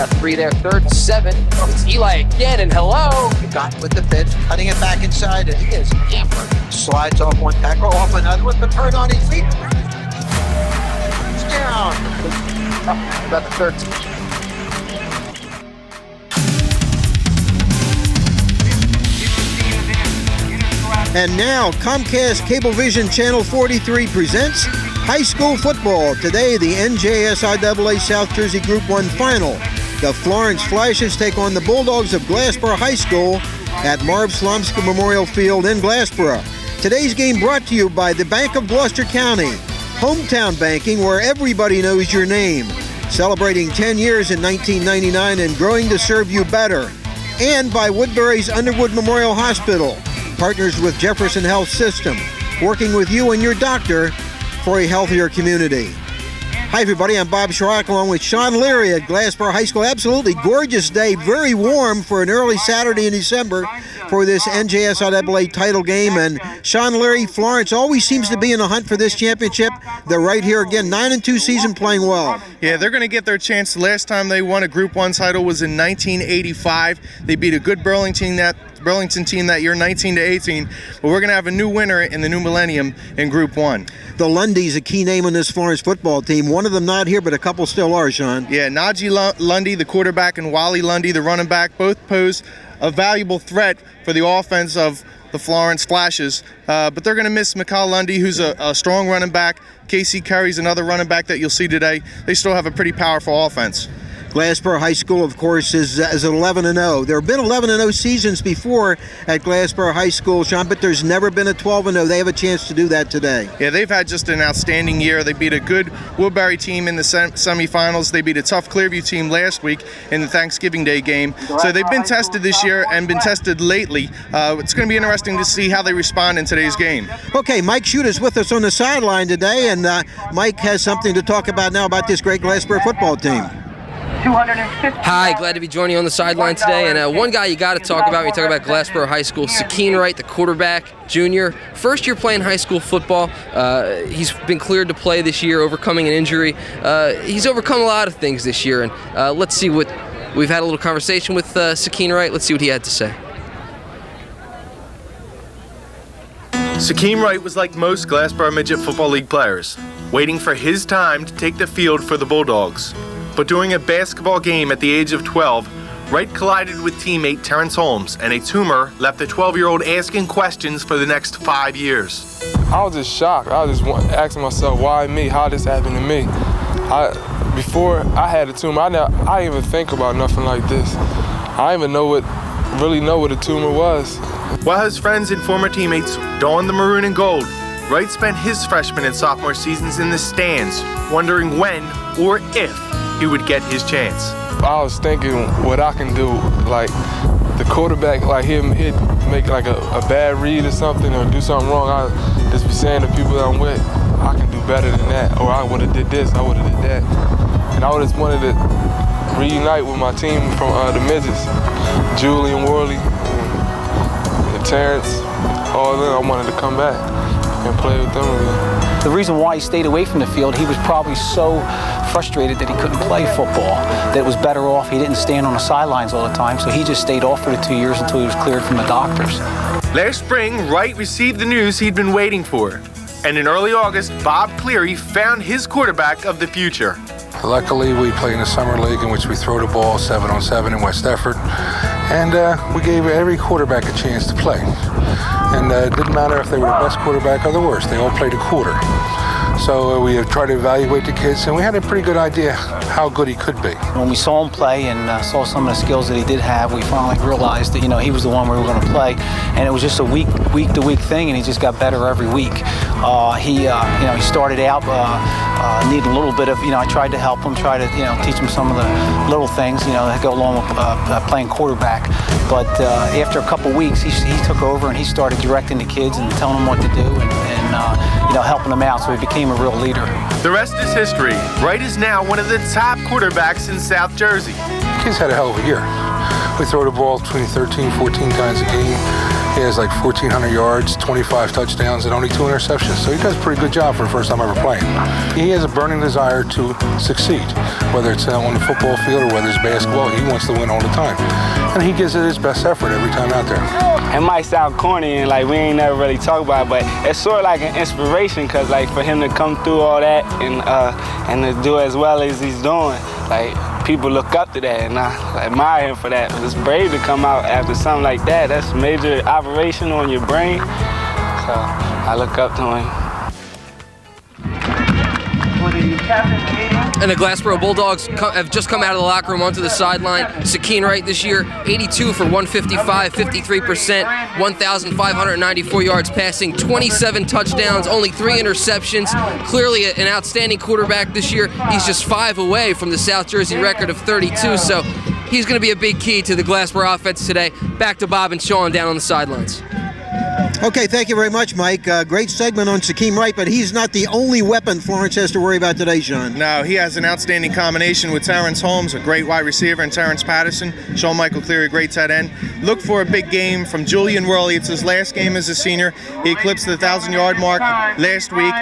Got 3 there, 3rd and 7. It's Eli again, and hello. Got with the pitch, cutting it back inside, and he is hammered. Slides off one tackle, off another one, but turn on his feet. It's down. About the 13. And now, Comcast Cablevision Channel 43 presents high school football. Today, the NJSIAA South Jersey Group 1 Final. The Florence Flashes take on the Bulldogs of Glassboro High School at Marv Slomsky Memorial Field in Glassboro. Today's game brought to you by the Bank of Gloucester County. Hometown banking, where everybody knows your name. Celebrating 10 years in 1999 and growing to serve you better. And by Woodbury's Underwood Memorial Hospital. Partners with Jefferson Health System, working with you and your doctor for a healthier community. Hi everybody, I'm Bob Shryrock along with Shawn Leary at Glassboro High School. Absolutely gorgeous day, very warm for an early Saturday in December for this NJSIAA title game. And Shawn Leary, Florence always seems to be in the hunt for this championship. They're right here again, 9-2 season, playing well. Yeah, they're going to get their chance. The last time they won a Group 1 title was in 1985. They beat a good Burlington team that year, 19-18. But we're going to have a new winner in the new millennium in Group 1. The Lundy's a key name on this Florence football team. One of them not here, but a couple still are, Shawn. Yeah, Najee Lundy, the quarterback, and Wally Lundy, the running back, both pose a valuable threat for the offense of the Florence Flashes. But they're going to miss McCall Lundy, who's a strong running back. Casey Curry's another running back that you'll see today. They still have a pretty powerful offense. Glassboro High School, of course, is 11-0. There have been 11-0 seasons before at Glassboro High School, Shawn, but there's never been a 12-0. They have a chance to do that today. Yeah, they've had just an outstanding year. They beat a good Woodbury team in the semifinals. They beat a tough Clearview team last week in the Thanksgiving Day game. So they've been tested this year and been tested lately. It's going to be interesting to see how they respond in today's game. Okay, Mike Shute is with us on the sideline today, and Mike has something to talk about now about this great Glassboro football team. Hi, glad to be joining you on the sideline today. And one guy you got to talk about when you talk about Glassboro High School, Sakeen Wright, the quarterback, junior. First year playing high school football. He's been cleared to play this year, overcoming an injury. He's overcome a lot of things this year. And let's see what we've had a little conversation with Sakeen Wright. Let's see what he had to say. Sakeen Wright was like most Glassboro Midget Football League players, waiting for his time to take the field for the Bulldogs. But during a basketball game at the age of 12, Wright collided with teammate Terrence Holmes, and a tumor left the 12-year-old asking questions for the next 5 years. I was just shocked. I was just asking myself, why me? How this happened to me? Before I had a tumor, I didn't even think about nothing like this. I didn't even really know what a tumor was. While his friends and former teammates donned the maroon and gold, Wright spent his freshman and sophomore seasons in the stands, wondering when or if he would get his chance. I was thinking what I can do, like the quarterback, like he'd make like a bad read or something or do something wrong. I just be saying to people that I'm with, I can do better than that, or I would have did this, I would have did that. And I just wanted to reunite with my team from the midgets, Julian Worley, and Terrence, all of them. I wanted to come back and play with them again. The reason why he stayed away from the field, he was probably so frustrated that he couldn't play football, that it was better off he didn't stand on the sidelines all the time, so he just stayed off for the 2 years until he was cleared from the doctors. Last spring, Wright received the news he'd been waiting for. And in early August, Bob Cleary found his quarterback of the future. Luckily, we play in the summer league in which we throw the ball 7-on-7 in West Effort, and we gave every quarterback a chance to play. And it didn't matter if they were the best quarterback or the worst, they all played a quarter. So we tried to evaluate the kids, and we had a pretty good idea how good he could be. When we saw him play and saw some of the skills that he did have, we finally realized that, he was the one we were going to play. And it was just a week-to-week thing, and he just got better every week. He started out needing a little bit of, I tried to help him, teach him some of the little things, that go along with playing quarterback. But after a couple weeks, he took over and he started directing the kids and telling them what to do and helping them out. So he became a real leader. The rest is history. Wright is now one of the top quarterbacks in South Jersey. Kids had a hell of a year. We throw the ball between 13, 14 times a game. he has like 1,400 yards, 25 touchdowns, and only 2 interceptions. So he does a pretty good job for the first time ever playing. He has a burning desire to succeed, whether it's on the football field or whether it's basketball. He wants to win all the time. And he gives it his best effort every time out there. It might sound corny and like we ain't never really talk about it, but it's sort of like an inspiration, because like for him to come through all that and to do as well as he's doing, like people look up to that, and I admire him for that. It's brave to come out after something like that. That's major operation on your brain, so I look up to him. And the Glassboro Bulldogs have just come out of the locker room onto the sideline. Shawn Wright this year, 82 for 155, 53%, 1,594 yards passing, 27 touchdowns, only 3 interceptions. Clearly an outstanding quarterback this year. He's just 5 away from the South Jersey record of 32, so he's going to be a big key to the Glassboro offense today. Back to Bob and Shawn down on the sidelines. Okay, thank you very much, Mike. Great segment on Shawn Wright, but he's not the only weapon Florence has to worry about today, Shawn. No, he has an outstanding combination with Terrence Holmes, a great wide receiver, and Terrence Patterson. Shawn Michael Cleary, a great tight end. Look for a big game from Julian Worley. It's his last game as a senior. He eclipsed the 1,000-yard mark last week.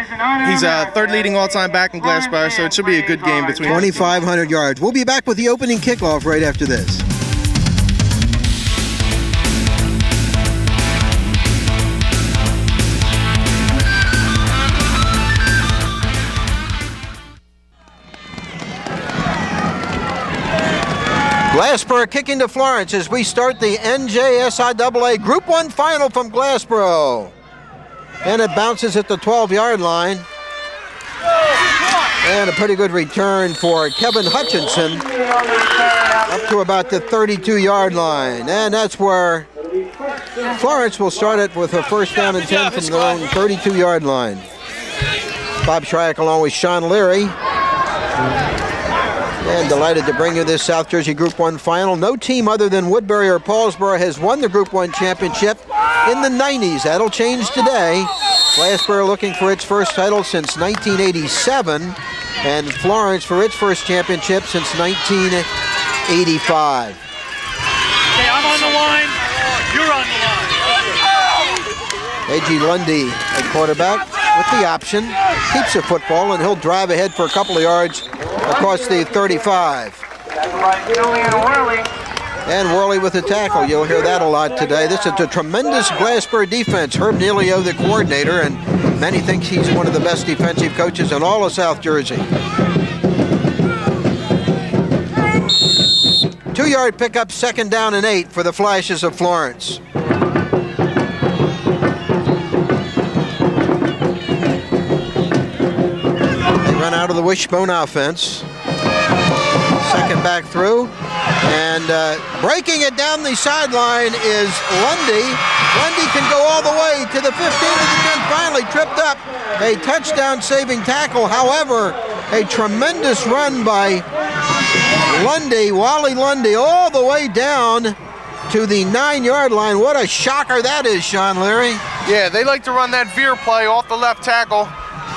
He's a third leading all-time back in Glassboro, so it should be a good game between 2,500 yards. We'll be back with the opening kickoff right after this. Glassboro kicking to Florence as we start the NJSIAA Group 1 final from Glassboro. And it bounces at the 12-yard line. And a pretty good return for Kevin Hutchinson up to about the 32-yard line. And that's where Florence will start it with a first down and 10 from their own 32-yard line. Bob Shryrock along with Shawn Leary. And delighted to bring you this South Jersey Group 1 final. No team other than Woodbury or Paulsboro has won the Group 1 championship in the 90s. That'll change today. Glassboro looking for its first title since 1987, and Florence for its first championship since 1985. Okay, I'm on the line. You're on the line. A.G. Lundy at quarterback with the option. Keeps the football, and he'll drive ahead for a couple of yards across the 35. And Worley with the tackle. You'll hear that a lot today. This is a tremendous Glassboro defense. Herb Nealio, the coordinator, and many think he's one of the best defensive coaches in all of South Jersey. 2-yard pickup, 2nd down and 8 for the Flashes of Florence. Out of the wishbone offense. Second back through, and breaking it down the sideline is Lundy. Lundy can go all the way to the 15 to the 10, finally tripped up. A touchdown saving tackle, however, a tremendous run by Lundy, Wally Lundy, all the way down to the 9-yard line. What a shocker that is, Shawn Leary. Yeah, they like to run that veer play off the left tackle.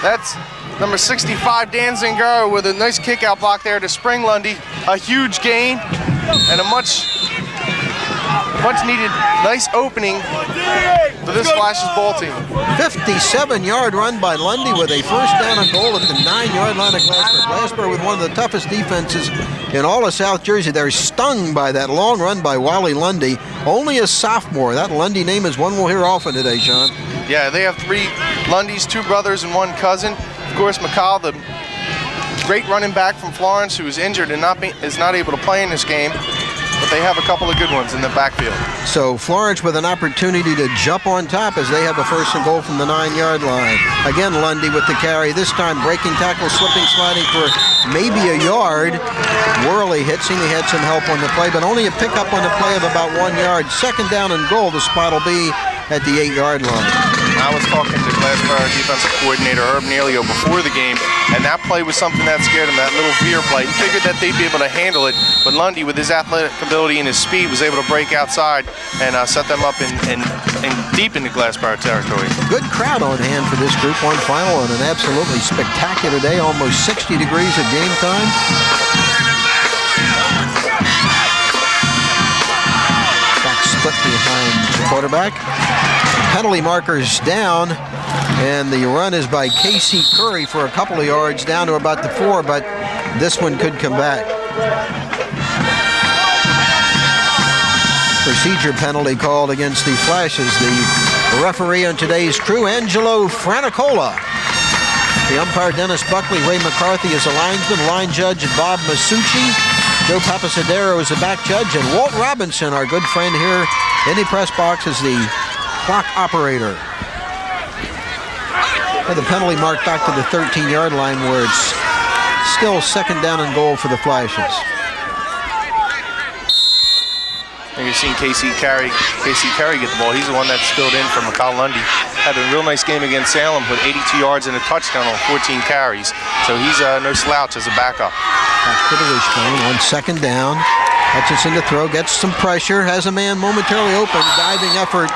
That's number 65, Dan Zingaro, with a nice kick-out block there to spring Lundy. A huge gain and a much-needed nice opening for this Flashes ball team. 57-yard run by Lundy with a first down and goal at the 9-yard line of Glassboro. Glassboro with one of the toughest defenses in all of South Jersey. They're stung by that long run by Wally Lundy. Only a sophomore. That Lundy name is one we'll hear often today, Shawn. Yeah, they have 3 Lundys, 2 brothers and 1 cousin. Of course, McCall, the great running back from Florence, who is injured and is not able to play in this game, but they have a couple of good ones in the backfield. So Florence with an opportunity to jump on top as they have a first and goal from the 9-yard line. Again, Lundy with the carry, this time breaking tackle, slipping, sliding for maybe a yard. Worley hits him. He had some help on the play, but only a pickup on the play of about 1 yard. 2nd down and goal. The spot will be at the 8-yard line. I was talking to Glassboro defensive coordinator Herb Nealio before the game, and that play was something that scared him, that little veer play. He figured that they'd be able to handle it, but Lundy, with his athletic ability and his speed, was able to break outside and set them up in deep into Glassboro territory. Good crowd on hand for this Group 1 final on an absolutely spectacular day, almost 60 degrees at game time. Back split behind the quarterback. Penalty markers down, and the run is by Casey Curry for a couple of yards down to about the 4, but this one could come back. Procedure penalty called against the Flashes. The referee on today's crew, Angelo Franicola. The umpire, Dennis Buckley. Ray McCarthy is a linesman. Line judge, Bob Masucci. Joe Papasadero is the back judge. And Walt Robinson, our good friend here in the press box, is the clock operator. With the penalty marked back to the 13-yard line where it's still second down and goal for the Flashes. And you're seeing Casey Carey get the ball. He's the one that's filled in for McCall Lundy. Had a real nice game against Salem with 82 yards and a touchdown on 14 carries. So he's no slouch as a backup. Back to the wishbone on second down. Hutchinson to throw, gets some pressure, has a man momentarily open, diving effort.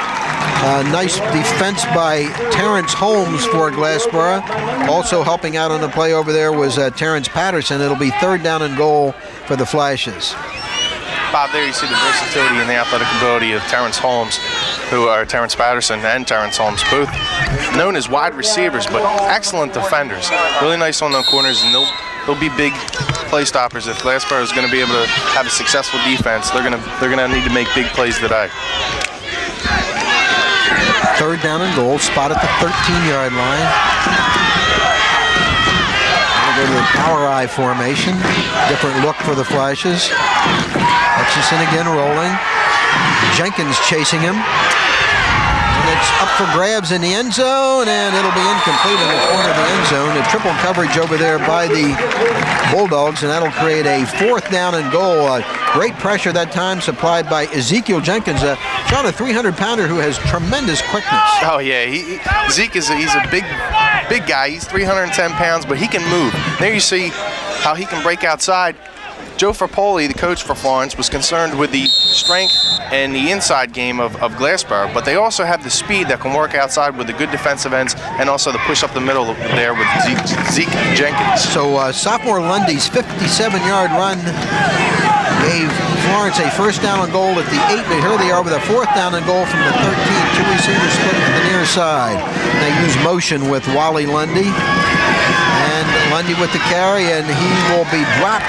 Nice defense by Terrence Holmes for Glassboro. Also helping out on the play over there was Terrence Patterson. It'll be third down and goal for the Flashes. Bob, there you see the versatility and the athletic ability of Terrence Holmes, who are Terrence Patterson and Terrence Holmes, both known as wide receivers, but excellent defenders. Really nice on the corners, and they'll be big play stoppers. If Glassboro is going to be able to have a successful defense, they're going to need to make big plays today. Third down and goal, spot at the 13-yard line. Go to the power I formation. Different look for the Flashes. Hutchinson again rolling. Jenkins chasing him. And it's up for grabs in the end zone, and it'll be incomplete in the corner of the end zone. A triple coverage over there by the Bulldogs, and that'll create a fourth down and goal. Great pressure that time supplied by Ezekiel Jenkins. Shawn, a 300-pounder who has tremendous quickness. Oh, yeah. Zeke he's a big guy. He's 310 pounds, but he can move. There you see how he can break outside. Joe Frappoli, the coach for Florence, was concerned with the strength and the inside game of Glassboro, but they also have the speed that can work outside with the good defensive ends and also the push up the middle there with Zeke Jenkins. So sophomore Lundy's 57-yard run gave Florence a first down and goal at the 8, but here they are with a fourth down and goal from the 13. Two receivers split to the near side. They use motion with Wally Lundy. And Lundy with the carry, and he will be dropped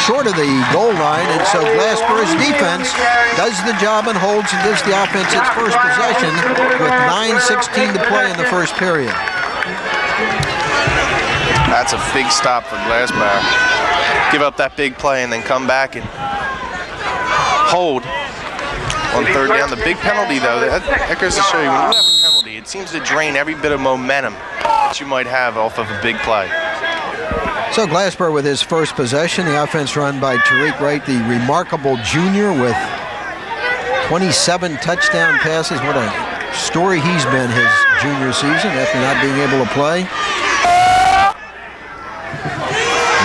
short of the goal line. And so Glassboro's defense does the job and holds and gives the offense its first possession with 9:16 to play in the first period. That's a big stop for Glassboro. Give up that big play and then come back and hold on third down. The big penalty, though, that goes to show you, when you have a penalty, it seems to drain every bit of momentum that you might have off of a big play. So Glassboro with his first possession. The offense run by Tariq Wright, the remarkable junior with 27 touchdown passes. What a story he's been his junior season after not being able to play.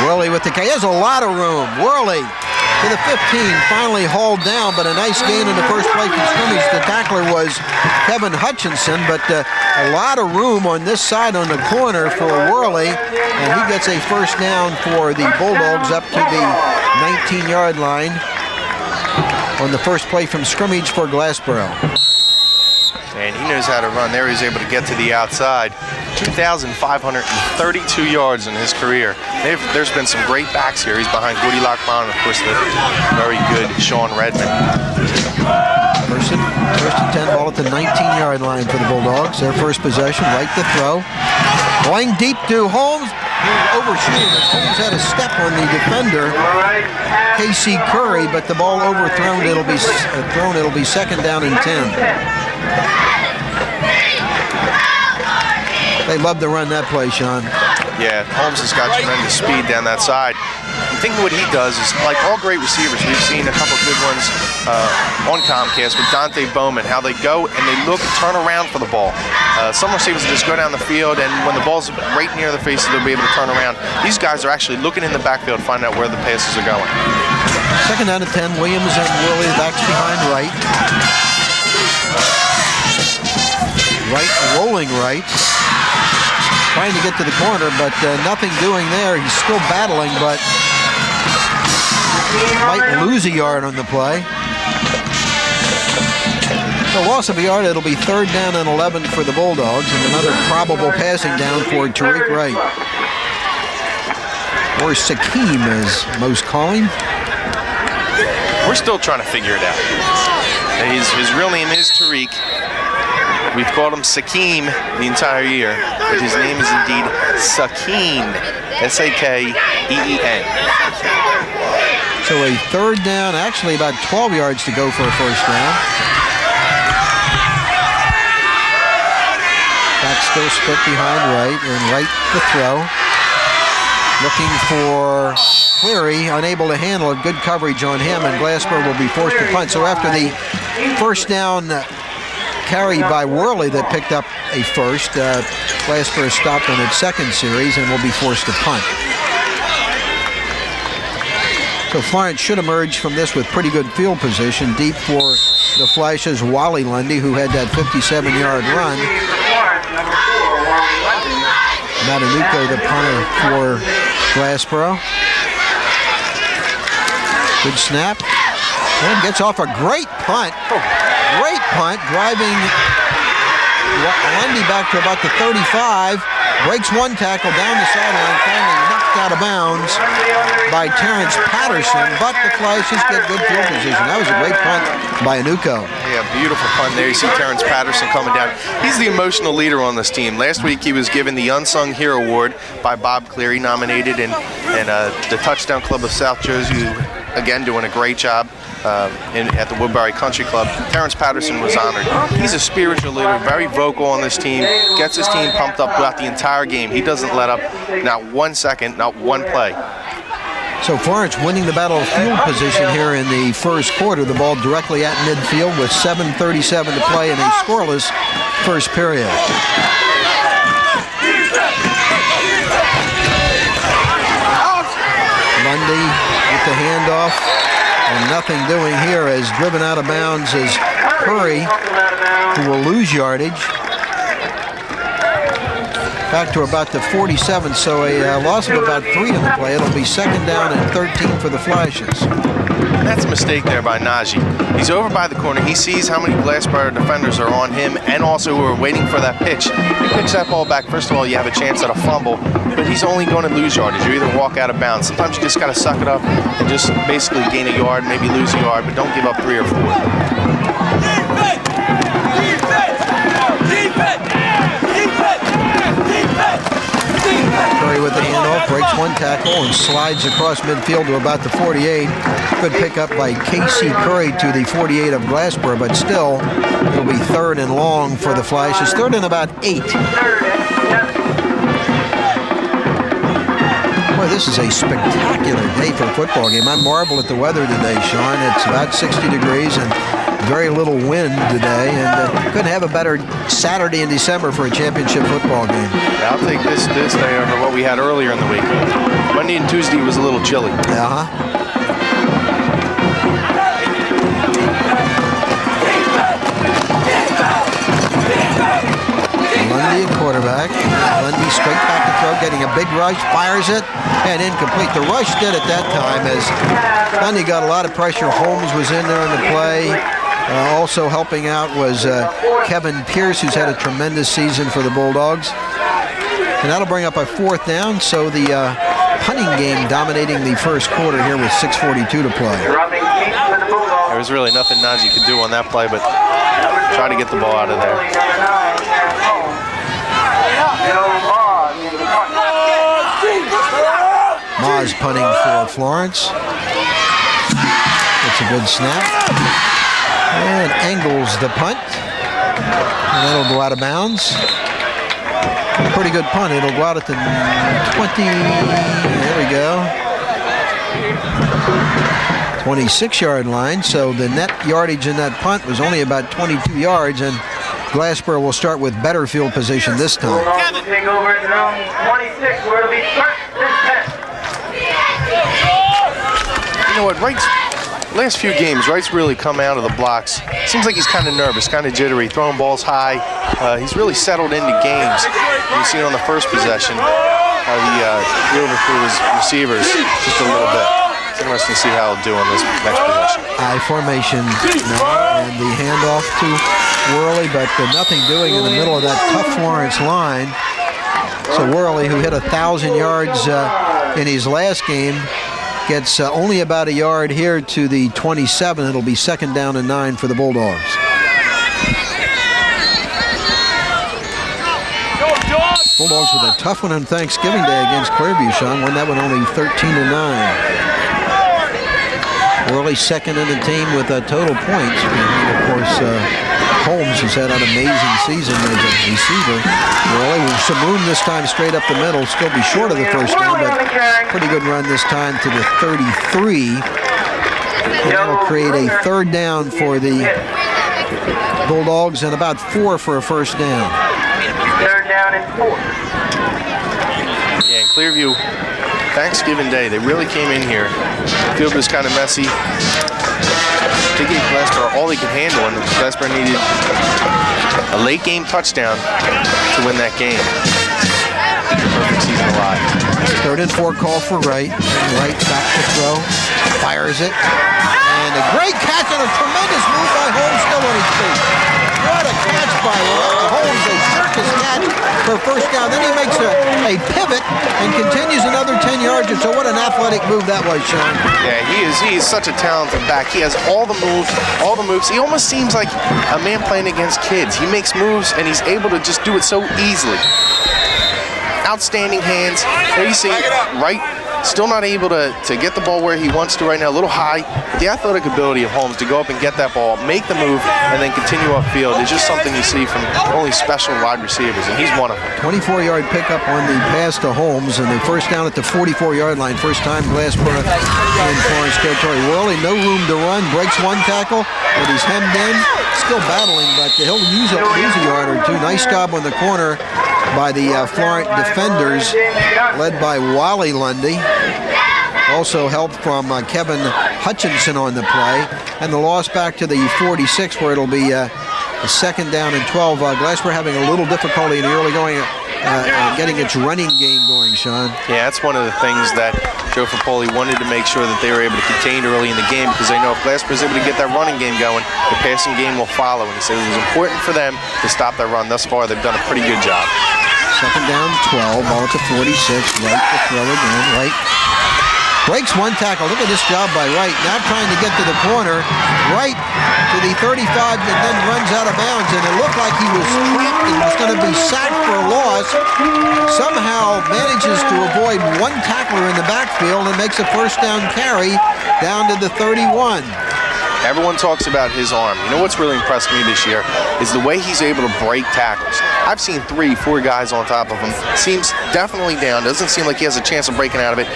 Worley with the K. He has a lot of room. Worley to the 15, finally hauled down, but a nice gain in the first play from scrimmage. The tackler was Kevin Hutchinson, but a lot of room on this side on the corner for Worley, and he gets a first down for the Bulldogs up to the 19-yard line on the first play from scrimmage for Glassboro. And he knows how to run there. He's able to get to the outside. 2,532 yards in his career. There's been some great backs here. He's behind Goody Lockbon and, of course, the very good Shawn Redmond. First and 10, ball at the 19-yard line for the Bulldogs. Their first possession, right to throw. Going deep to Holmes. Overshooting as Holmes had a step on the defender, Casey Curry, but the ball overthrown. It'll be second down and 10. They love to run that play, Shawn. Yeah, Holmes has got tremendous speed down that side. I think what he does is, like all great receivers, we've seen a couple good ones on Comcast with Dante Bowman, how they go and they look, turn around for the ball. Some receivers just go down the field, and when the ball's right near the faces, they'll be able to turn around. These guys are actually looking in the backfield to find out where the passes are going. Second down and 10, Williams and Willie backs behind Wright. Wright rolling right. Trying to get to the corner, but nothing doing there. He's still battling, but might lose a yard on the play. So loss of a yard, it'll be 3rd down and 11 for the Bulldogs, and another probable passing down for Tariq Wright. Or Sakeem, as most call him. We're still trying to figure it out. His real name is Tariq. We've called him Sakeem the entire year, but his name is indeed Sakeen, S-A-K-E-E-N. So a 3rd down, actually about 12 yards to go for a 1st down. Back still split behind Wright, and Wright the throw. Looking for Leary, unable to handle it. Good coverage on him, and Glassboro will be forced to punt. So after the 1st down carry by Worley that picked up a 1st, Glassboro stopped on its 2nd series and will be forced to punt. So Florence should emerge from this with pretty good field position. Deep for the Flashes, Wally Lundy, who had that 57-yard run. Matanuco, the punter for Glassboro. Good snap. And gets off a great punt. Great punt, driving Lundy back to about the 35. Breaks one tackle down the sideline, finally knocked out of bounds by Terrence Patterson, but the Flashes get good field position. That was a great punt by Anuko. Yeah, beautiful punt there. You see Terrence Patterson coming down. He's the emotional leader on this team. Last week he was given the Unsung Hero Award by Bob Cleary, nominated, and the Touchdown Club of South Jersey, again, doing a great job at the Woodbury Country Club. Terrence Patterson was honored. He's a spiritual leader, very vocal on this team, gets his team pumped up throughout the entire game. He doesn't let up not 1 second, not one play. So Florence winning the battle of field position here in the 1st quarter. The ball directly at midfield with 7:37 to play in a scoreless 1st period. Lundy with the handoff, and nothing doing here, as driven out of bounds is Curry, who will lose yardage. Back to about the 47, so a loss of about 3 in the play. It'll be 2nd down and 13 for the Flashes. That's a mistake there by Najee. He's over by the corner. He sees how many Glassboro defenders are on him and also who are waiting for that pitch. He picks that ball back. First of all, you have a chance at a fumble, but he's only going to lose yardage. You either walk out of bounds. Sometimes you just got to suck it up and just basically gain a yard, maybe lose a yard, but don't give up 3 or 4. Curry with the handoff, breaks one tackle and slides across midfield to about the 48. Good pickup by Casey Curry to the 48 of Glassboro, but still it'll be 3rd and long for the Flashes. 3rd and about 8. Boy, this is a spectacular day for a football game. I marvel at the weather today, Shawn. It's about 60 degrees and very little wind today, and couldn't have a better Saturday in December for a championship football game. Yeah, I'll take this day over what we had earlier in the week. Monday and Tuesday was a little chilly. Lundy at quarterback. Lundy straight back to throw, getting a big rush, fires it, and incomplete. The rush did it that time as Lundy got a lot of pressure. Holmes was in there on the play. Also helping out was Kevin Pierce, who's had a tremendous season for the Bulldogs. And that'll bring up a 4th down, so the punting game dominating the 1st quarter here with 6:42 to play. There was really nothing Najee could do on that play, but try to get the ball out of there. Maz punting for Florence. It's a good snap. And angles the punt. And that'll go out of bounds. Pretty good punt. It'll go out at the 20. There we go. 26-yard line. So the net yardage in that punt was only about 22 yards. And Glassboro will start with better field position this time. Kevin. Take over at round 26, where it'll be 1st and 10. You know what, Wright's last few games, Wright's really come out of the blocks. Seems like he's kind of nervous, kind of jittery, throwing balls high. He's really settled into games. You see it on the first possession. He overthrew his receivers just a little bit. It's interesting to see how he'll do on this next possession. I formation now, and the handoff to Worley, but nothing doing in the middle of that tough Florence line. So Worley, who hit 1,000 yards in his last game, gets only about a yard here to the 27. It'll be 2nd down and 9 for the Bulldogs. Bulldogs with a tough one on Thanksgiving Day against Clearview, Shawn. Won that one only 13-9. Worley second in the team with total points. And of course, Holmes has had an amazing season as a receiver. Worley with some room this time straight up the middle. Still be short of the first down, but pretty good run this time to the 33. And that'll create a 3rd down for the Bulldogs and about 4 for a first down. 3rd down and 4. Yeah, in Clearview, Thanksgiving Day, they really came in here. The field was kind of messy. They gave Glassboro all they could handle, and Glassboro needed a late game touchdown to win that game. Perfect season alive. 3rd and 4 call for Wright. Wright back to throw, fires it, and a great catch and a tremendous move by Holmes, still on his feet. What a catch by Holmes, a circus catch for first down. Then he makes a pivot and continues another 10 yards or so. What an athletic move that was, Shawn. Yeah, he is such a talented back. He has all the moves. He almost seems like a man playing against kids. He makes moves and he's able to just do it so easily. Outstanding hands. There you see Wright still not able to get the ball where he wants to right now, a little high. But the athletic ability of Holmes to go up and get that ball, make the move, and then continue upfield is just something you see from only special wide receivers, and he's one of them. 24-yard pickup on the pass to Holmes, and the first down at the 44-yard line. First time Glassboro in Florence territory. Worley, no room to run, breaks one tackle, but he's hemmed in, still battling, but he'll lose a yard or two. Nice job on the corner by the Florence defenders, led by Wally Lundy. Also help from Kevin Hutchinson on the play. And the loss back to the 46, where it'll be a 2nd down and 12. Glassboro having a little difficulty in the early going, getting its running game going, Shawn. Yeah, that's one of the things that Joe Fapoli wanted to make sure that they were able to contain early in the game, because they know if Glassboro is able to get that running game going, the passing game will follow. And he said it was important for them to stop that run. Thus far, they've done a pretty good job. 2nd down, 12, ball at the 46, Wright to throw again. Wright breaks one tackle. Look at this job by Wright. Now trying to get to the corner. Wright to the 35 and then runs out of bounds, and it looked like he was trapped and was going to be sacked for a loss. Somehow manages to avoid one tackler in the backfield and makes a first down carry down to the 31. Everyone talks about his arm. You know what's really impressed me this year is the way he's able to break tackles. I've seen 3-4 guys on top of him. Seems definitely down. Doesn't seem like he has a chance of breaking out of it.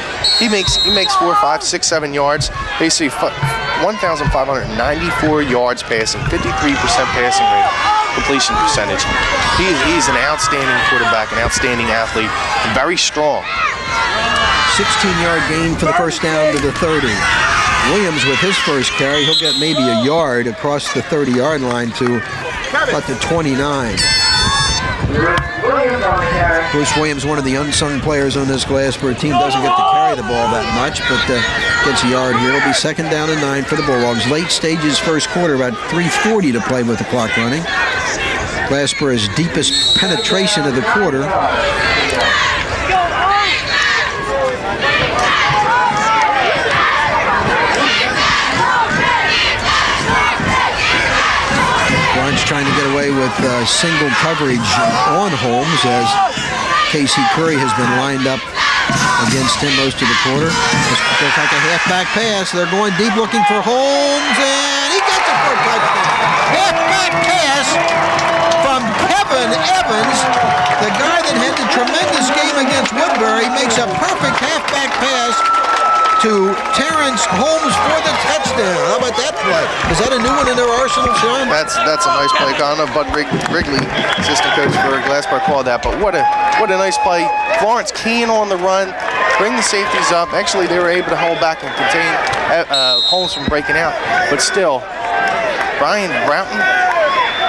He makes 4, 5, 6, 7 yards. They see 1,594 yards passing, 53% passing rate, completion percentage. He's an outstanding quarterback, an outstanding athlete, and very strong. 16-yard gain for the first down to the 30. Williams with his first carry, he'll get maybe a yard across the 30-yard line to about the 29. Bruce Williams, one of the unsung players on this Glassboro team, doesn't get to carry the ball that much, but gets a yard here. It'll be 2nd down and 9 for the Bulldogs. Late stages first quarter, about 3:40 to play with the clock running. Glassboro's deepest penetration of the quarter. Trying to get away with single coverage on Holmes, as Casey Curry has been lined up against him most of the quarter. This looks like a halfback pass. They're going deep looking for Holmes, and he gets it for a touchdown. Halfback pass from Kevin Evans, the guy that had the tremendous game against Woodbury, makes a perfect halfback pass to Terrence Holmes for the touchdown. How about that play? Is that a new one in their arsenal, Shawn? That's a nice play. I don't know if Bud Wrigley, assistant coach for Glassboro, called that, but what a nice play. Florence keen on the run, bring the safeties up. Actually, they were able to hold back and contain Holmes from breaking out. But still, Brian Broughton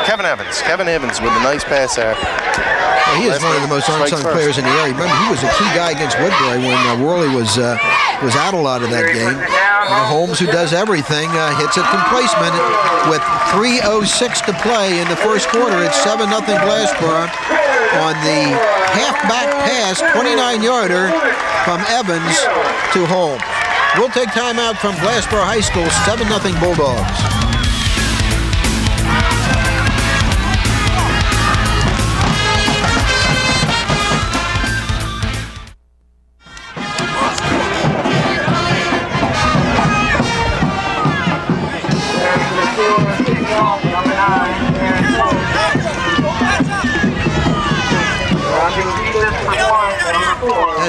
Kevin Evans with a nice pass there. Well, he is one of the most unsung players in the area. Remember, he was a key guy against Woodbury when Worley was out a lot of that game. And Holmes, who does everything, hits it from placement with 3:06 to play in the first quarter. It's 7-0 Glassboro on the halfback pass, 29-yarder from Evans to Holmes. We'll take time out from Glassboro High School, 7-0 Bulldogs.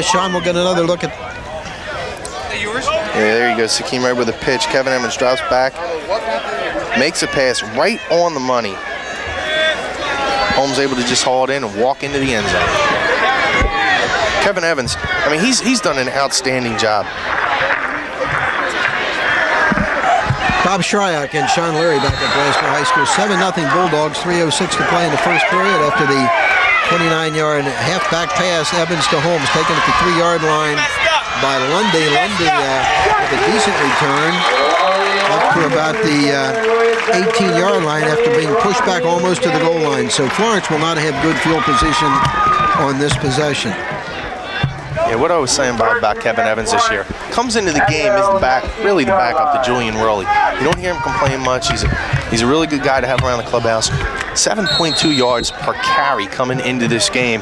Shawn will get another look at. Yeah, there you go. Sakeem right with a pitch. Kevin Evans drops back, makes a pass right on the money. Holmes able to just haul it in and walk into the end zone. Kevin Evans, I mean, he's done an outstanding job. Bob Shryrock and Shawn Leary back at Glassboro High School. 7-0 Bulldogs, 3:06 to play in the first period after the 29-yard halfback pass. Evans to Holmes, taken at the 3-yard line by Lundy. Lundy with a decent return up to about the 18-yard line after being pushed back almost to the goal line. So Florence will not have good field position on this possession. Yeah, what I was saying about Kevin Evans this year, comes into the game as really the backup to Julian Worley. You don't hear him complain much. He's a really good guy to have around the clubhouse. 7.2 yards per carry coming into this game.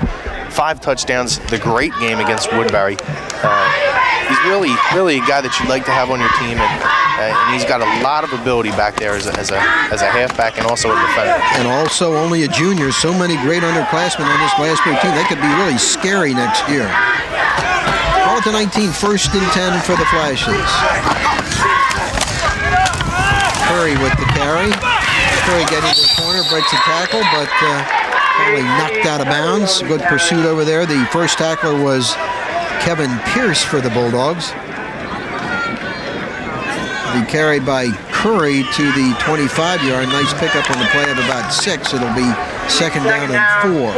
5 touchdowns, the great game against Woodbury. He's really a guy that you'd like to have on your team, and he's got a lot of ability back there as a halfback and also a defender. And also only a junior. So many great underclassmen on this Glassboro team. They could be really scary next year. Ball to 19, 1st and 10 for the Flashes. Curry with the carry. Curry getting to the corner, breaks a tackle, but probably knocked out of bounds. Good pursuit over there. The first tackler was Kevin Pierce for the Bulldogs. The carry by Curry to the 25-yard. Nice pickup on the play of about 6. It'll be 2nd down and 4.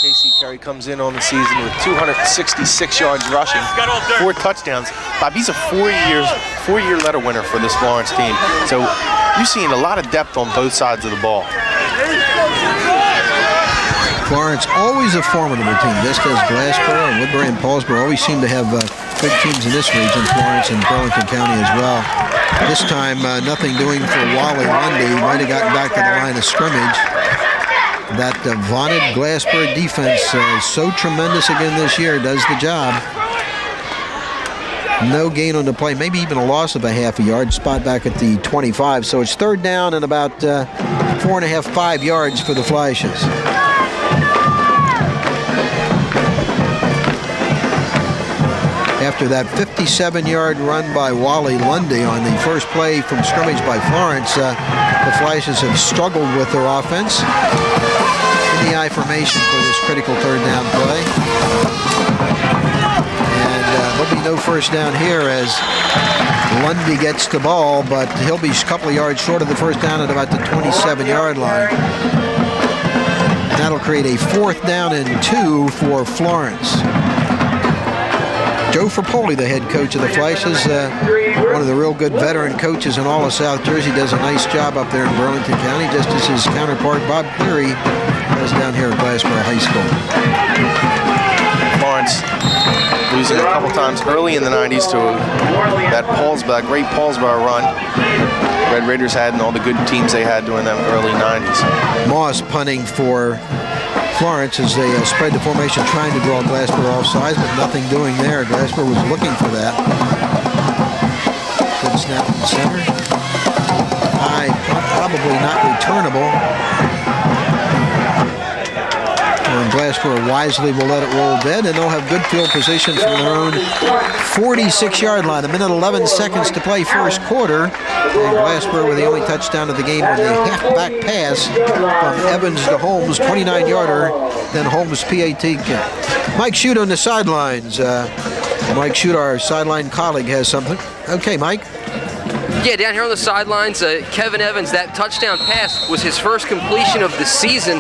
Casey Curry comes in on the season with 266 yards rushing, 4 touchdowns. Bob, he's a 4-year letter winner for this Florence team. So you're seeing a lot of depth on both sides of the ball. Florence, always a formidable team, just as Glassboro and Woodbury and Paulsboro always seem to have good teams in this region, Florence and Burlington County as well. This time, nothing doing for Wally Lundy. He might have gotten back to the line of scrimmage. That vaunted Glassboro defense is so tremendous again this year, does the job. No gain on the play, maybe even a loss of a half a yard, spot back at the 25. So it's 3rd down and about 4.5, 5 yards for the Flashes. After that 57-yard run by Wally Lundy on the first play from scrimmage by Florence, the Flashes have struggled with their offense. In the I formation for this critical 3rd down play. And there'll be no first down here as Lundy gets the ball, but he'll be a couple of yards short of the first down at about the 27-yard line. That'll create a 4th down and 2 for Florence. Joe Frappoli, the head coach of the Flashes, one of the real good veteran coaches in all of South Jersey, does a nice job up there in Burlington County, just as his counterpart Bob Leary does down here at Glassboro High School. Florence losing a couple times early in the 90s to that great Paulsboro run Red Raiders had and all the good teams they had during them early 90s. Moss punting for Florence as they spread the formation, trying to draw Glassboro off sides, but nothing doing there. Glassboro was looking for that. Good snap in center. High, probably not returnable. And Glassboro wisely will let it roll dead, and they'll have good field position from their own 46-yard line. 1:11 seconds to play first quarter. And Glassboro with the only touchdown of the game on the halfback pass from Evans to Holmes, 29-yarder, then Holmes' PAT kick. Mike Shute on the sidelines. Mike Shute, our sideline colleague, has something. Okay, Mike. Yeah, down here on the sidelines, Kevin Evans, that touchdown pass was his first completion of the season.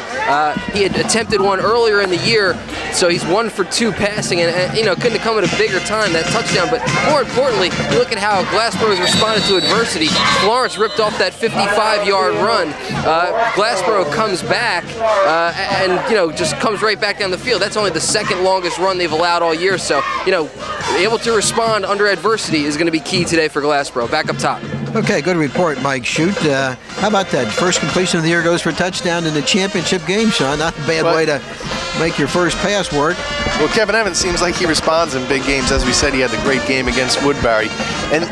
He had attempted one earlier in the year, so he's 1 for 2 passing, and couldn't have come at a bigger time, that touchdown. But more importantly, you look at how Glassboro has responded to adversity. Florence ripped off that 55-yard run. Glassboro comes back and just comes right back down the field. That's only the second longest run they've allowed all year. So able to respond under adversity is going to be key today for Glassboro. Back up top. Okay, good report, Mike Shute. How about that? First completion of the year goes for a touchdown in the championship game, Shawn. Not a bad way to make your first pass work. Well, Kevin Evans seems like he responds in big games. As we said, he had the great game against Woodbury. And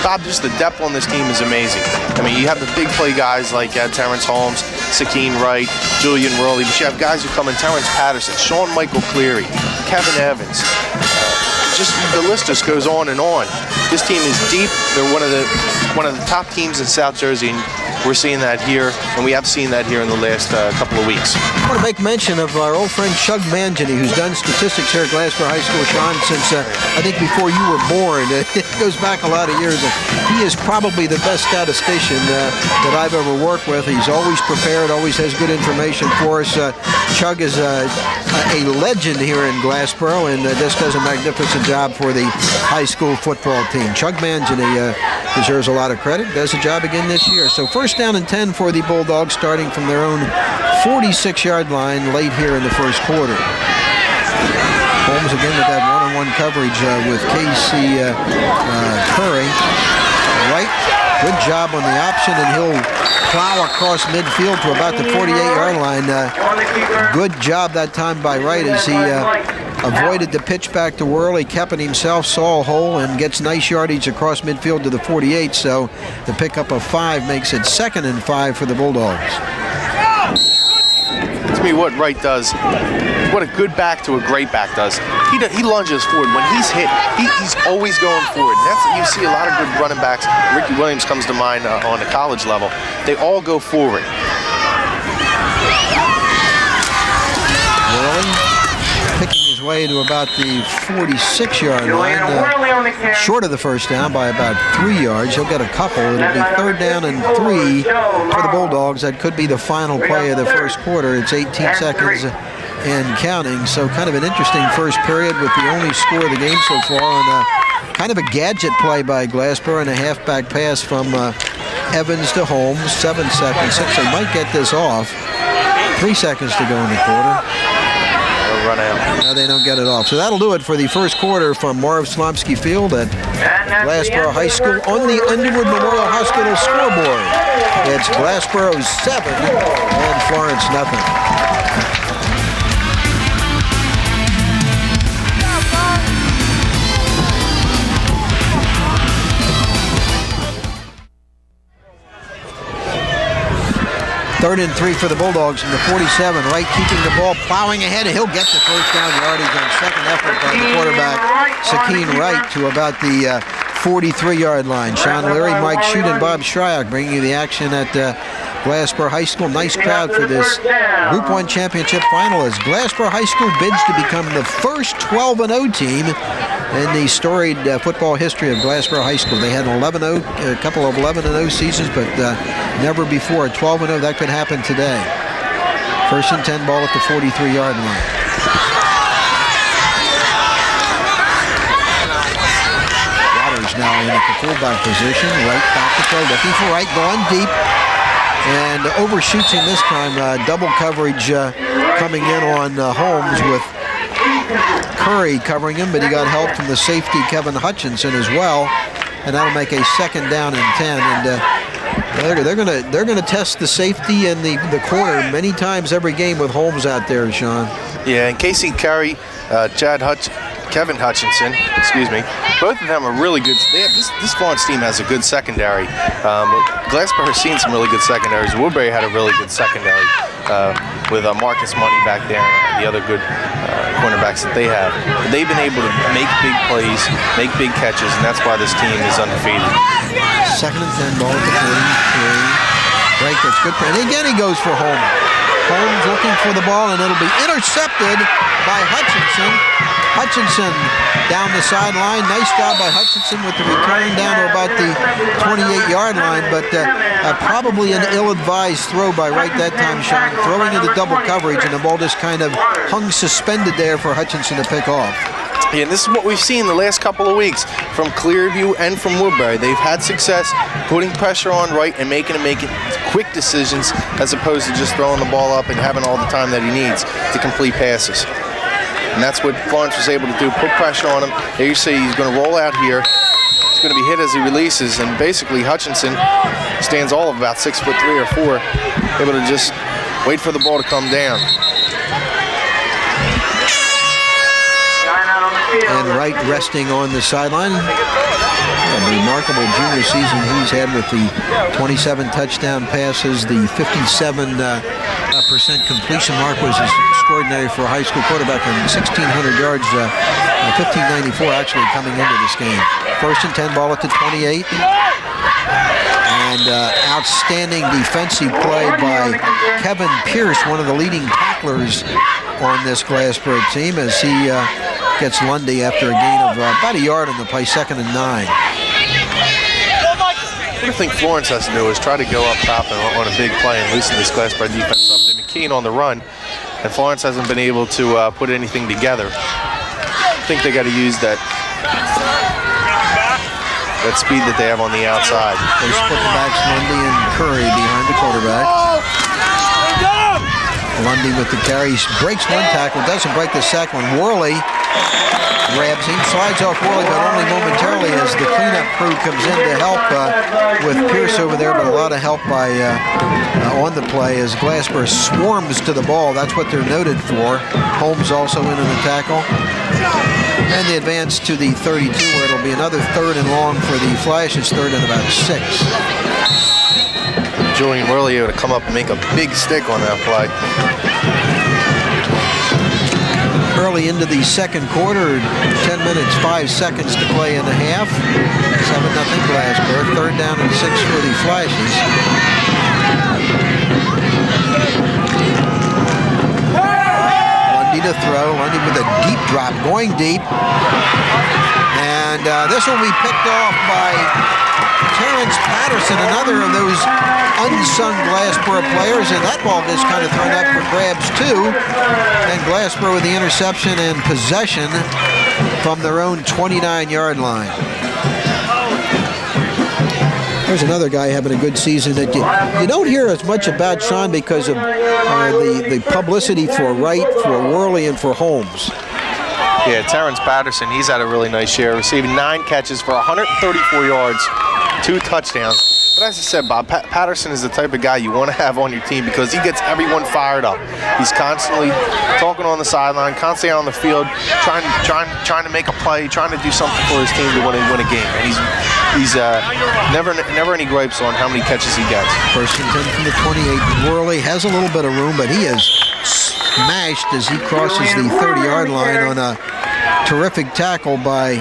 Bob, just the depth on this team is amazing. I mean, you have the big play guys like Terrence Holmes, Sakeen Wright, Julian Worley, but you have guys who come in, Terrence Patterson, Shawn Michael Cleary, Kevin Evans. Just the list just goes on and on. This team is deep. They're one of the top teams in South Jersey, and we're seeing that here, and we have seen that here in the last couple of weeks. I want to make mention of our old friend Chug Mangini, who's done statistics here at Glassboro High School, Shawn, since I think before you were born. It goes back a lot of years. He is probably the best statistician that I've ever worked with. He's always prepared, always has good information for us. Chug is a legend here in Glassboro, and just does a magnificent job for the high school football team. Chug Mangini deserves a lot of credit. Does the job again this year. So first down and 10 for the Bulldogs, starting from their own 46-yard line late here in the first quarter. Holmes again with that one-on-one coverage with Casey Curry. Right, good job on the option, and he'll plow across midfield to about the 48-yard line. Good job that time by Wright as he avoided the pitch back to Worley, kept it himself, saw a hole, and gets nice yardage across midfield to the 48. So the pickup of 5 makes it 2nd and 5 for the Bulldogs. To me, what Wright does, what a good back to a great back does, he lunges forward. When he's hit, he's always going forward. You see a lot of good running backs. Ricky Williams comes to mind on the college level. They all go forward. Worley picking his way to about the 46-yard line, short of the first down by about 3 yards. He'll get a couple. It'll be 3rd down and 3 for the Bulldogs. That could be the final play of the first quarter. It's 18 seconds and counting. So kind of an interesting first period with the only score of the game so far, and kind of a gadget play by Glassboro and a halfback pass from Evans to Holmes. 7 seconds. They might get this off. 3 seconds to go in the quarter. Run out. No, they don't get it off. So that'll do it for the first quarter from Marv Slomsky Field at Glassboro High School on the Underwood Memorial Hospital scoreboard. It's Glassboro 7 and Florence nothing. Third and 3 for the Bulldogs from the 47. Wright keeping the ball, plowing ahead, and he'll get the first down yardage on second effort by the quarterback, Sakeen Wright, to about the 43-yard line. Shawn, Leary, Mike Shute, and Bob Shryrock bringing you the action at Glassboro High School. Nice crowd for this Group 1 championship final as Glassboro High School bids to become the first 12-0 team in the storied football history of Glassboro High School. They had a couple of 11-0 seasons, but never before a 12-0. That could happen today. First and 10, ball at the 43-yard line. Waters now in at the fullback position. Right back to throw, looking for Wright, going deep. And overshoots him this time. Double coverage coming in on Holmes with Curry covering him, but he got help from the safety Kevin Hutchinson as well, and that'll make a 2nd down and 10. And they're gonna test the safety and the corner many times every game with Holmes out there, Shawn. Yeah, and Casey Curry, Kevin Hutchinson, both of them are really good. This Florence team has a good secondary, but Glassboro has seen some really good secondaries. Woodbury had a really good secondary with Marcus Money back there and the other good cornerbacks that they have. But they've been able to make big plays, make big catches, and that's why this team is undefeated. 2nd and 10, ball at the 43. Right, that's good. And again, he goes for Holmes. Holmes looking for the ball, and it'll be intercepted by Hutchinson. Hutchinson down the sideline. Nice job by Hutchinson with the return down to about the 28-yard line, but probably an ill-advised throw by Wright that time, Shawn. Throwing into double coverage, and the ball just kind of hung suspended there for Hutchinson to pick off. Yeah, and this is what we've seen the last couple of weeks from Clearview and from Woodbury. They've had success putting pressure on Wright and making him make quick decisions as opposed to just throwing the ball up and having all the time that he needs to complete passes. And that's what Florence was able to do, put pressure on him. There you see he's going to roll out here. He's going to be hit as he releases, and basically Hutchinson stands all of about 6'3" or 4", able to just wait for the ball to come down. And Wright resting on the sideline. A remarkable junior season he's had with the 27 touchdown passes. The 57% completion mark was extraordinary for a high school quarterback, and 1,600 yards, 1,594 actually coming into this game. 1st and 10, ball at the 28. And outstanding defensive play by Kevin Pierce, one of the leading tacklers on this Glassboro team, as he gets Lundy after a gain of about a yard on the play, 2nd and 9. What I think Florence has to do is try to go up top and on a big play and loosen this Glassboro defense up. They've been keen on the run, and Florence hasn't been able to put anything together. I think they got to use that speed that they have on the outside. They split the backs, Lundy and Curry behind the quarterback. Lundy with the carry, breaks one tackle, doesn't break the second one. Worley grabs him, slides off Worley, but only momentarily as the cleanup crew comes in to help with Pierce over there, but a lot of help by on the play as Glassboro swarms to the ball. That's what they're noted for. Holmes also in on the tackle. And the advance to the 32, where it'll be another 3rd and long for the Flashes, 3rd and about 6. Julian Worley able to come up and make a big stick on that play. Early into the second quarter, 10 minutes, 5 seconds to play in the half. 7-0 Glassboro, 3rd down and 6 for the Flashes. Lundy to throw, Lundy with a deep drop, going deep. And this will be picked off by Terrence Patterson, another of those unsung Glassboro players, and that ball gets kind of thrown up for grabs too. And Glassboro with the interception and possession from their own 29-yard line. There's another guy having a good season that you don't hear as much about, Shawn, because of the publicity for Wright, for Worley, and for Holmes. Yeah, Terrence Patterson, he's had a really nice year, receiving 9 catches for 134 yards, 2 touchdowns. But as I said, Bob, Patterson is the type of guy you want to have on your team because he gets everyone fired up. He's constantly talking on the sideline, constantly on the field, trying to make a play, trying to do something for his team to win a game. And he's never any gripes on how many catches he gets. 1st and 10 from the 28. Worley has a little bit of room, but he is smashed as he crosses the 30-yard line on a terrific tackle by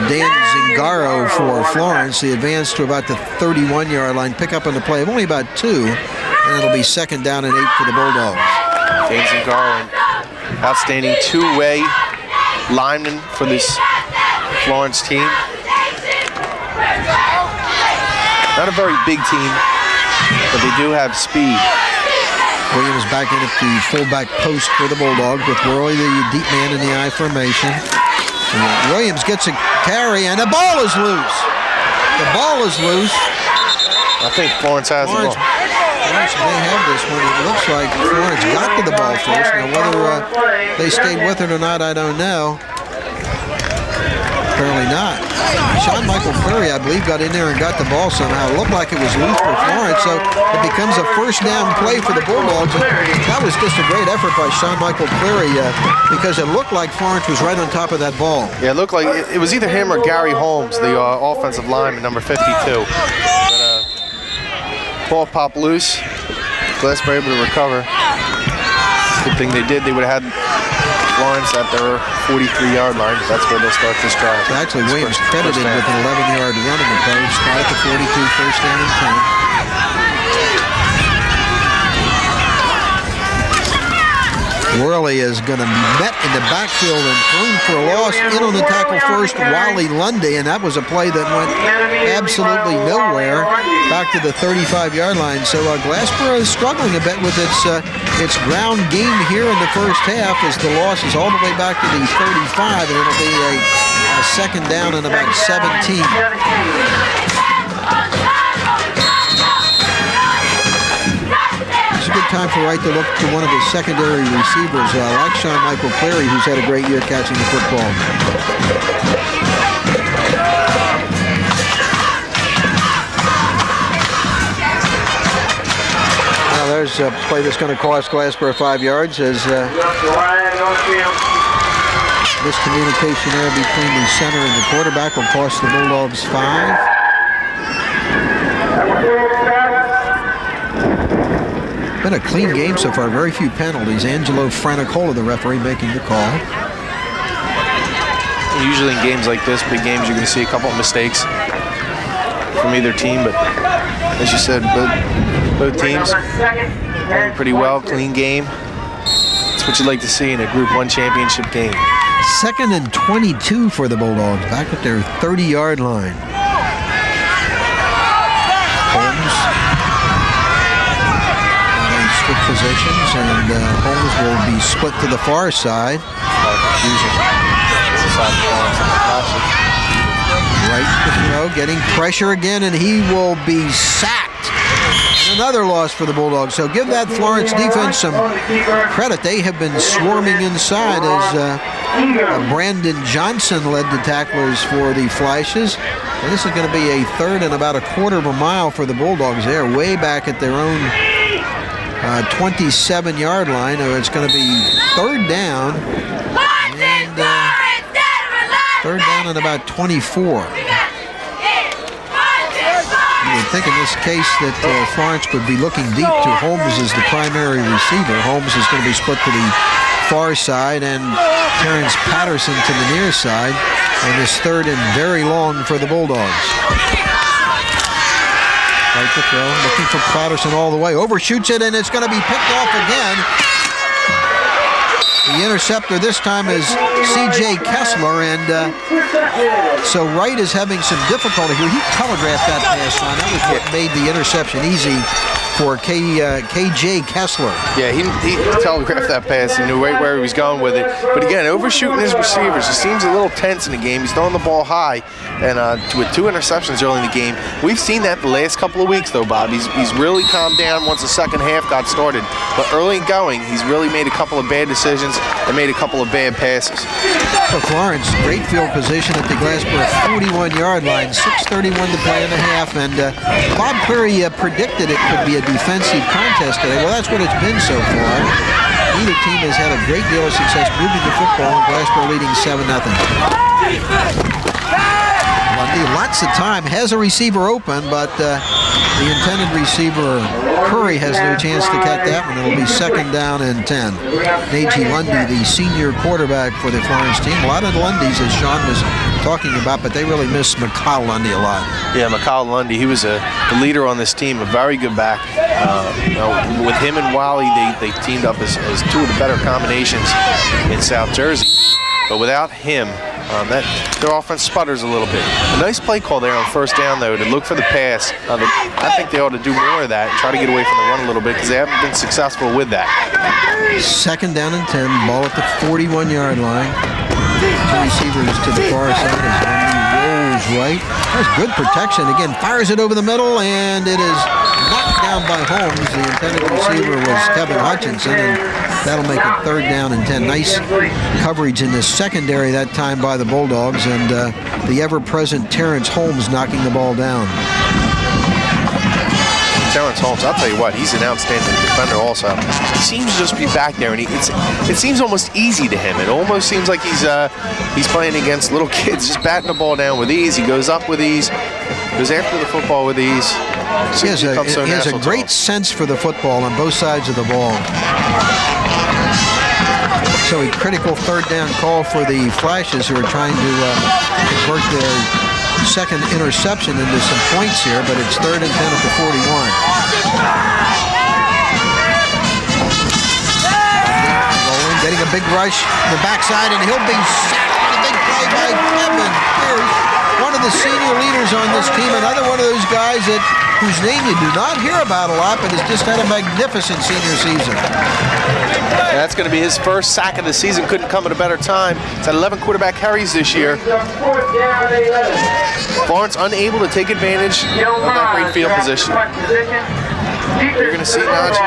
Dan Zingaro for Florence. The advance to about the 31-yard line, pick up on the play of only about 2, and it'll be 2nd down and 8 for the Bulldogs. Dan Zingaro, outstanding 2-way lineman for this Florence team. Not a very big team, but they do have speed. Williams back in at the fullback post for the Bulldogs with Worley, the deep man in the I formation. And Williams gets a carry, and the ball is loose. The ball is loose. I think Florence has the ball. Florence may have this one. It looks like Florence got to the ball first. Now, whether they stayed with it or not, I don't know. Apparently not. Shawn Michael Cleary, I believe, got in there and got the ball somehow. It looked like it was loose for Florence, so it becomes a 1st down play for the Bulldogs. That was just a great effort by Shawn Michael Cleary because it looked like Florence was right on top of that ball. Yeah, it looked like it was either him or Gary Holmes, the offensive lineman, number 52. But ball popped loose. Glassboro able to recover. Good thing they did. They would have had Florence at their 43-yard line. That's where they'll start this drive. Actually, Williams credited with an 11-yard run in the play. Spot at the 42, 1st down and 10. Worley is going to be met in the backfield and thrown for a loss. In on the tackle first, Wally Lundy, and that was a play that went absolutely nowhere, back to the 35-yard line. So Glassboro is struggling a bit with its ground game here in the first half, as the loss is all the way back to the 35, and it'll be a second down and about 17. It's a good time for Wright to look to one of his secondary receivers, like Shawn Michael Clary, who's had a great year catching the football. Now there's a play that's going to cost Glassboro 5 yards, as miscommunication there between the center and the quarterback will cost the Bulldogs 5. Been a clean game so far, very few penalties. Angelo Franicola, the referee, making the call. Usually in games like this, big games, you're going to see a couple of mistakes from either team, but as you said, both teams playing pretty well, clean game. That's what you'd like to see in a Group 1 championship game. 2nd and 22 for the Bulldogs, back at their 30-yard line. Holmes switch positions, and Holmes will be split to the far side. Right to throw, getting pressure again, and he will be sacked. And another loss for the Bulldogs. So give that Florence defense some credit. They have been swarming inside, as Brandon Johnson led the tacklers for the Flashes. And this is going to be a 3rd and about a quarter of a mile for the Bulldogs. They're way back at their own 27-yard line. It's going to be 3rd down. And 3rd down and about 24. You would think in this case that Florence would be looking deep to Holmes as the primary receiver. Holmes is going to be split to the far side, and Terrence Patterson to the near side. And this 3rd and very long for the Bulldogs. Right to throw, looking for Patterson all the way. Overshoots it, and it's going to be picked off again. The interceptor this time is C.J. Kessler, and so Wright is having some difficulty here. He telegraphed that pass line. That was what made the interception easy for K.J. Kessler. Yeah, he telegraphed that pass. He knew right where he was going with it. But again, overshooting his receivers. He seems a little tense in the game. He's throwing the ball high, and with 2 interceptions early in the game. We've seen that the last couple of weeks, though, Bob. He's really calmed down once the second half got started. But early going, he's really made a couple of bad decisions and made a couple of bad passes. For Florence, great field position at the Glassboro 41-yard line. 6:31 to play in the half, and Bob Clary predicted it could be a defensive contest today. Well, that's what it's been so far. Neither team has had a great deal of success moving the football, and Glassboro leading 7-0. Lundy, lots of time, has a receiver open, but the intended receiver, Curry, has no chance to catch that one. It'll be 2nd down and 10. Najee Lundy, the senior quarterback for the Florence team. A lot of Lundys, as Shawn was talking about, but they really miss McCall Lundy a lot. Yeah, McCall Lundy, he was the leader on this team, a very good back. With him and Wally, they teamed up as 2 of the better combinations in South Jersey. But without him, their offense sputters a little bit. A nice play call there on 1st down, though, to look for the pass. I think they ought to do more of that and try to get away from the run a little bit, because they haven't been successful with that. 2nd down and 10, ball at the 41-yard line. 2 receivers to the far side as Lundy rolls right. That's good protection. Again, fires it over the middle, and it is knocked down by Holmes. The intended receiver was Kevin Hutchinson, and that'll make it 3rd down and 10. Nice coverage in the secondary that time by the Bulldogs, and the ever-present Terrence Holmes knocking the ball down. Terrence Holmes, I'll tell you what, he's an outstanding defender also. He seems to just be back there, and it seems almost easy to him. It almost seems like he's playing against little kids, just batting the ball down with ease. He goes up with ease, goes after the football with ease. He has a great sense for the football on both sides of the ball. So a critical 3rd down call for the Flashes, who are trying to convert their 2nd interception into some points here, but it's 3rd and 10 at the 41. Rolling getting a big rush to the backside, and he'll be sacked on a big play by Kevin Pierce, one of the senior leaders on this team, another one of those guys whose name you do not hear about a lot, but has just had a magnificent senior season. That's going to be his first sack of the season. Couldn't come at a better time. It's had 11 quarterback carries this year. Florence unable to take advantage of that great field position. You're going to see Najee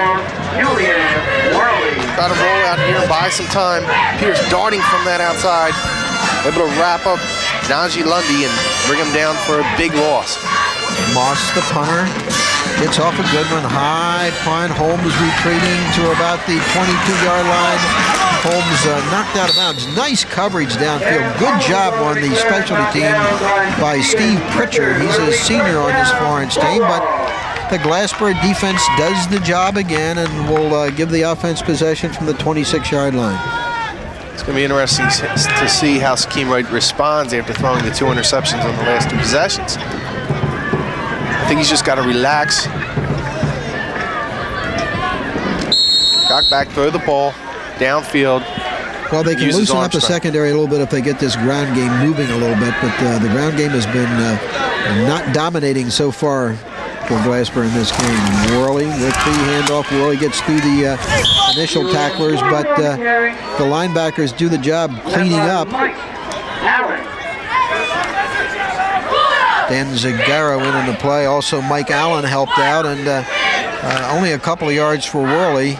try to roll out here and buy some time. Pierce darting from that outside, able to wrap up Najee Lundy and bring him down for a big loss. Moss, the punter, gets off a good one. High punt. Holmes retreating to about the 22-yard line. Holmes knocked out of bounds. Nice coverage downfield. Good job on the specialty team by Steve Pritchard. He's a senior on this Florence team, but the Glassboro defense does the job again and will give the offense possession from the 26-yard line. It's going to be interesting to see how Shaquem Wright responds after throwing the 2 interceptions on the last 2 possessions. I think he's just got to relax. Got back, throw the ball, downfield. Well, they can loosen up the secondary a little bit if they get this ground game moving a little bit, but the ground game has been not dominating so far for Glassboro in this game. Worley with the handoff. Worley gets through the initial tacklers, but the linebackers do the job cleaning up. Dan Zagaro in on the play. Also, Mike Allen helped out, and only a couple of yards for Worley.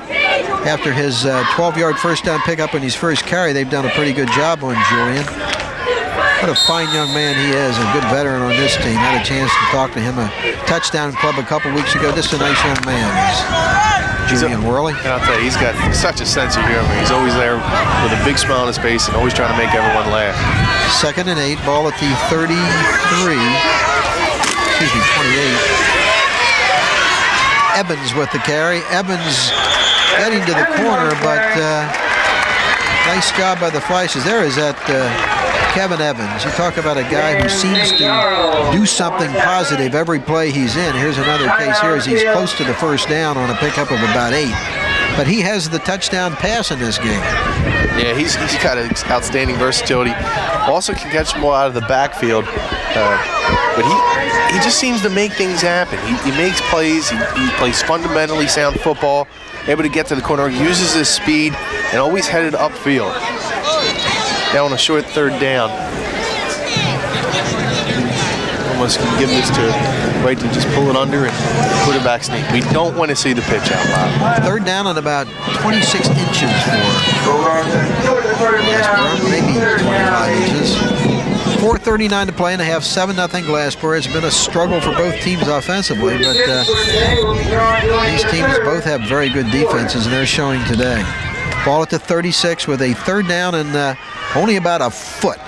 After his 12-yard first down pickup in his first carry, they've done a pretty good job on Julian. What a fine young man he is, a good veteran on this team. Had a chance to talk to him at Touchdown Club a couple weeks ago. Just a nice young man, Julian Worley. And I'll tell you, he's got such a sense of humor. He's always there with a big smile on his face and always trying to make everyone laugh. 2nd and 8, ball at the 28. Evans with the carry. Evans getting to the corner, but nice job by the Flashes. There is that Kevin Evans. You talk about a guy who seems to do something positive every play he's in. Here's another case here as he's close to the first down on a pickup of about 8. But he has the touchdown pass in this game. Yeah, he's got outstanding versatility. Also can catch the ball out of the backfield. But he just seems to make things happen. He makes plays. He plays fundamentally sound football. Able to get to the corner, uses his speed, and always headed upfield. Now on a short 3rd down. Almost can give this to Wright to just pull it under and quarterback sneak. We don't want to see the pitch out loud. 3rd down on about 26 inches for Glassboro, maybe 25 inches. 4:39 to play in the half, 7-0 Glassboro. It's been a struggle for both teams offensively, but these teams both have very good defenses, and they're showing today. Ball at the 36 with a 3rd down and only about a foot.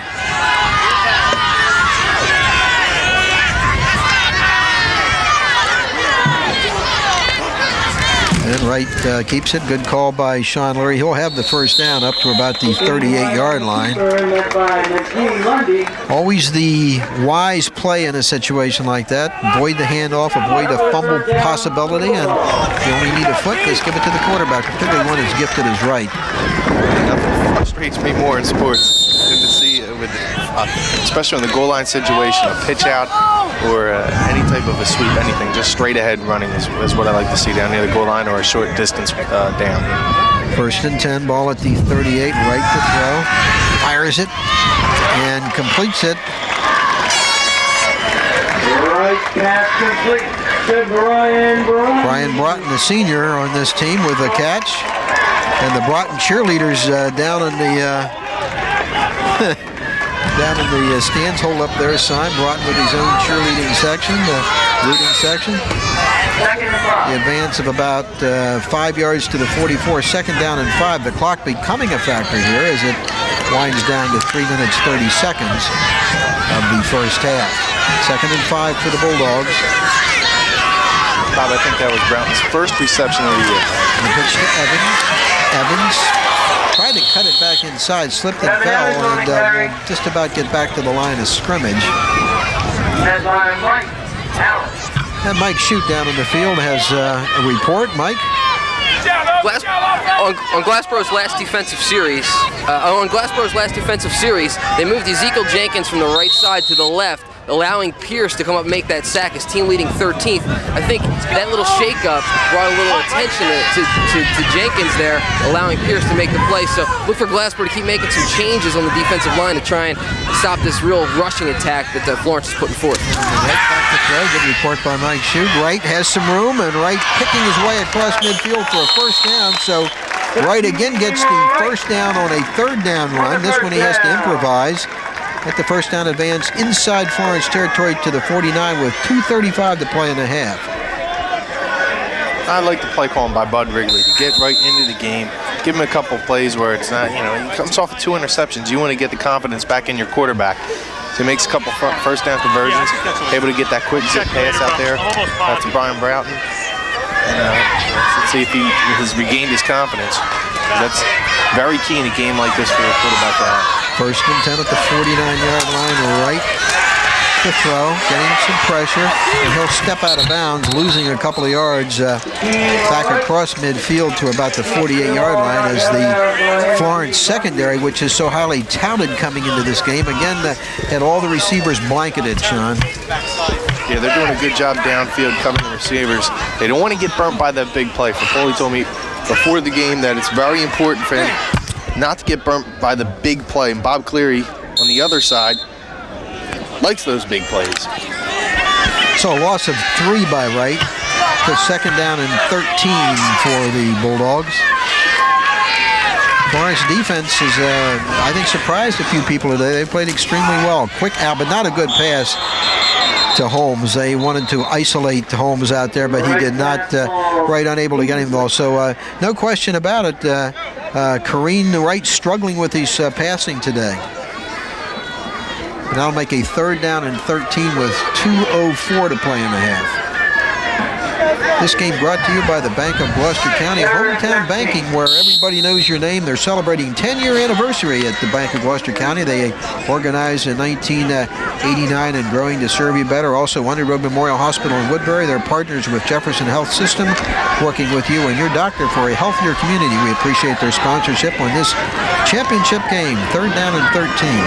And Wright keeps it. Good call by Shawn Leary. He'll have the first down up to about the 38-yard line. Always the wise play in a situation like that. Avoid the handoff, avoid a fumble possibility, and if you only need a foot, just give it to the quarterback, particularly one as gifted as Wright. Nothing frustrates me more in sports than to see, especially in the goal line situation, a pitch out or any type of a sweep, anything, just straight ahead running is what I like to see down near the goal line or a short distance down. 1st and 10, ball at the 38, Wright to throw, fires it, and completes it. Right pass complete to Brian Broughton, the senior on this team, with a catch. And the Broughton cheerleaders down in the stands hold up their sign. Broughton with his own cheerleading section, the rooting section. The advance of about 5 yards to the 44. 2nd down and 5. The clock becoming a factor here as it winds down to 3 minutes 30 seconds of the first half. 2nd and 5 for the Bulldogs. Bob, I think that was Broughton's first reception of the year. The pitch to Evans. Evans tried to cut it back inside, slipped and fell, and will just about get back to the line of scrimmage. And Mike Shute down in the field has a report. Mike? on Glassboro's last defensive series, they moved Ezekiel Jenkins from the right side to the left, allowing Pierce to come up and make that sack, his team leading 13th. I think that little shakeup brought a little attention to Jenkins there, allowing Pierce to make the play. So look for Glassboro to keep making some changes on the defensive line to try and stop this real rushing attack that Florence is putting forth. Right back to throw. Good report by Mike Shute. Wright has some room, and Wright picking his way across midfield for a first down. So Wright again gets the first down on a third down run. This one he has to improvise. At the first down advance inside Florence territory to the 49 with 2:35 to play in the half. I like the play calling by Bud Wrigley to get right into the game. Give him a couple plays where it's not, he comes off of 2 interceptions. You want to get the confidence back in your quarterback. So he makes a couple first down conversions, able to get that quick zip pass out there to Brian Broughton. And let's see if he has regained his confidence. That's very key in a game like this for a quarterback to have. First and 10 at the 49-yard line, right to throw, getting some pressure, and he'll step out of bounds, losing a couple of yards back across midfield to about the 48-yard line as the Florence secondary, which is so highly touted coming into this game, again had all the receivers blanketed, Shawn. Yeah, they're doing a good job downfield covering the receivers. They don't want to get burnt by that big play. Foley told me before the game that it's very important for him not to get burnt by the big play. And Bob Cleary on the other side likes those big plays. So a loss of 3 by Wright to second down and 13 for the Bulldogs. Florence defense is, I think, surprised a few people today. They played extremely well. Quick out, but not a good pass to Holmes. They wanted to isolate Holmes out there, but he did not. Wright unable to get him though. So no question about it. Kareem Wright struggling with his passing today. And that'll make a third down and 13 with 2:04 to play in the half. This game brought to you by the Bank of Gloucester County, hometown banking where everybody knows your name. They're celebrating 10-year anniversary at the Bank of Gloucester County. They organized in 1989 and growing to serve you better. Also, Under Road Memorial Hospital in Woodbury. They're partners with Jefferson Health System, working with you and your doctor for a healthier community. We appreciate their sponsorship on this championship game. Third down and 13.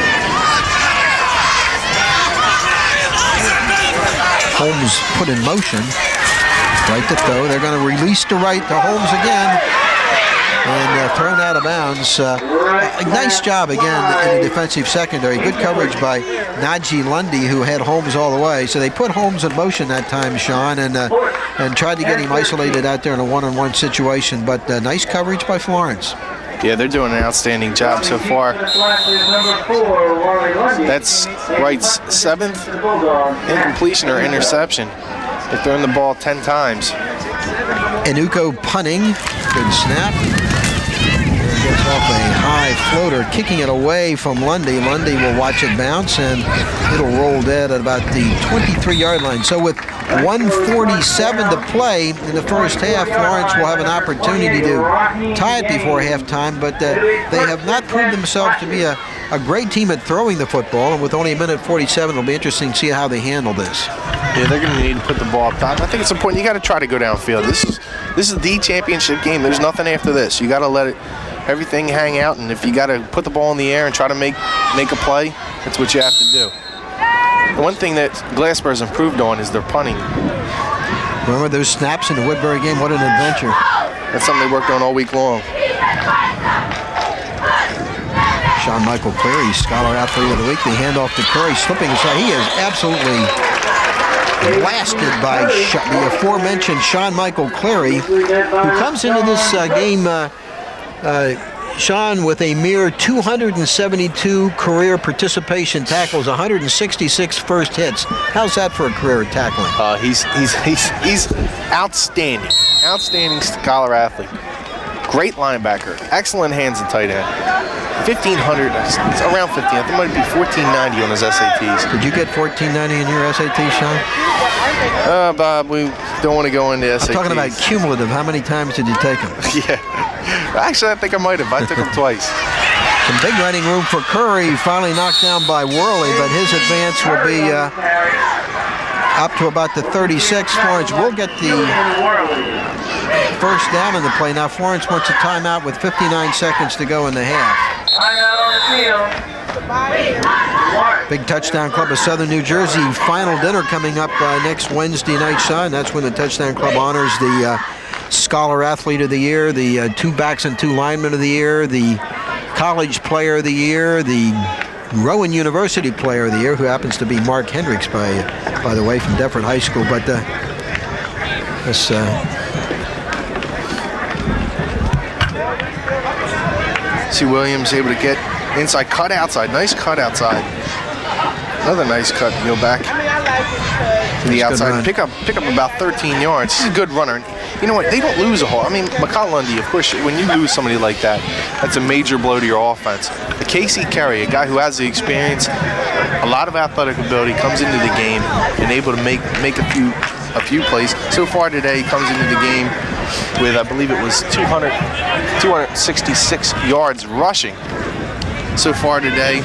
Holmes put in motion. Right to throw. They're going to release to right to Holmes again. And thrown out of bounds. Nice job again in the defensive secondary. Good coverage by Najee Lundy, who had Holmes all the way. So they put Holmes in motion that time, Shawn, and tried to get him isolated out there in a one-on-one situation. But nice coverage by Florence. Yeah, they're doing an outstanding job so far. That's Wright's 7th incompletion or interception. They're throwing the ball 10 times. Inuko punting. Good snap. Gets off a high floater, kicking it away from Lundy. Lundy will watch it bounce, and it'll roll dead at about the 23-yard line. So with 1:47 to play in the first half, Florence will have an opportunity to tie it before halftime, but they have not proved themselves to be a great team at throwing the football, and with only 1:47, it'll be interesting to see how they handle this. Yeah, they're going to need to put the ball up top. I think it's important. You got to try to go downfield. This is the championship game. There's nothing after this. You got to let everything hang out, and if you got to put the ball in the air and try to make a play, that's what you have to do. The one thing that Glassboro's improved on is their punting. Remember those snaps in the Woodbury game? What an adventure. That's something they worked on all week long. Shawn Michael Cleary, Scholar Athlete of the Week. The handoff to Curry, slipping aside. He is absolutely blasted by the aforementioned Shawn Michael Cleary, who comes into this game, Shawn, with a mere 272 career participation tackles, 166 first hits. How's that for a career tackling? He's outstanding. Outstanding Scholar Athlete. Great linebacker. Excellent hands and tight end. 1,500, it's around 15. I think it might be 1,490 on his SATs. Did you get 1,490 in your SATs, Shawn? Bob, we don't want to go into SATs. I'm talking about cumulative. How many times did you take them? Yeah. Actually, I think I might have. I took them twice. Some big running room for Curry. Finally knocked down by Worley, but his advance will be up to about the 36. Florence will get the first down in the play. Now Florence wants a timeout with 59 seconds to go in the half. Timeout on the field. Big Touchdown Club of Southern New Jersey final dinner coming up next Wednesday night, Shawn. That's when the Touchdown Club honors the Scholar Athlete of the Year, the 2 backs and 2 linemen of the year, the College Player of the Year, the Rowan University Player of the Year, who happens to be Mark Hendricks, by the way, from Defford High School. But this see Williams able to get inside, cut outside, nice cut outside. Another nice cut, go back to the outside and pick up about 13 yards. He's a good runner. You know what? They don't lose a whole. I mean, McCall Lundy, of course, when you lose somebody like that, that's a major blow to your offense. But Casey Carey, a guy who has the experience, a lot of athletic ability, comes into the game and able to make a few plays. So far today, he comes into the game with, I believe it was 266 yards rushing. So far today,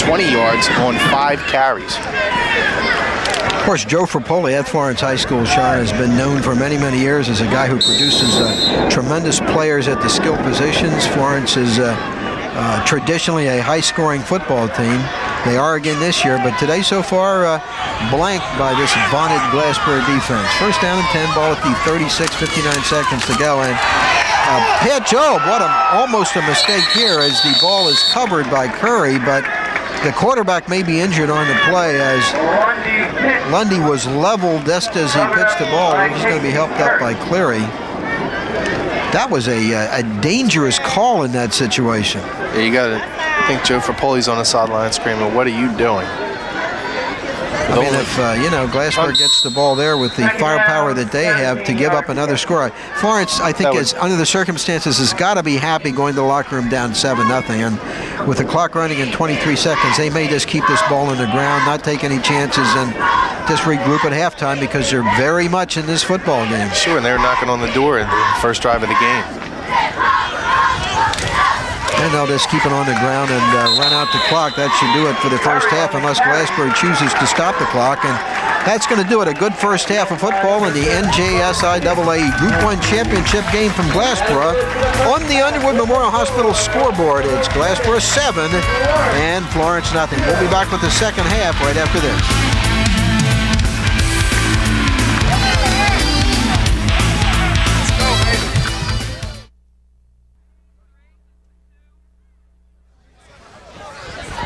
20 yards on 5 carries. Of course, Joe Frappoli at Florence High School, Shawn, has been known for many, many years as a guy who produces tremendous players at the skill positions. Florence is traditionally a high-scoring football team. They are again this year, but today so far blanked by this vaunted Glassboro defense. First down and 10, ball at the 36, 59 seconds to go. And Pat Job, almost a mistake here as the ball is covered by Curry, but the quarterback may be injured on the play as Lundy was leveled just as he pitched the ball. He's going to be helped up by Cleary. That was a dangerous call in that situation. Yeah, you got to think Joe Frappoli's on the sideline screaming, "What are you doing?" I mean, if, Glassboro gets the ball there with the firepower that they have to give up another score. Florence, I think, under the circumstances, has got to be happy going to the locker room down 7-0. And with the clock running in 23 seconds, they may just keep this ball in the ground, not take any chances, and just regroup at halftime because they're very much in this football game. Sure, and they're knocking on the door in the first drive of the game. And they'll just keep it on the ground and run out the clock. That should do it for the first half unless Glassboro chooses to stop the clock. And that's going to do it. A good first half of football in the NJSIAA Group 1 Championship game from Glassboro. On the Underwood Memorial Hospital scoreboard, it's Glassboro 7 and Florence nothing. We'll be back with the second half right after this.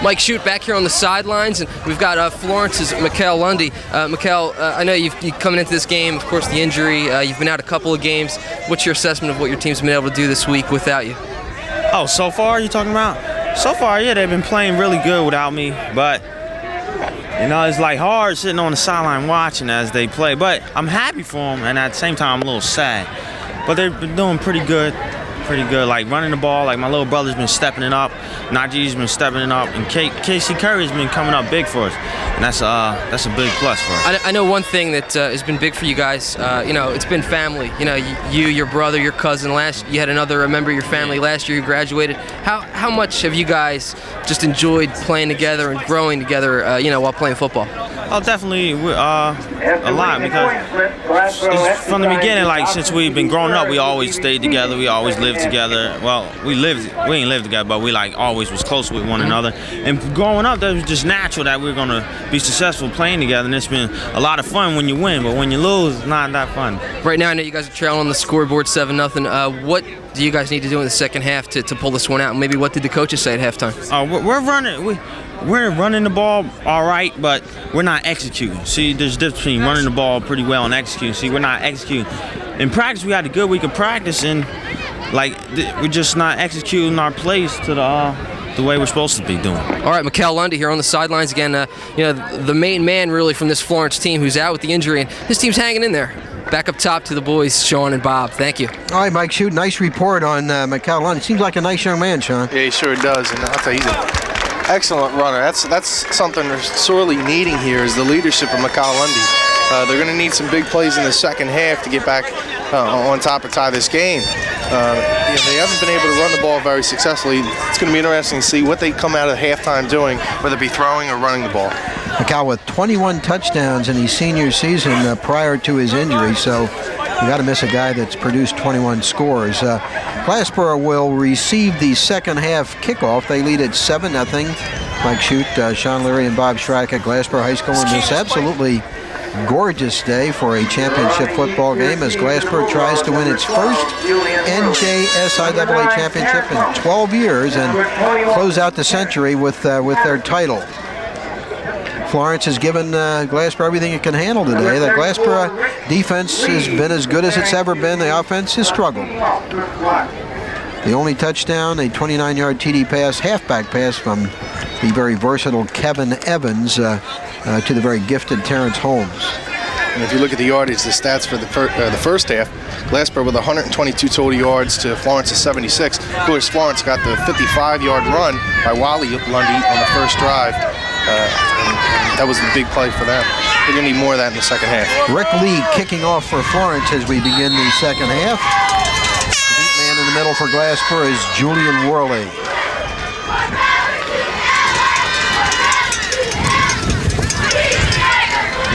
Mike Shute back here on the sidelines, and we've got Florence's Mikkel Lundy. Mikkel, I know you've coming into this game, of course, the injury. You've been out a couple of games. What's your assessment of what your team's been able to do this week without you? Oh, so far, you talking about? So far, yeah, they've been playing really good without me, but it's like hard sitting on the sideline watching as they play. But I'm happy for them, and at the same time, I'm a little sad. But they've been doing pretty good. Like running the ball, like my little brother's been stepping it up, Najee's been stepping it up, and Casey Curry's been coming up big for us, and that's a big plus for us. I know one thing that has been big for you guys. It's been family. You, your brother, your cousin. You had another member of your family last year who graduated. How much have you guys just enjoyed playing together and growing together? While playing football. Oh, definitely a lot, because from the beginning, like since we've been growing up, we always stayed together. We always lived together. Well, we ain't lived together, but we like always was close with one another. And growing up, that was just natural that we're gonna be successful playing together. And it's been a lot of fun when you win, but when you lose, it's not that fun. Right now, I know you guys are trailing on the scoreboard 7-0. What do you guys need to do in the second half to pull this one out? Maybe what did the coaches say at halftime? We're running the ball all right, but we're not executing. See, there's a difference between running the ball pretty well and executing. See, we're not executing. In practice, we had a good week of practice, and we're just not executing our plays to the way we're supposed to be doing. All right, Mikkel Lundy here on the sidelines again. The main man really from this Florence team who's out with the injury, and his team's hanging in there. Back up top to the boys, Shawn and Bob. Thank you. All right, Mike Shute, nice report on Mikkel Lundy. Seems like a nice young man, Shawn. Yeah, he sure does, and I'll tell you, he's an excellent runner. That's something they're sorely needing here is the leadership of Mikkel Lundy. They're going to need some big plays in the second half to get back on top and tie this game. They haven't been able to run the ball very successfully. It's going to be interesting to see what they come out of halftime doing, whether it be throwing or running the ball. Cal with 21 touchdowns in his senior season prior to his injury, so you got to miss a guy that's produced 21 scores. Glassboro will receive the second half kickoff. They lead at 7-0. Mike Shute, Shawn, Leary, and Bob Shryrock at Glassboro High School on this absolutely gorgeous day for a championship football game as Glassboro tries to win its first NJSIAA championship in 12 years and close out the century with their title. Florence has given Glassboro everything it can handle today. The Glassboro defense has been as good as it's ever been. The offense has struggled. The only touchdown, a 29-yard TD pass, halfback pass from the very versatile Kevin Evans to the very gifted Terrence Holmes. And if you look at the yardage, the stats for the first half, Glassboro with 122 total yards to Florence's 76. Of course, Florence got the 55-yard run by Wally Lundy on the first drive. And that was the big play for them. They're going to need more of that in the second half. Rick Lee kicking off for Florence as we begin the second half. The deep man in the middle for Glassboro is Julian Worley.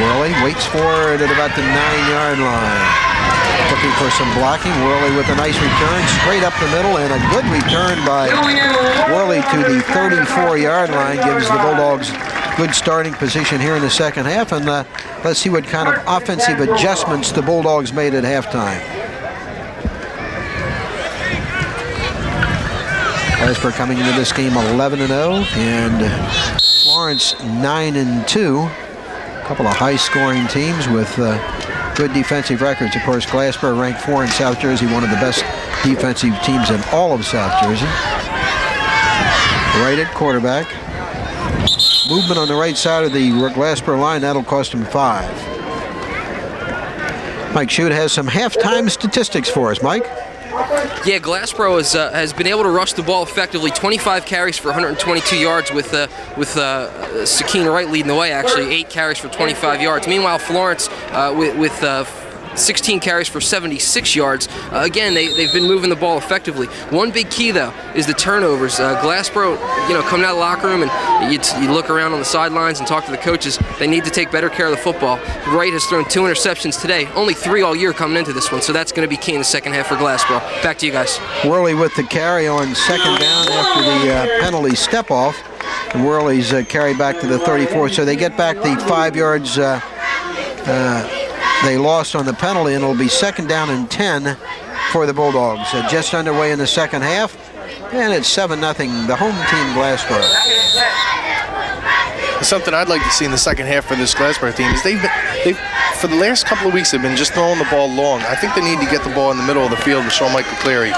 Worley waits for it at about the 9-yard line. Looking for some blocking. Worley with a nice return straight up the middle, and a good return by Worley to the 34-yard line gives the Bulldogs good starting position here in the second half. And let's see what kind of offensive adjustments the Bulldogs made at halftime. Glassboro coming into this game 11-0, and Florence 9-2. A couple of high-scoring teams with good defensive records. Of course, Glassboro ranked 4 in South Jersey, one of the best defensive teams in all of South Jersey. Right at quarterback. Movement on the right side of the Glassboro line, that'll cost him 5. Mike Shute has some halftime statistics for us. Mike? Yeah, Glassboro has been able to rush the ball effectively. 25 carries for 122 yards with Sakeen Wright leading the way, actually. 8 carries for 25 yards. Meanwhile, Florence with 16 carries for 76 yards. Again, they've been moving the ball effectively. One big key, though, is the turnovers. Glassboro, coming out of the locker room, and you look around on the sidelines and talk to the coaches, they need to take better care of the football. Wright has thrown 2 interceptions today, only 3 all year coming into this one, so that's going to be key in the second half for Glassboro. Back to you guys. Worley with the carry on second down after the penalty step-off. And Worley's carried back to the 34, so they get back the 5 yards they lost on the penalty, and it'll be second down and 10 for the Bulldogs. Just underway in the second half, and it's 7-0, the home team Glassboro. Something I'd like to see in the second half for this Glassboro team is they've for the last couple of weeks they've been just throwing the ball long. I think they need to get the ball in the middle of the field with Shawn Cleary.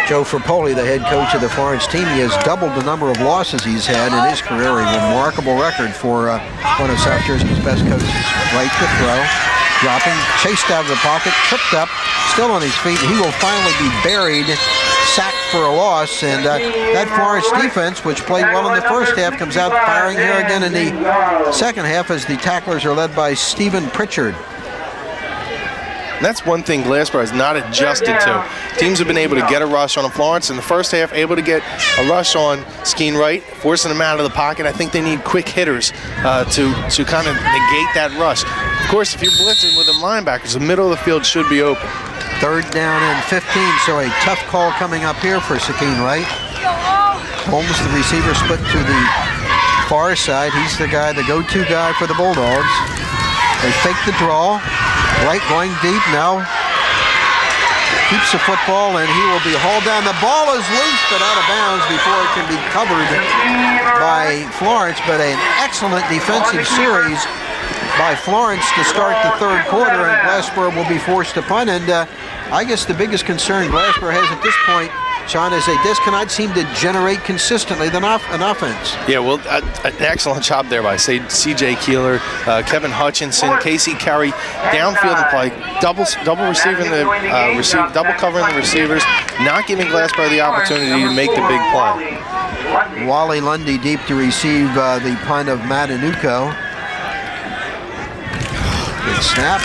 Joe Frappoli, the head coach of the Florence team, he has doubled the number of losses he's had in his career. A remarkable record for one of South Jersey's best coaches. Right to throw, dropping, chased out of the pocket, tripped up, still on his feet. He will finally be buried, sacked for a loss. And that Florence defense, which played well in the first half, comes out firing here again in the second half as the tacklers are led by Stephen Pritchard. That's one thing Glassboro has not adjusted to. Teams have been able to get a rush on Florence in the first half, able to get a rush on Sakeen Wright, forcing them out of the pocket. I think they need quick hitters to kind of negate that rush. Of course, if you're blitzing with them linebackers, the middle of the field should be open. Third down and 15, so a tough call coming up here for Sakeen Wright. Holmes, the receiver, split to the far side. He's the guy, the go-to guy for the Bulldogs. They fake the draw. Wright going deep now. Keeps the football, and he will be hauled down. The ball is loose, but out of bounds before it can be covered by Florence. But an excellent defensive series by Florence to start the third quarter, and Glassboro will be forced to punt. And I guess the biggest concern Glassboro has at this point, Shawn, is they just cannot seem to generate consistently an offense. Yeah, well, an excellent job there by C.J. Keeler, Kevin Hutchinson, Casey Carey, downfield and play, double covering the receivers, not giving Glassboro the opportunity to make the big play. Wally Lundy deep to receive the punt of Matanuco. Good snap.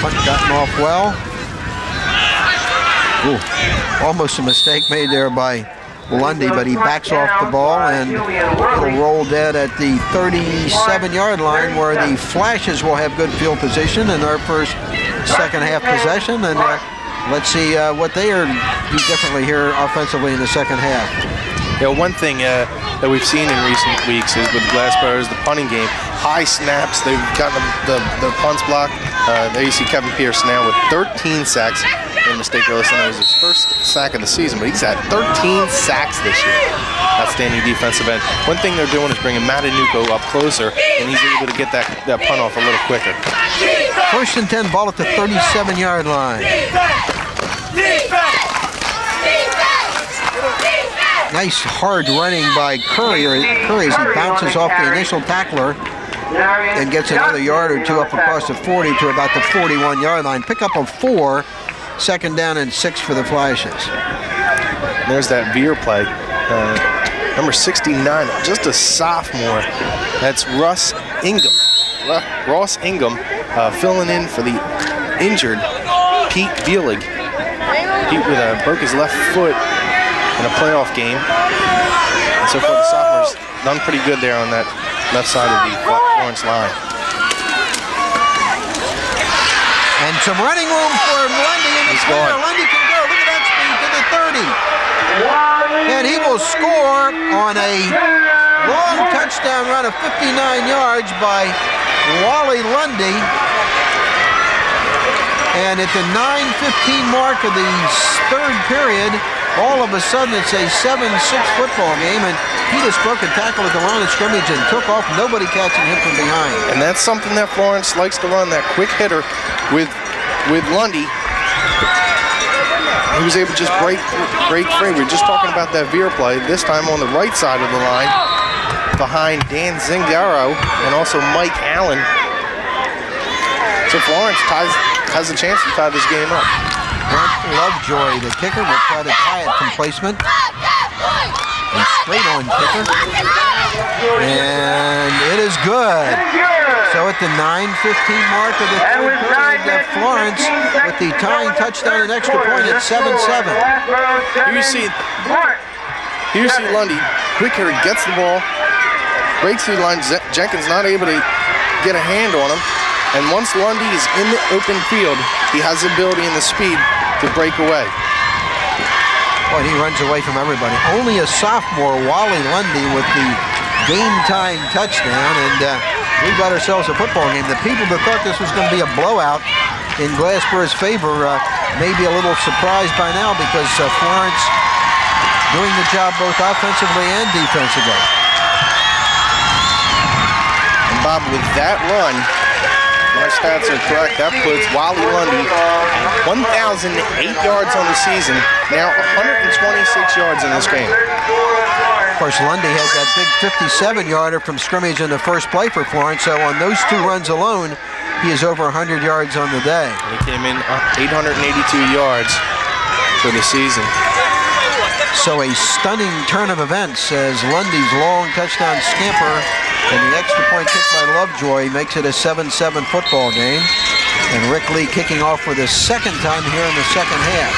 Punt gotten off well. Ooh, almost a mistake made there by Lundy, but he backs off the ball, and it'll roll dead at the 37-yard line, where the Flashes will have good field position in their first second half possession. And let's see what they are do differently here offensively in the second half. Yeah, one thing that we've seen in recent weeks is with Glassboro is the punting game. High snaps, they've gotten the punts blocked. There you see Kevin Pierce now with 13 sacks. Made a mistake there, listen, it was his first sack of the season, but he's had 13 sacks this year. Outstanding defensive end. One thing they're doing is bringing Matanuco up closer, and he's able to get that punt off a little quicker. First and 10, ball at the 37-yard line. Nice hard running by Curry as he bounces off the initial tackler and gets another yard or two up across the 40 to about the 41-yard line. Pick up a 4, second down and 6 for the Flashes. There's that veer play. Number 69, just a sophomore. That's Ross Ingham filling in for the injured Pete Bielig. Pete broke his left foot in a playoff game. And so far the sophomore's done pretty good there on that left side of the Florence line. And some running room for Lundy in the corner. Lundy can go. Look at that speed to the 30. And he will score on a long touchdown run of 59 yards by Wally Lundy. And at the 9:15 mark of the third period, all of a sudden it's a 7-6 football game, and he just broke a tackle at the line of scrimmage and took off, nobody catching him from behind. And that's something that Florence likes to run, that quick hitter with Lundy. He was able to just break free. We were just talking about that veer play, this time on the right side of the line, behind Dan Zingaro and also Mike Allen. So Florence has a chance to tie this game up. Lovejoy, the kicker, will try to tie it from placement. And straight on kicker. And it is good. So at the 9:15 mark of the third period, Florence with the tying touchdown and extra point at 7-7. Here you see Lundy, quick hitter, gets the ball, breaks through the line. Jenkins not able to get a hand on him. And once Lundy is in the open field, he has the ability and the speed to break away. Boy, he runs away from everybody. Only a sophomore, Wally Lundy, with the game-tying touchdown, and we've got ourselves a football game. The people that thought this was going to be a blowout in Glassboro's favor may be a little surprised by now, because Florence doing the job both offensively and defensively. And Bob, with that run, my stats are correct. That puts Wally Lundy 1,008 yards on the season, now 126 yards in this game. Of course, Lundy had that big 57-yarder from scrimmage in the first play for Florence, so on those two runs alone, he is over 100 yards on the day. He came in 882 yards for the season. So a stunning turn of events as Lundy's long touchdown scamper and the extra point kick by Lovejoy makes it a 7-7 football game. And Rick Lee kicking off for the second time here in the second half.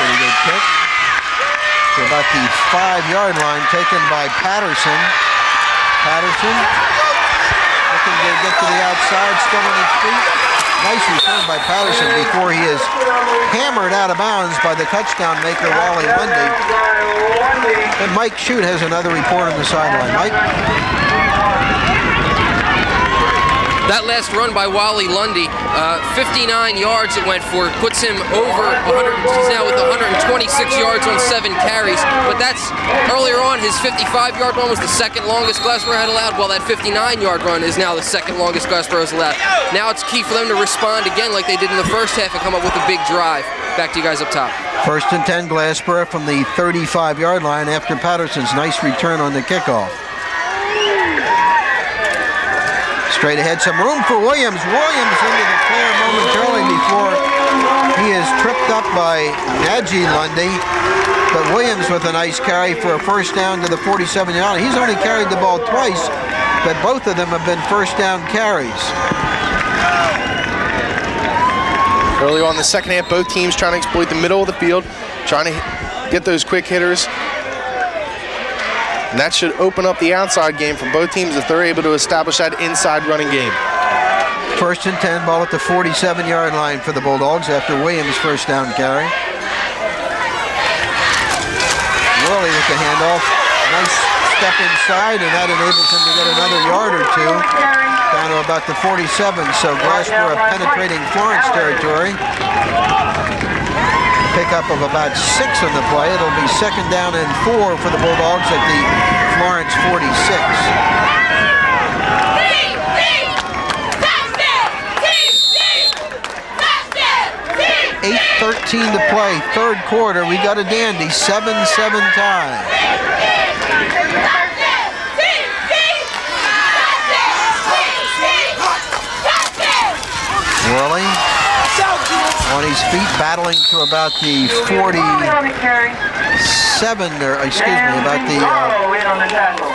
Pretty good kick. To about the 5-yard line, taken by Patterson. Patterson looking to get to the outside, still on his feet. Nice return by Patterson before he is hammered out of bounds by the touchdown maker, Wally Lundy. And Mike Shute has another report on the sideline. Mike? That last run by Wally Lundy, 59 yards it went for, puts him over 100. He's now with 126 yards on 7 carries. But that's earlier on, his 55-yard run was the second longest Glassboro had allowed, while that 59-yard run is now the second longest Glassboro has allowed. Now it's key for them to respond again like they did in the first half and come up with a big drive. Back to you guys up top. First and 10, Glassboro from the 35-yard line after Patterson's nice return on the kickoff. Straight ahead, some room for Williams. Williams into the clear momentarily before he is tripped up by Najee Lundy. But Williams with a nice carry for a first down to the 47-yard line. He's only carried the ball twice, but both of them have been first down carries. Early on in the second half, both teams trying to exploit the middle of the field, trying to get those quick hitters. And that should open up the outside game for both teams if they're able to establish that inside running game. 1st and 10, ball at the 47-yard line for the Bulldogs after Williams' first down carry. Worley with the handoff. Nice step inside, and that enables him to get another yard or two down to about the 47. So Glassboro penetrating Florence territory. Pickup of about 6 on the play. It'll be 2nd down and 4 for the Bulldogs at the Florence 46. 8:13 to play, 3rd quarter. We got a dandy, 7-7 tie. Worley on his feet, battling to about the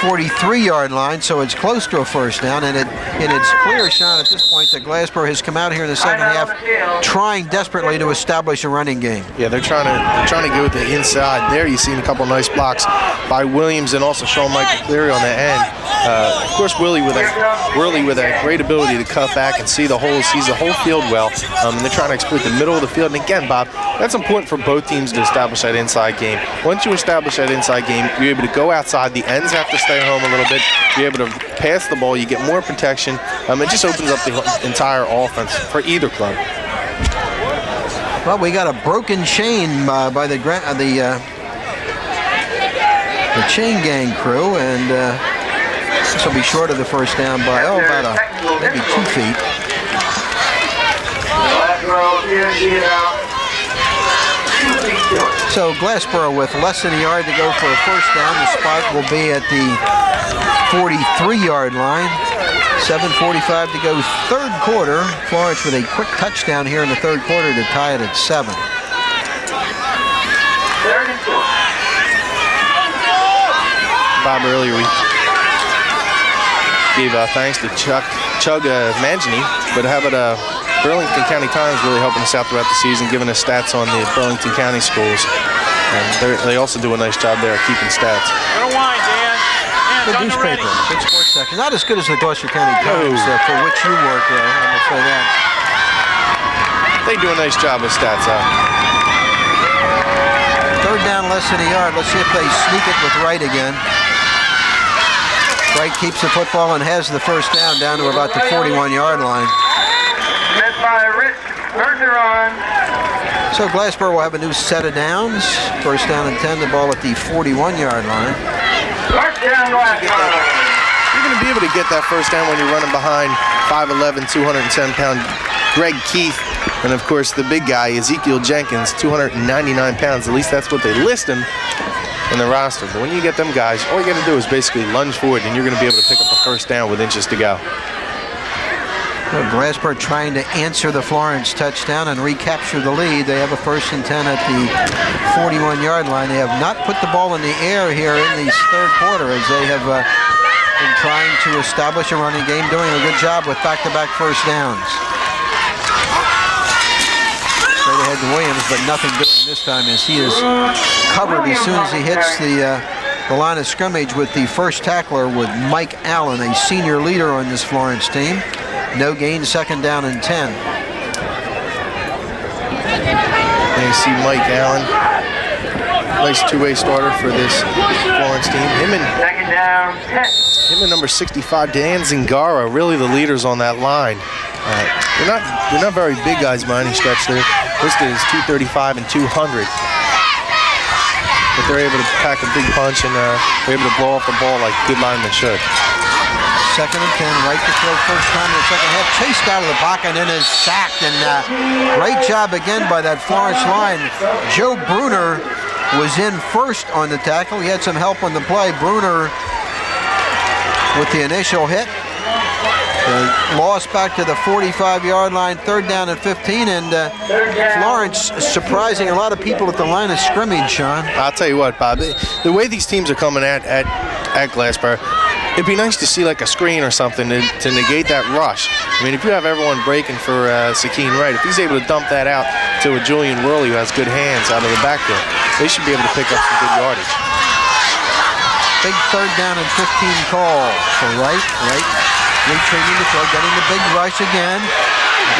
43-yard line, so it's close to a first down, and it's clear, Shawn, at this point that Glassboro has come out here in the second half trying desperately to establish a running game. Yeah, they're trying to go with the inside. There you see a couple nice blocks by Williams and also Shawn Leary on the end. Of course, Worley with a great ability to cut back and see the holes, sees the whole field well, and they're trying to exploit the middle of the field. And again, Bob, that's important for both teams to establish that inside game. Once you establish that inside game, you're able to go outside. The ends have to stay home a little bit. You're able to pass the ball. You get more protection. It just opens up the entire offense for either club. Well, we got a broken chain by the chain gang crew, and this will be short of the first down by about maybe 2 feet. So Glassboro with less than a yard to go for a first down. The spot will be at the 43-yard line. 7:45 to go, 3rd quarter. Florence with a quick touchdown here in the 3rd quarter to tie it at 7. Bob, earlier we gave thanks to Chug Mangini, but how about Burlington County Times really helping us out throughout the season, giving us stats on the Burlington County schools. And they also do a nice job there of keeping stats. Good newspaper, good sports section. Not as good as the Gloucester County Times, for which you work, though. I'm going to say that. They do a nice job with stats. 3rd down, less than a yard. Let's see if they sneak it with Wright again. Wright keeps the football and has the first down to about the 41-yard line. So Glassboro will have a new set of downs. First down and 10, the ball at the 41-yard line. You're going to be able to get that first down when you're running behind 5'11", 210-pound Greg Keith. And, of course, the big guy, Ezekiel Jenkins, 299 pounds. At least that's what they list him in the roster. But when you get them guys, all you got to do is basically lunge forward, and you're going to be able to pick up a first down with inches to go. So Glassboro trying to answer the Florence touchdown and recapture the lead. They have a 1st and 10 at the 41-yard line. They have not put the ball in the air here in the 3rd quarter as they have been trying to establish a running game, doing a good job with back-to-back first downs. Straight ahead to Williams, but nothing doing this time as he is covered as soon as he hits the line of scrimmage with the first tackler with Mike Allen, a senior leader on this Florence team. No gain, 2nd down and 10. And you see Mike Allen, nice two-way starter for this Florence team. Him and number 65, Dan Zingara, really the leaders on that line. They're not very big guys by any stretch. They're listed as 235 and 200. But they're able to pack a big punch and they're able to blow off the ball like good linemen should. 2nd and 10, right to throw first time in the second half. Chased out of the pocket and is sacked. And great job again by that Florence line. Joe Bruner was in first on the tackle. He had some help on the play. Bruner with the initial hit. Lost back to the 45-yard line, 3rd down and 15. And Florence surprising a lot of people at the line of scrimmage, Shawn. I'll tell you what, Bob. The way these teams are coming at Glassboro, It'd be nice to see like a screen or something to negate that rush. I mean, if you have everyone breaking for Sakeen Wright, if he's able to dump that out to a Julian Worley who has good hands out of the backfield, they should be able to pick up some good yardage. Big 3rd down and 15 call for Wright. Wright retreating to throw, getting the big rush again.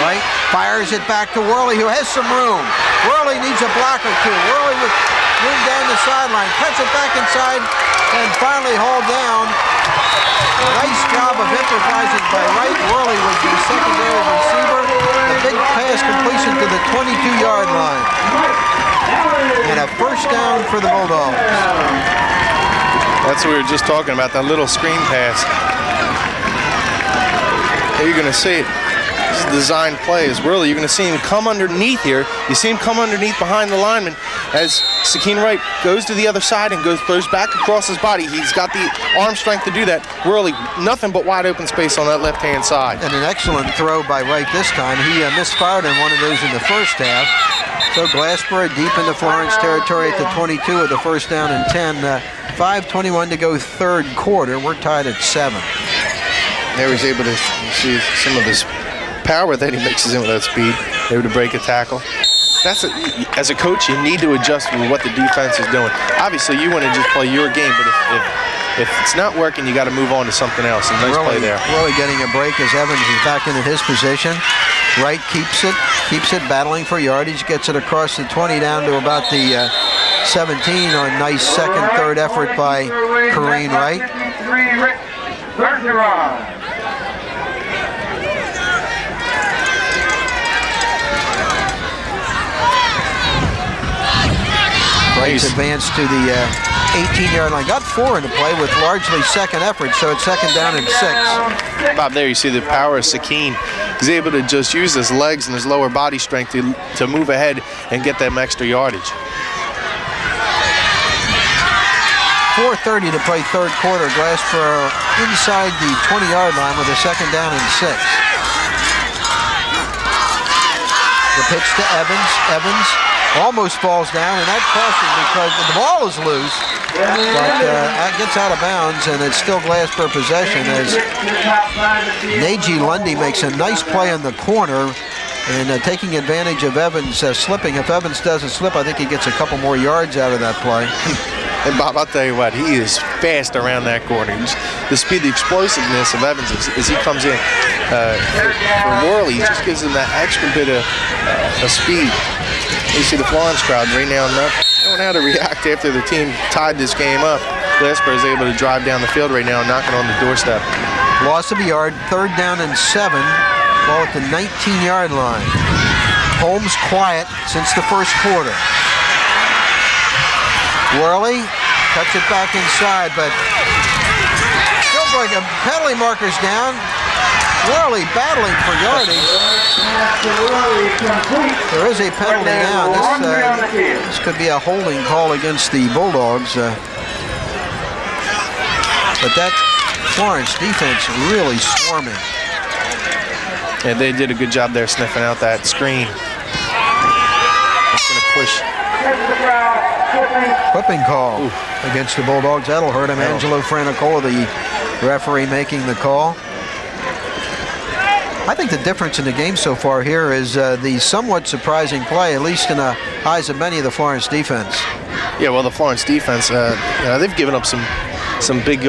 Wright fires it back to Worley, who has some room. Worley needs a block or two. Worley with room down the sideline, cuts it back inside, and finally hauled down. Nice job of improvising by Wright. Worley was the secondary receiver. A big pass completion to the 22-yard line. And a 1st down for the Bulldogs. That's what we were just talking about, that little screen pass. Here you're going to see it. This is designed play as Worley. You're going to see him come underneath here. You see him come underneath behind the lineman as Sakeen Wright goes to the other side and throws back across his body. He's got the arm strength to do that. Worley, nothing but wide open space on that left-hand side. And an excellent throw by Wright this time. He misfired on one of those in the first half. So Glassboro deep into Florence territory at the 22 with the 1st down and 10. 5:21 to go 3rd quarter. We're tied at 7. There he's able to see some of his power that he mixes in with that speed, able to break a tackle. As a coach, you need to adjust with what the defense is doing. Obviously, you want to just play your game, but if it's not working, you got to move on to something else. And nice play there. Really getting a break as Evans is back into his position. Wright keeps it, battling for yardage, gets it across the 20 down to about the 17 on nice 2nd, 3rd effort by Kareem Wright. Wright's advanced to the 18-yard line. Got 4 into play with largely 2nd effort, so it's 2nd down and 6. Bob, there you see the power of Sakeen. He's able to just use his legs and his lower body strength to move ahead and get them extra yardage. 4:30 to play 3rd quarter. Glassboro inside the 20-yard line with a 2nd down and 6. The pitch to Evans. Evans almost falls down, and that cost him because the ball is loose, but gets out of bounds, and it's still Glassboro possession as Naji Lundy makes a nice play in the corner and taking advantage of Evans slipping. If Evans doesn't slip, I think he gets a couple more yards out of that play. And Bob, I'll tell you what, he is fast around that corner. The speed, the explosiveness of Evans as he comes in for Worley, he just gives him that extra bit of speed. You see the Florence crowd right now knowing how to react after the team tied this game up. Glassboro is able to drive down the field right now and knock it on the doorstep. Loss of a yard, 3rd down and 7. Ball at the 19-yard line. Holmes quiet since the 1st quarter. Worley cuts it back inside, but still breaking. Penalty markers down. Worley battling for yardage. There is a penalty now. This could be a holding call against the Bulldogs. But that Florence defense really swarming. Yeah, they did a good job there sniffing out that screen. It's going to push. Whipping call against the Bulldogs. That'll hurt him. Angelo Franicola, the referee, making the call. I think the difference in the game so far here is the somewhat surprising play, at least in the eyes of many of the Florence defense. Yeah, well, the Florence defense, they've given up some big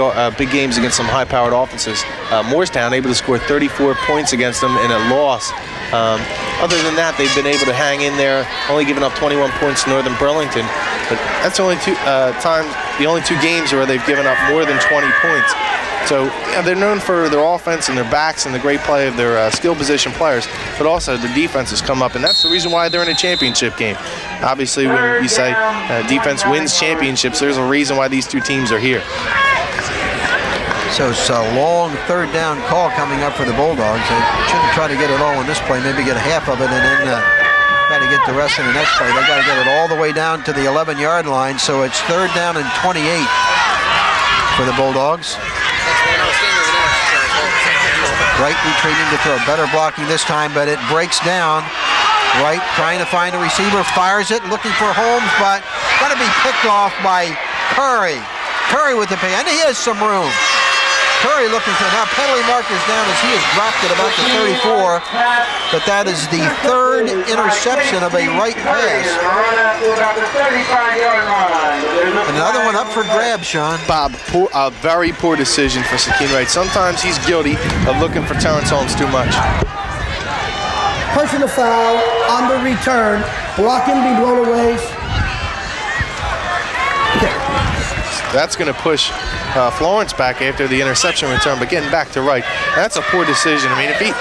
games against some high-powered offenses. Moorestown able to score 34 points against them in a loss. Other than that, they've been able to hang in there, only giving up 21 points to Northern Burlington. But that's only the only 2 games where they've given up more than 20 points. So they're known for their offense and their backs and the great play of their skill position players, but also the defense has come up, and that's the reason why they're in a championship game. Obviously, when you say defense wins championships, there's a reason why these 2 teams are here. So it's a long 3rd down call coming up for the Bulldogs. They shouldn't try to get it all in this play, maybe get half of it and then try to get the rest in the next play. They got to get it all the way down to the 11-yard line, so it's 3rd down and 28 for the Bulldogs. Wright retreating to throw. Better blocking this time, but it breaks down. Wright trying to find a receiver, fires it, looking for Holmes, but going to be picked off by Curry. Curry with the pick, and he has some room. Curry looking for now. Penalty markers down as he has dropped at about the 34. But that is the third interception of a right pass. And another one up for grabs, Shawn. Bob, a very poor decision for Sakeen Wright. Sometimes he's guilty of looking for Terrence Holmes too much. Personal foul on the return. Blocking be blown away. That's going to push Florence back after the interception return, but getting back to Wright, that's a poor decision. I mean, if he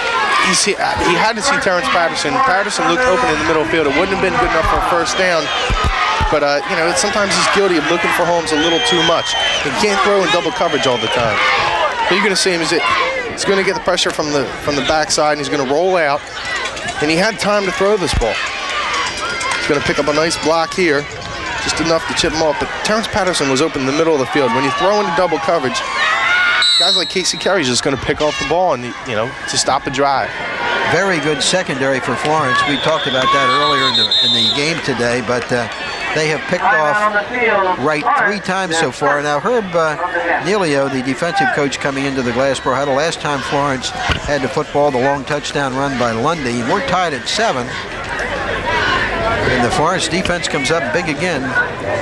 had to see Terrence Patterson. Patterson looked open in the middle field. It wouldn't have been good enough for a first down. But, sometimes he's guilty of looking for Holmes a little too much. He can't throw in double coverage all the time. What you're going to see him is he's going to get the pressure from the backside, and he's going to roll out. And he had time to throw this ball. He's going to pick up a nice block here, just enough to chip him off. But Terrence Patterson was open in the middle of the field. When you throw into double coverage, guys like Casey Carey's just going to pick off the ball and, to stop a drive. Very good secondary for Florence. We talked about that earlier in the game today, but they have picked off Wright 3 times so far. Now, Herb Nealio, the defensive coach coming into the Glassboro huddle, last time Florence had the football, the long touchdown run by Lundy. We're tied at 7. And the Florence defense comes up big again.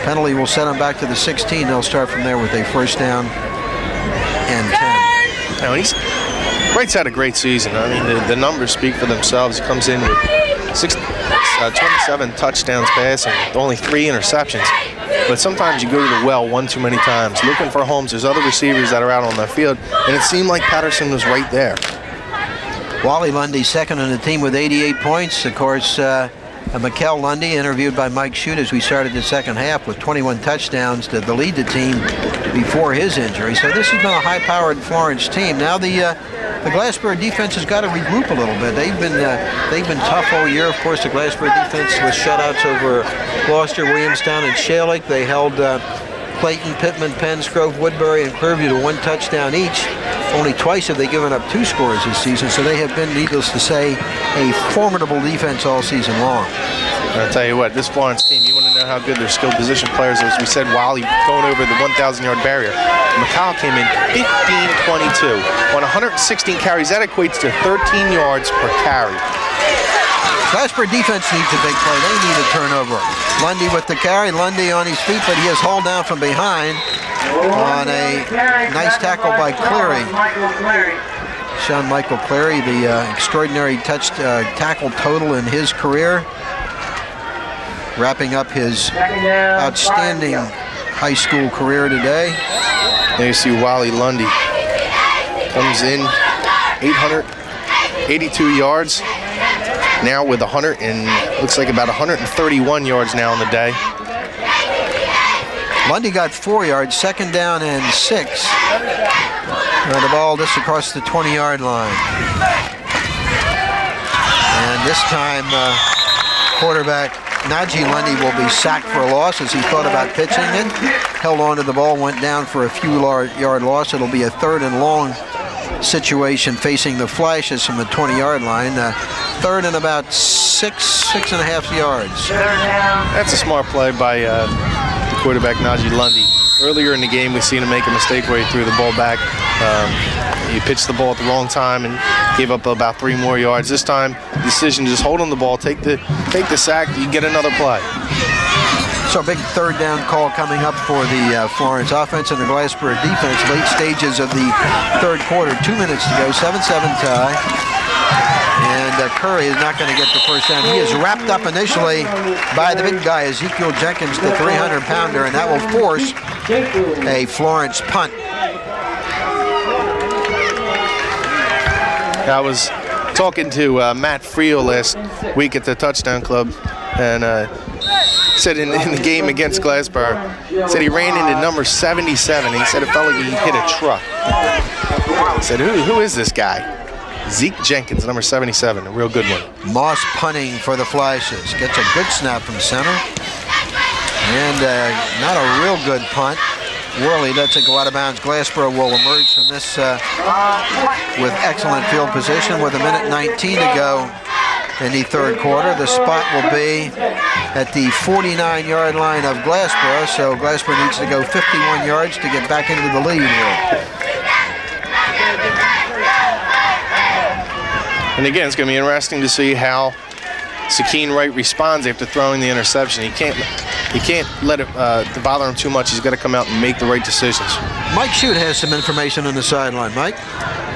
Penalty will set them back to the 16. They'll start from there with a first down and 10. Wright's had a great season. I mean, the numbers speak for themselves. He comes in with 27 touchdowns passing, only 3 interceptions. But sometimes you go to the well one too many times. Looking for Holmes, there's other receivers that are out on the field, and it seemed like Patterson was right there. Wally Lundy second on the team with 88 points. Of course, Mikkel Lundy, interviewed by Mike Shute as we started the second half, with 21 touchdowns to lead the team before his injury. So this has been a high-powered Florence team. Now the Glassboro defense has got to regroup a little bit. They've been tough all year. Of course, the Glassboro defense was shutouts over Gloucester, Williamstown, and Shaylick. They held Clayton, Pittman, Penns, Grove, Woodbury, and Clearview to 1 touchdown each. Only twice have they given up 2 scores this season, so they have been, needless to say, a formidable defense all season long. I'll tell you what, this Florence team, you want to know how good their skilled position players are. As we said, Wally going over the 1,000-yard barrier. McCall came in 15-22 on 116 carries. That equates to 13 yards per carry. Glassboro defense needs a big play. They need a turnover. Lundy with the carry. Lundy on his feet, but he is hauled down from behind on a nice tackle by Cleary. Shawn Michael Cleary, the extraordinary tackle total in his career, wrapping up his outstanding high school career today. There you see Wally Lundy comes in 882 yards, now with 100 and looks like about 131 yards now on the day. Lundy got 4 yards, second down and 6. The ball just across the 20-yard line. And this time, quarterback Najee Lundy will be sacked for a loss as he thought about pitching it. Held on to the ball, went down for a few yard loss. It'll be a 3rd and long situation facing the Flashes from the 20-yard line. 3rd and about 6.5 yards. That's a smart play by the quarterback Najee Lundy. Earlier in the game, we seen him make a mistake where he threw the ball back. He pitched the ball at the wrong time and gave up about 3 more yards. This time, decision just hold on the ball, take the sack, you get another play. So a big 3rd down call coming up for the Florence offense and the Glassboro defense. Late stages of the 3rd quarter, 2 minutes to go, 7-7 tie. And Curry is not going to get the first down. He is wrapped up initially by the big guy, Ezekiel Jenkins, the 300-pounder, and that will force a Florence punt. I was talking to Matt Friel last week at the Touchdown Club, and said in the game against Glassboro, said he ran into number 77. He said it felt like he hit a truck. I said, who is this guy? Zeke Jenkins, number 77, a real good one. Moss punting for the Flashes. Gets a good snap from center. And not a real good punt. Worley lets it go out of bounds. Glassboro will emerge from this with excellent field position with 1:19 to go in the 3rd quarter. The spot will be at the 49-yard line of Glassboro, so Glassboro needs to go 51 yards to get back into the lead here. And again, it's going to be interesting to see how Sakeen Wright responds after throwing the interception. He can't let it bother him too much. He's got to come out and make the right decisions. Mike Shute has some information on the sideline. Mike?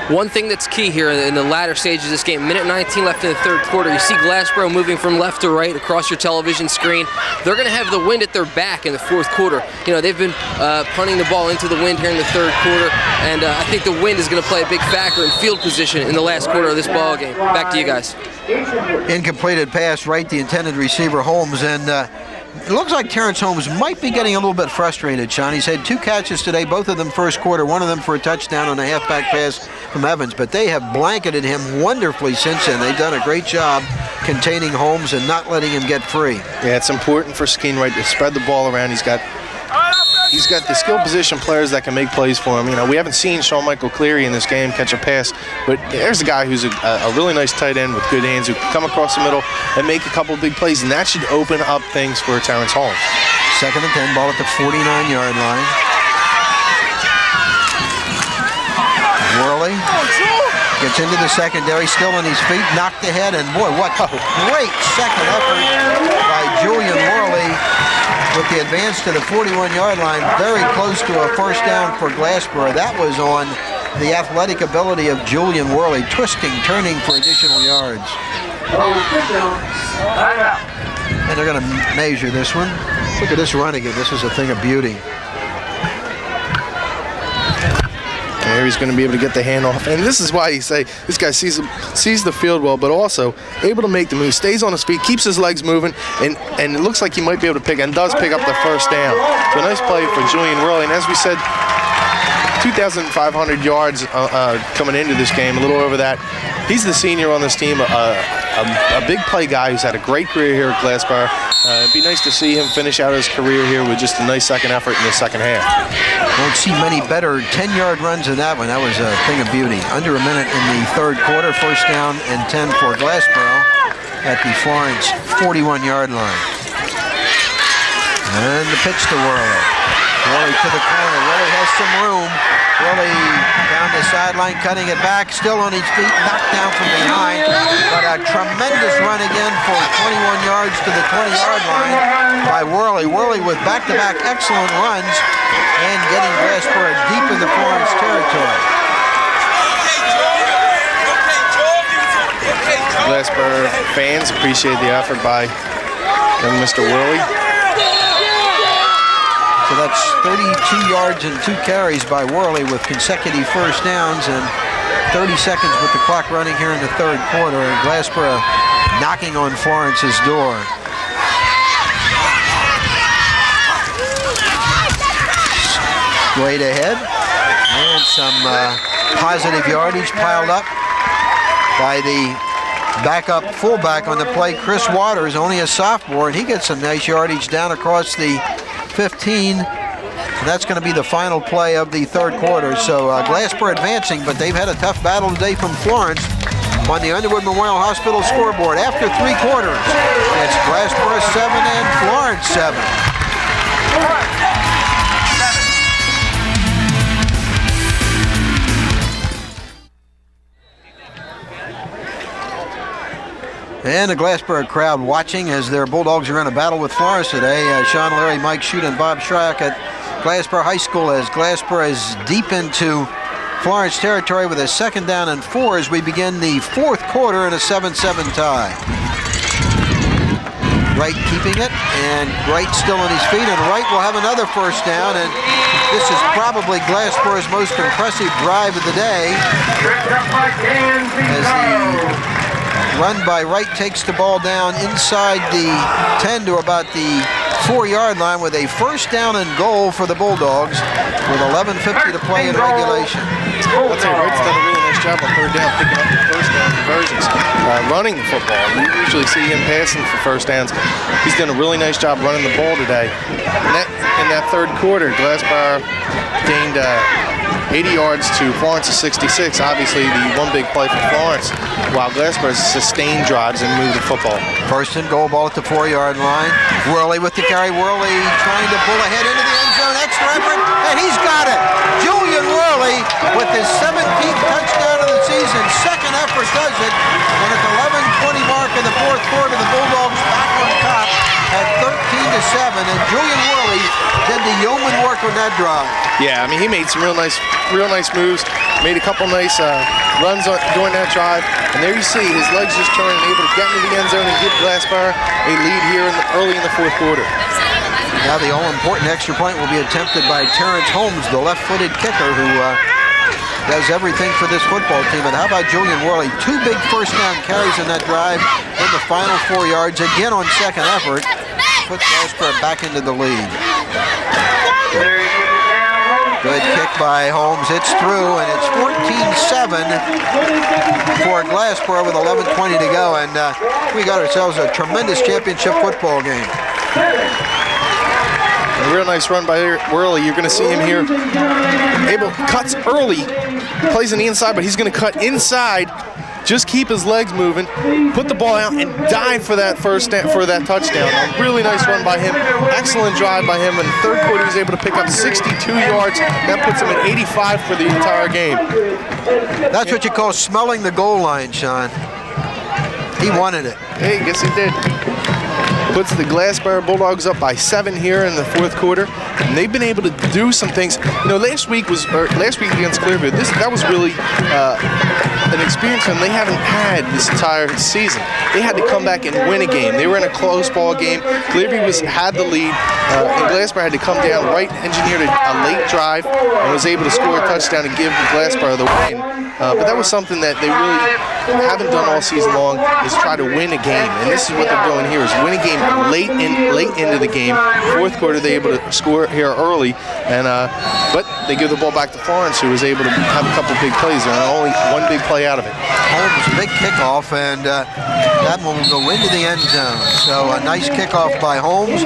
One thing that's key here in the latter stages of this game, minute 19 left in the third quarter, you see Glassboro moving from left to right across your television screen. They're going to have the wind at their back in the fourth quarter. You know, they've been punting the ball into the wind here in the third quarter, and I think the wind is going to play a big factor in field position in the last quarter of this ball game. Back to you guys. Incompleted pass right, the intended receiver Holmes, and it looks like Terrence Holmes might be getting a little bit frustrated, Shawn. He's had 2 catches today, both of them first quarter, one of them for a touchdown on a halfback pass from Evans, but they have blanketed him wonderfully since then. They've done a great job containing Holmes and not letting him get free. Yeah, it's important for Sakeen Wright to spread the ball around. He's got the skill position players that can make plays for him. You know, we haven't seen Shawn Michael Leary in this game catch a pass, but there's a guy who's a really nice tight end with good hands who can come across the middle and make a couple of big plays, and that should open up things for Terrence Holmes. 2nd and 10, ball at the 49-yard line. Worley gets into the secondary, still on his feet, knocked ahead, and boy, what a great second effort by Julian Worley with the advance to the 41-yard line, very close to a first down for Glassboro. That was on the athletic ability of Julian Worley, twisting, turning for additional yards. And they're going to measure this one. Look at this run again. This is a thing of beauty. There he's going to be able to get the handoff, and this is why you say this guy sees the field well, but also able to make the move, stays on his feet, keeps his legs moving, and it looks like he might be able to pick up the first down. So a nice play for Julian Worley, and as we said, 2,500 yards coming into this game, a little over that. He's the senior on this team, a big play guy who's had a great career here at Glassboro. It'd be nice to see him finish out his career here with just a nice second effort in the second half. Won't see many better 10-yard runs than that one. That was a thing of beauty. Under a minute in the third quarter, first down and 10 for Glassboro at the Florence 41-yard line. And the pitch to Worley. Worley to the corner. Worley has some room. Worley down the sideline, cutting it back, still on his feet, knocked down from behind, but a tremendous run again for 21 yards to the 20-yard line by Worley. Worley with back-to-back excellent runs and getting Glassboro deep in the Florence territory. Glassboro fans appreciate the effort by young Mr. Worley. So that's 32 yards and 2 carries by Worley with consecutive first downs, and 30 seconds with the clock running here in the third quarter, and Glassboro knocking on Florence's door. Straight ahead, and some positive yardage piled up by the backup fullback on the play, Chris Waters, only a sophomore, and he gets some nice yardage down across the 15. And that's going to be the final play of the third quarter. So Glassboro advancing, but they've had a tough battle today from Florence on the Underwood Memorial Hospital scoreboard. After 3 quarters, it's Glassboro 7 and Florence 7. And the Glassboro crowd watching as their Bulldogs are in a battle with Florence today. Shawn, Leary, Mike Shute, and Bob Shryrock at Glassboro High School as Glassboro is deep into Florence territory with a 2nd down and 4 as we begin the fourth quarter in a 7-7 tie. Wright keeping it, and Wright still on his feet, and Wright will have another first down, and this is probably Glassboro's most impressive drive of the day as the run by Wright takes the ball down inside the 10 to about the 4-yard line with a first down and goal for the Bulldogs with 11:50 to play in regulation. I'd say Wright's done a really nice job on third down, picking up the first down conversions, running the football. We usually see him passing for first downs. He's done a really nice job running the ball today. In that third quarter, Glassboro gained 80 yards to Florence's 66. Obviously, the one big play for Florence, while Glassboro sustained drives and moved the football. First and goal, ball at the 4-yard line. Worley with the carry. Worley trying to pull ahead into the end zone. Extra effort, and he's got it. Julian Worley with his 17th touchdown of the season. Second effort does it. And at the 11:20 mark in the fourth quarter, the Bulldogs back on top at 13-7, and Julian Worley did the yeoman work on that drive. Yeah, I mean, he made some real nice moves, made a couple nice runs during that drive, and there you see his legs just turning, able to get into the end zone and give Glassboro a lead here early in the fourth quarter. Now the all-important extra point will be attempted by Terrence Holmes, the left-footed kicker who does everything for this football team. And how about Julian Worley? 2 big first down carries in that drive in the final 4 yards, again on second effort. Puts Glassboro back into the lead. Good kick by Holmes. It's through, and it's 14-7 for Glassboro with 11:20 to go. And we got ourselves a tremendous championship football game. A real nice run by Worley. You're going to see him here. Cuts early, plays on the inside, but he's going to cut inside. Just keep his legs moving, put the ball out, and dive for that touchdown. A really nice run by him. Excellent drive by him. In the third quarter, he was able to pick up 62 yards. That puts him at 85 for the entire game. That's what you call smelling the goal line, Shawn. He wanted it. Hey, guess he did. Puts the Glassboro Bulldogs up by 7 here in the fourth quarter, and they've been able to do some things. You know, last week against Clearview, that was really an experience that they haven't had this entire season. They had to come back and win a game. They were in a close ball game. Clearview had the lead, and Glassboro had to come down, engineered a late drive, and was able to score a touchdown and give Glassboro the win. But that was something that they really haven't done all season long, is try to win a game. And this is what they're doing here, is win a game late into the game. Fourth quarter, they're able to score here early, and but they give the ball back to Florence, who was able to have a couple big plays, and only one big play out of it. Holmes, big kickoff, and that one will go into the end zone. So a nice kickoff by Holmes.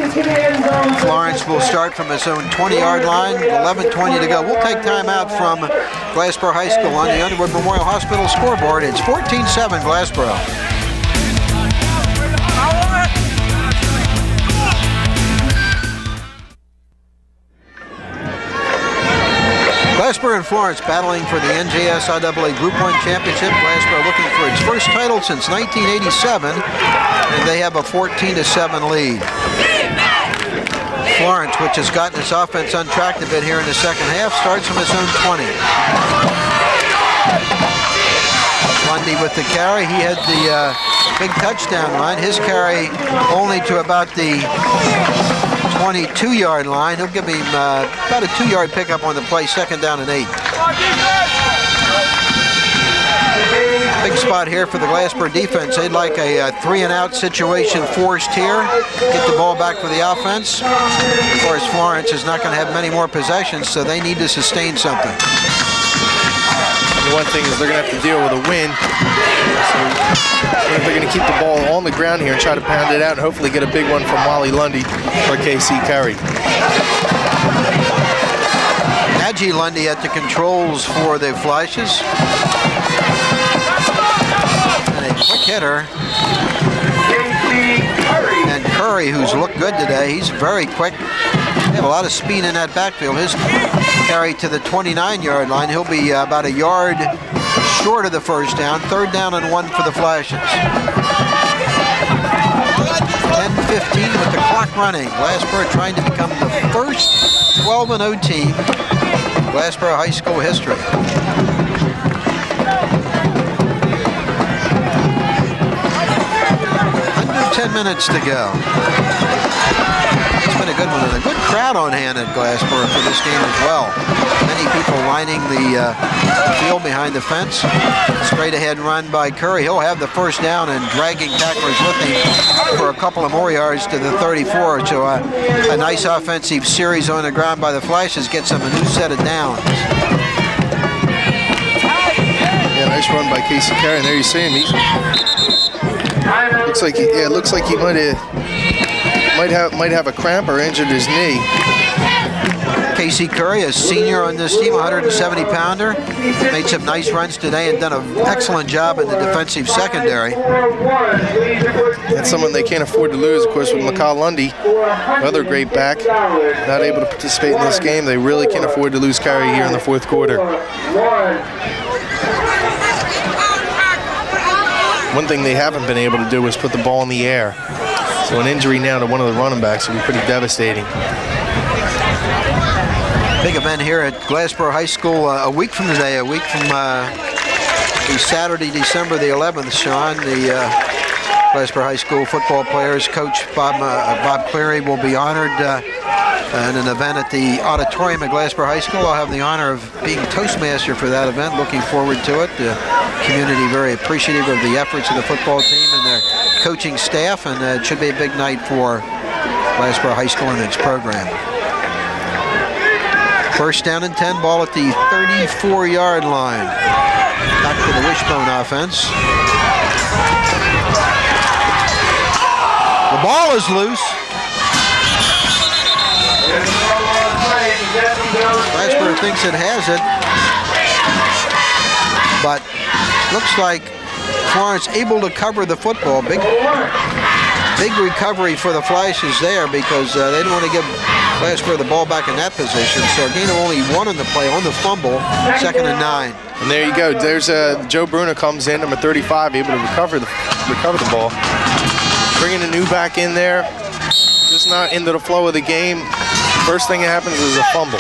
Florence will start from his own 20-yard line, 11:20 to go. We'll take time out from Glassboro High School on the Underwood Memorial Hospital scoreboard. It's 14-7 Glassboro. Glassboro and Florence battling for the NJSIAA Group 1 Championship. Glassboro looking for its first title since 1987, and they have a 14-7 lead. Florence, which has gotten its offense untracked a bit here in the second half, starts from its own 20. Lundy with the carry. He had the big touchdown run. His carry only to about the 22-yard line. He'll give him about a 2-yard pickup on the play, second down and 8. Big spot here for the Glassboro defense. They'd like a 3-and-out situation forced here. Get the ball back for the offense. Of course, Florence is not going to have many more possessions, so they need to sustain something. The one thing is they're going to have to deal with a win. So they're going to keep the ball on the ground here and try to pound it out and hopefully get a big one from Wally Lundy for KC Curry. Aggie Lundy at the controls for the Flashes. And a quick hitter. And Curry, who's looked good today, he's very quick. They have a lot of speed in that backfield. His carry to the 29-yard line. He'll be about a yard short of the first down. Third down and 1 for the Flashes. 10-15 with the clock running. Glassboro trying to become the first 12-0 team in Glassboro High School history. Under 10 minutes to go. It's been a good one, and a good crowd on hand at Glassboro for this game as well. Many people lining the field behind the fence. Straight ahead run by Curry. He'll have the first down and dragging tacklers with him for a couple of more yards to the 34. So a nice offensive series on the ground by the Flashes gets them a new set of downs. Yeah, nice run by Casey Curry, and there you see him. Looks like he might have a cramp or injured his knee. Casey Curry, a senior on this team, 170-pounder, made some nice runs today and done an excellent job in the defensive secondary. That's someone they can't afford to lose, of course, with McCall Lundy, another great back, not able to participate in this game. They really can't afford to lose Curry here in the fourth quarter. one thing they haven't been able to do is put the ball in the air. So an injury now to one of the running backs would be pretty devastating. Big event here at Glassboro High School a week from today, a week from the Saturday, December the 11th, Shawn. The Glassboro High School football players, Coach Bob Leary will be honored in an event at the auditorium at Glassboro High School. I'll have the honor of being Toastmaster for that event. Looking forward to it. The community very appreciative of the efforts of the football team and their coaching staff, and it should be a big night for Glassboro High School and its program. First down and 10, ball at the 34-yard line. Back to the wishbone offense. The ball is loose. Glassboro thinks it has it, but looks like Florence able to cover the football. Big recovery for the Flashes there, because they didn't want to give Glassboro the ball back in that position. So a gain of only 1 on the play on the fumble, 2nd and 9. And there you go. There's Joe Bruner comes in, number 35, able to recover the ball. Bringing a new back in there, just not into the flow of the game. First thing that happens is a fumble.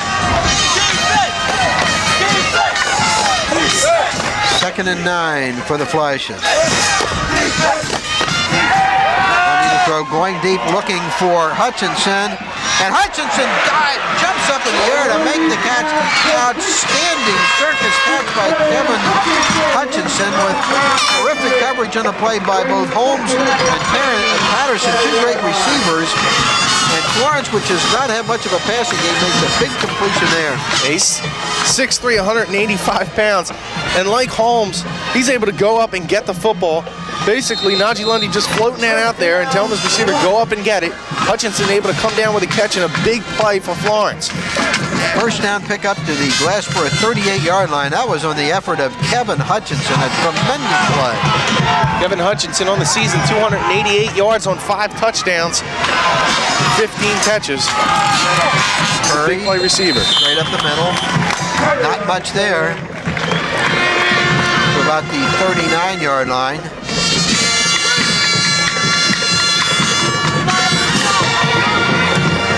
2nd and 9 for the Flashes. Throw going deep, looking for Hutchinson, and Hutchinson jumps up in the air to make the catch. Outstanding circus catch by Kevin Hutchinson, with terrific coverage on the play by both Holmes and Patterson, 2 great receivers. And Florence, which does not have much of a passing game, makes a big completion there. He's 6'3", 185 pounds, and like Holmes, he's able to go up and get the football. Basically, Najee Lundy just floating that out there and telling his receiver, go up and get it. Hutchinson able to come down with a catch and a big play for Florence. First down pickup to the Glassboro 38-yard line. That was on the effort of Kevin Hutchinson, a tremendous play. Kevin Hutchinson on the season, 288 yards on 5 touchdowns, 15 catches. Curry, big play receiver. Straight up the middle. Not much there. To about the 39-yard line.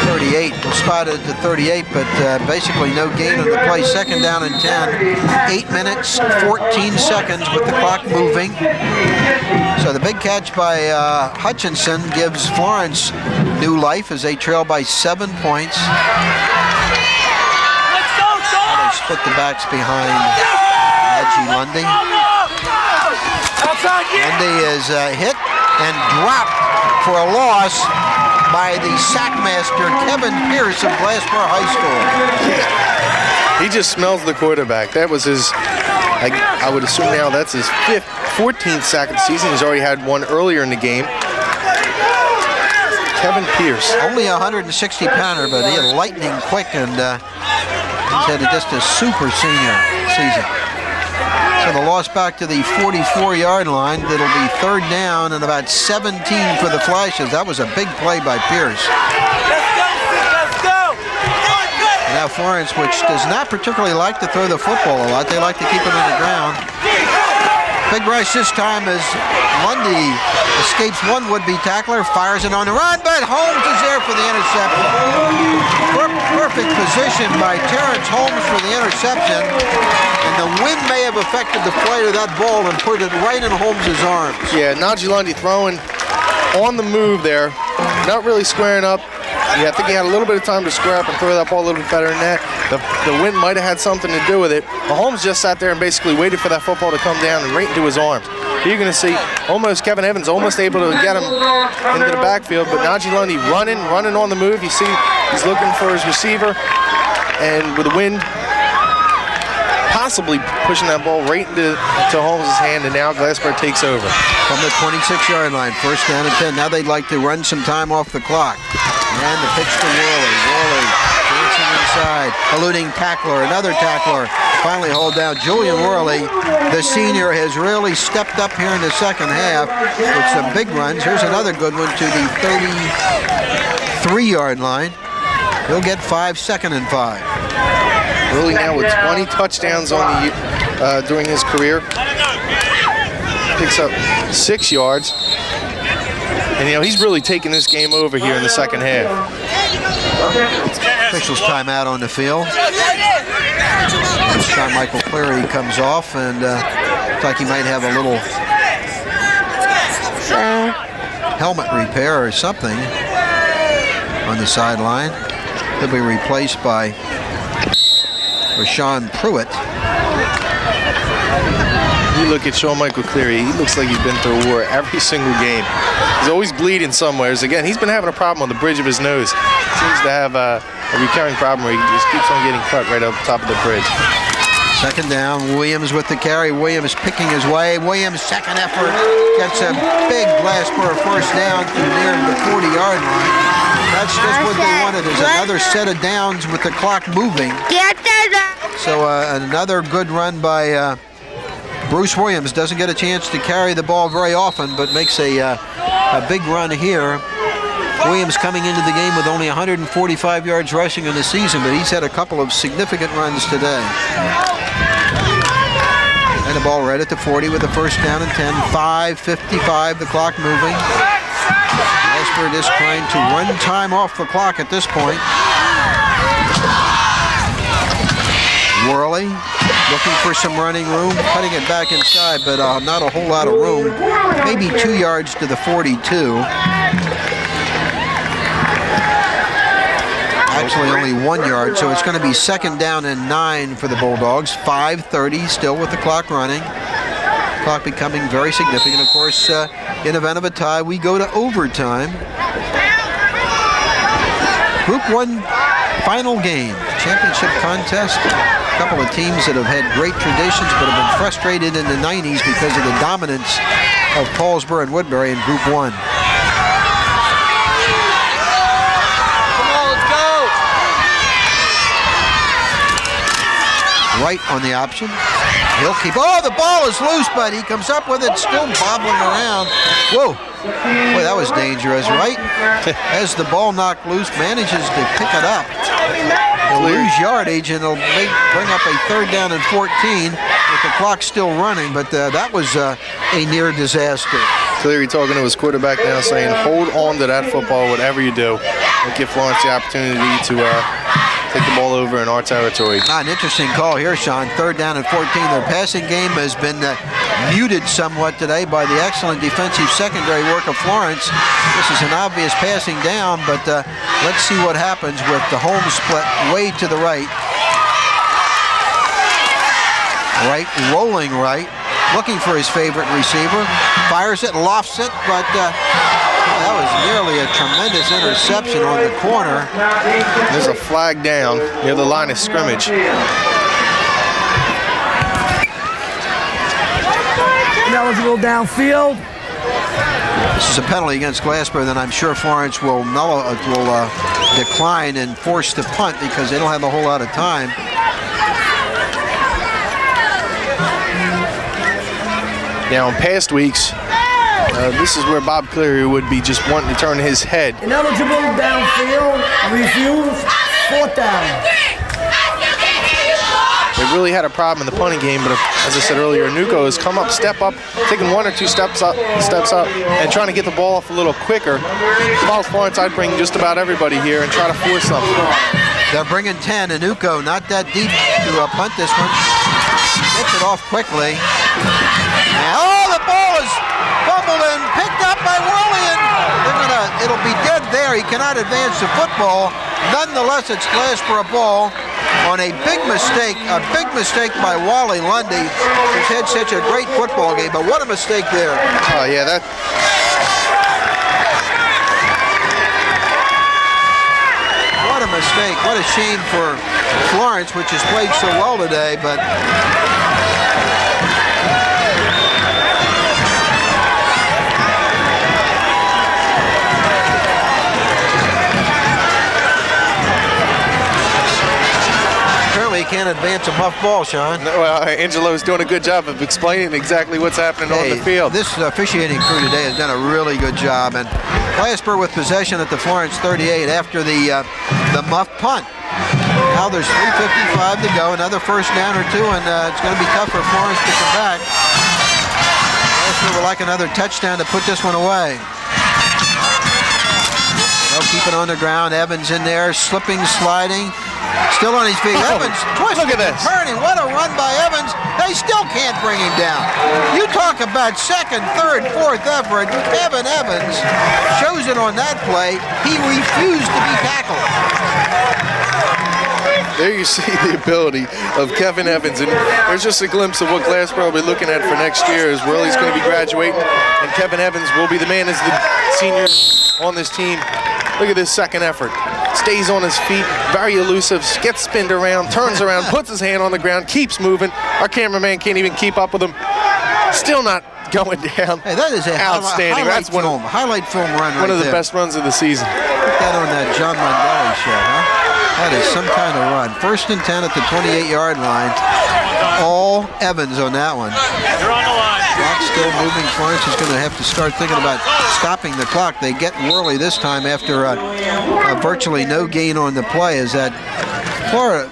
38, was spotted at 38, but basically no gain on the play. 2nd down and 10, 8 minutes, 14 seconds with the clock moving. So the big catch by Hutchinson gives Florence new life as they trail by 7 points. They split the backs behind Najee Lundy. Lundy is hit and dropped for a loss by the sackmaster, Kevin Pierce of Glassboro High School. He just smells the quarterback. That was his, I would assume now that's his 14th sack of the season. He's already had one earlier in the game. Kevin Pierce. Only a 160-pounder, but he is lightning quick, and he's had just a super senior season. So the loss back to the 44-yard line. That'll be 3rd down and about 17 for the Flashes. That was a big play by Pierce. Let's go! Now Florence, which does not particularly like to throw the football a lot, they like to keep it on the ground. Big rush this time as Lundy escapes one would-be tackler, fires it on the run, but Holmes is there for the interception. Perfect position by Terrence Holmes for the interception, and the wind may have affected the flight of that ball and put it right in Holmes' arms. Yeah, Najee Lundy throwing on the move there, not really squaring up. Yeah, I think he had a little bit of time to square up and throw that ball a little bit better than that. The wind might have had something to do with it. Mahomes just sat there and basically waited for that football to come down and right into his arms. You're going to see almost Kevin Evans almost able to get him into the backfield, but Najee Lundy running on the move. You see he's looking for his receiver, and with the wind possibly pushing that ball right into Holmes' hand, and now Glassboro takes over. From the 26-yard line, 1st down and 10. Now they'd like to run some time off the clock. And the pitch to Worley. Worley dancing inside, eluding tackler, another tackler. Finally hauled down. Julian Worley, the senior, has really stepped up here in the 2nd half with some big runs. Here's another good one to the 33-yard line. He'll get 5, 2nd and 5. Worley now with 20 touchdowns on the during his career. picks up 6 yards. And, you know, he's really taking this game over here in the second half. Officials timeout on the field. Shawn Michael Cleary comes off, and looks like he might have a little helmet repair or something on the sideline. He'll be replaced by Rashawn Pruitt. You look at Shawn Michael Cleary, he looks like he's been through a war every single game. He's always bleeding somewhere. Again, he's been having a problem on the bridge of his nose. Seems to have a recurring problem where he just keeps on getting cut right up top of the bridge. Second down, Williams with the carry. Williams picking his way. Williams, second effort, gets a big Glassboro first down to near the 40-yard line. That's just what they wanted, is another set of downs with the clock moving. So another good run by Bruce Williams. Doesn't get a chance to carry the ball very often, but makes a big run here. Williams coming into the game with only 145 yards rushing in the season, but he's had a couple of significant runs today. And the ball right at the 40 with the first down and 10. 5:55, the clock moving. Glassboro is trying to run time off the clock at this point. Worley looking for some running room, cutting it back inside, but not a whole lot of room. Maybe 2 yards to the 42. Actually only 1 yard, so it's going to be second down and 9 for the Bulldogs. 5:30 still with the clock running. Clock becoming very significant. Of course, in event of a tie, we go to overtime. Group 1 final game, championship contest. A couple of teams that have had great traditions but have been frustrated in the 90s because of the dominance of Paulsboro and Woodbury in Group 1. Right on the option. He'll keep. Oh, the ball is loose, but he comes up with it, still bobbling around. Whoa. Boy, that was dangerous, right? As the ball knocked loose, manages to pick it up. He'll lose yardage, and it'll bring up a third down and 14 with the clock still running, but that was a near disaster. Leary talking to his quarterback now, saying, hold on to that football, whatever you do. And give Florence the opportunity to take the ball over in our territory. An interesting call here, Shawn. Third down and 14. Their passing game has been muted somewhat today by the excellent defensive secondary work of Florence. This is an obvious passing down, but let's see what happens with the home split way to the right. Right, rolling right, looking for his favorite receiver. Fires it, lofts it, but that was nearly a tremendous interception on the corner. There's a flag down near the line of scrimmage. Ineligible downfield. This is a penalty against Glassboro, then I'm sure Florence will decline and force the punt because they don't have a whole lot of time. Now, in past weeks, this is where Bob Cleary would be just wanting to turn his head. Ineligible downfield, refused, fourth down. They really had a problem in the punting game, but as I said earlier, Nuko has come up, step up, taking 1 or 2 steps up, and trying to get the ball off a little quicker. If I was Florence, I'd bring just about everybody here and try to force something. They're bringing 10, and Nuko not that deep to punt this one. Gets it off quickly. And, the ball is fumbled and picked up by Worley, and it'll be dead there. He cannot advance the football. Nonetheless, it's Glassboro ball on a big mistake by Wally Lundy, who's had such a great football game. But what a mistake there. Oh, yeah, that. What a mistake. What a shame for Florence, which has played so well today, but apparently he can't advance a muff ball, Shawn. Well, Angelo's doing a good job of explaining exactly what's happening on the field. This officiating crew today has done a really good job, and Glassboro with possession at the Florence 38 after the muff punt. Now there's 3:55 to go, another first down or two, and it's going to be tough for Florence to come back. Glassboro would like another touchdown to put this one away. They'll keep it on the ground. Evans in there, slipping, sliding. Still on his feet. Evans twisting, look at this. turning. What a run by Evans. They still can't bring him down. You talk about second, third, fourth effort. Kevin Evans shows it on that play. He refused to be tackled. There you see the ability of Kevin Evans, and there's just a glimpse of what Glassboro will be looking at for next year. Is Worley's going to be graduating, and Kevin Evans will be the man as the senior on this team. Look at this second effort. Stays on his feet, very elusive, gets spinned around, turns around, puts his hand on the ground, keeps moving. Our cameraman can't even keep up with him. Still not going down. Hey, that is a outstanding. That's highlight film run. One of the best runs of the season. Put that on that John Mondelli show, huh? That is some kind of run. 1st and 10 at the 28-yard line. All Evans on that one. You're on the line. Clock still moving. Florence is going to have to start thinking about stopping the clock. They get Worley this time after virtually no gain on the play. Is that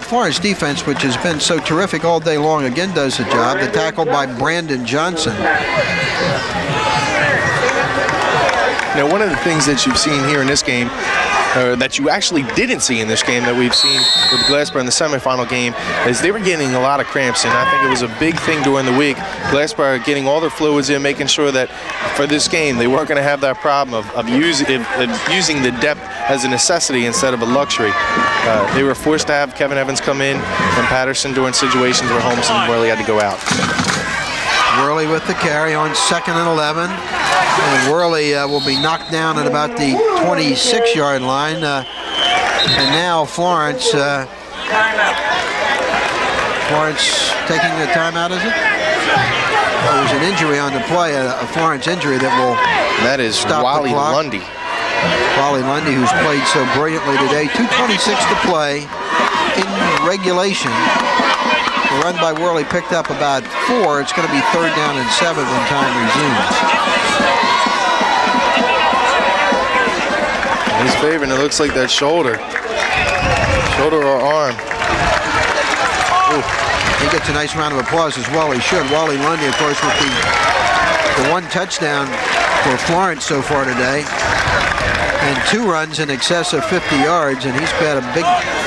Florence defense, which has been so terrific all day long, again does the job. The tackle by Brandon Johnson. Now, one of the things that you've seen here in this game, that you actually didn't see in this game that we've seen with Glassboro in the semifinal game, is they were getting a lot of cramps, and I think it was a big thing during the week. Glassboro getting all their fluids in, making sure that for this game they weren't going to have that problem of using the depth as a necessity instead of a luxury. They were forced to have Kevin Evans come in and Patterson during situations where Holmes and Worley had to go out. Worley with the carry on 2nd and 11. And Worley will be knocked down at about the 26-yard line. And now Florence taking the timeout, is it? Oh, there's an injury on the play, a Florence injury that will That is stop Wally the clock. Lundy. Wally Lundy, who's played so brilliantly today. 2:26 to play in regulation. The run by Worley picked up about 4. It's going to be 3rd down and 7 when time resumes. He's favoring, it looks like that shoulder or arm. Ooh. He gets a nice round of applause as well. He should. Wally Lundy, of course, with the 1 touchdown for Florence so far today, and 2 runs in excess of 50 yards, and he's had a big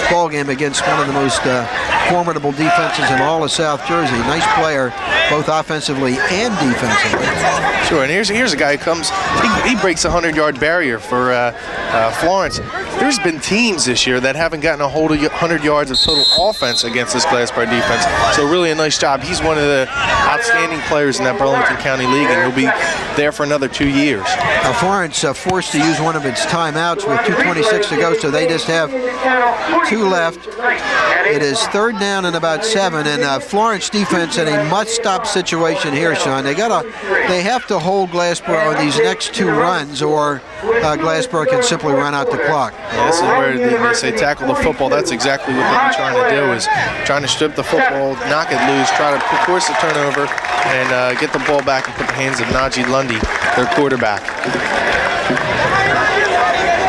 ball game against one of the most formidable defenses in all of South Jersey. Nice player, both offensively and defensively. Sure, and here's a guy who comes, he breaks a 100-yard barrier for Florence. There's been teams this year that haven't gotten a whole 100 yards of total offense against this Glassboro defense, so really a nice job. He's one of the outstanding players in that Burlington County League, and he'll be there for another 2 years. Florence forced to use one of its timeouts with 2:26 to go, so they just have 2 left. It is 3rd down and about 7, and Florence defense in a must-stop situation here, Shawn. They have to hold Glassboro on these next 2 runs, or Glassboro can simply run out the clock. Yeah, this is where they say tackle the football. That's exactly what they're trying to do, is trying to strip the football, knock it loose, try to force a turnover, and get the ball back and put the hands of Najee Lundy, their quarterback.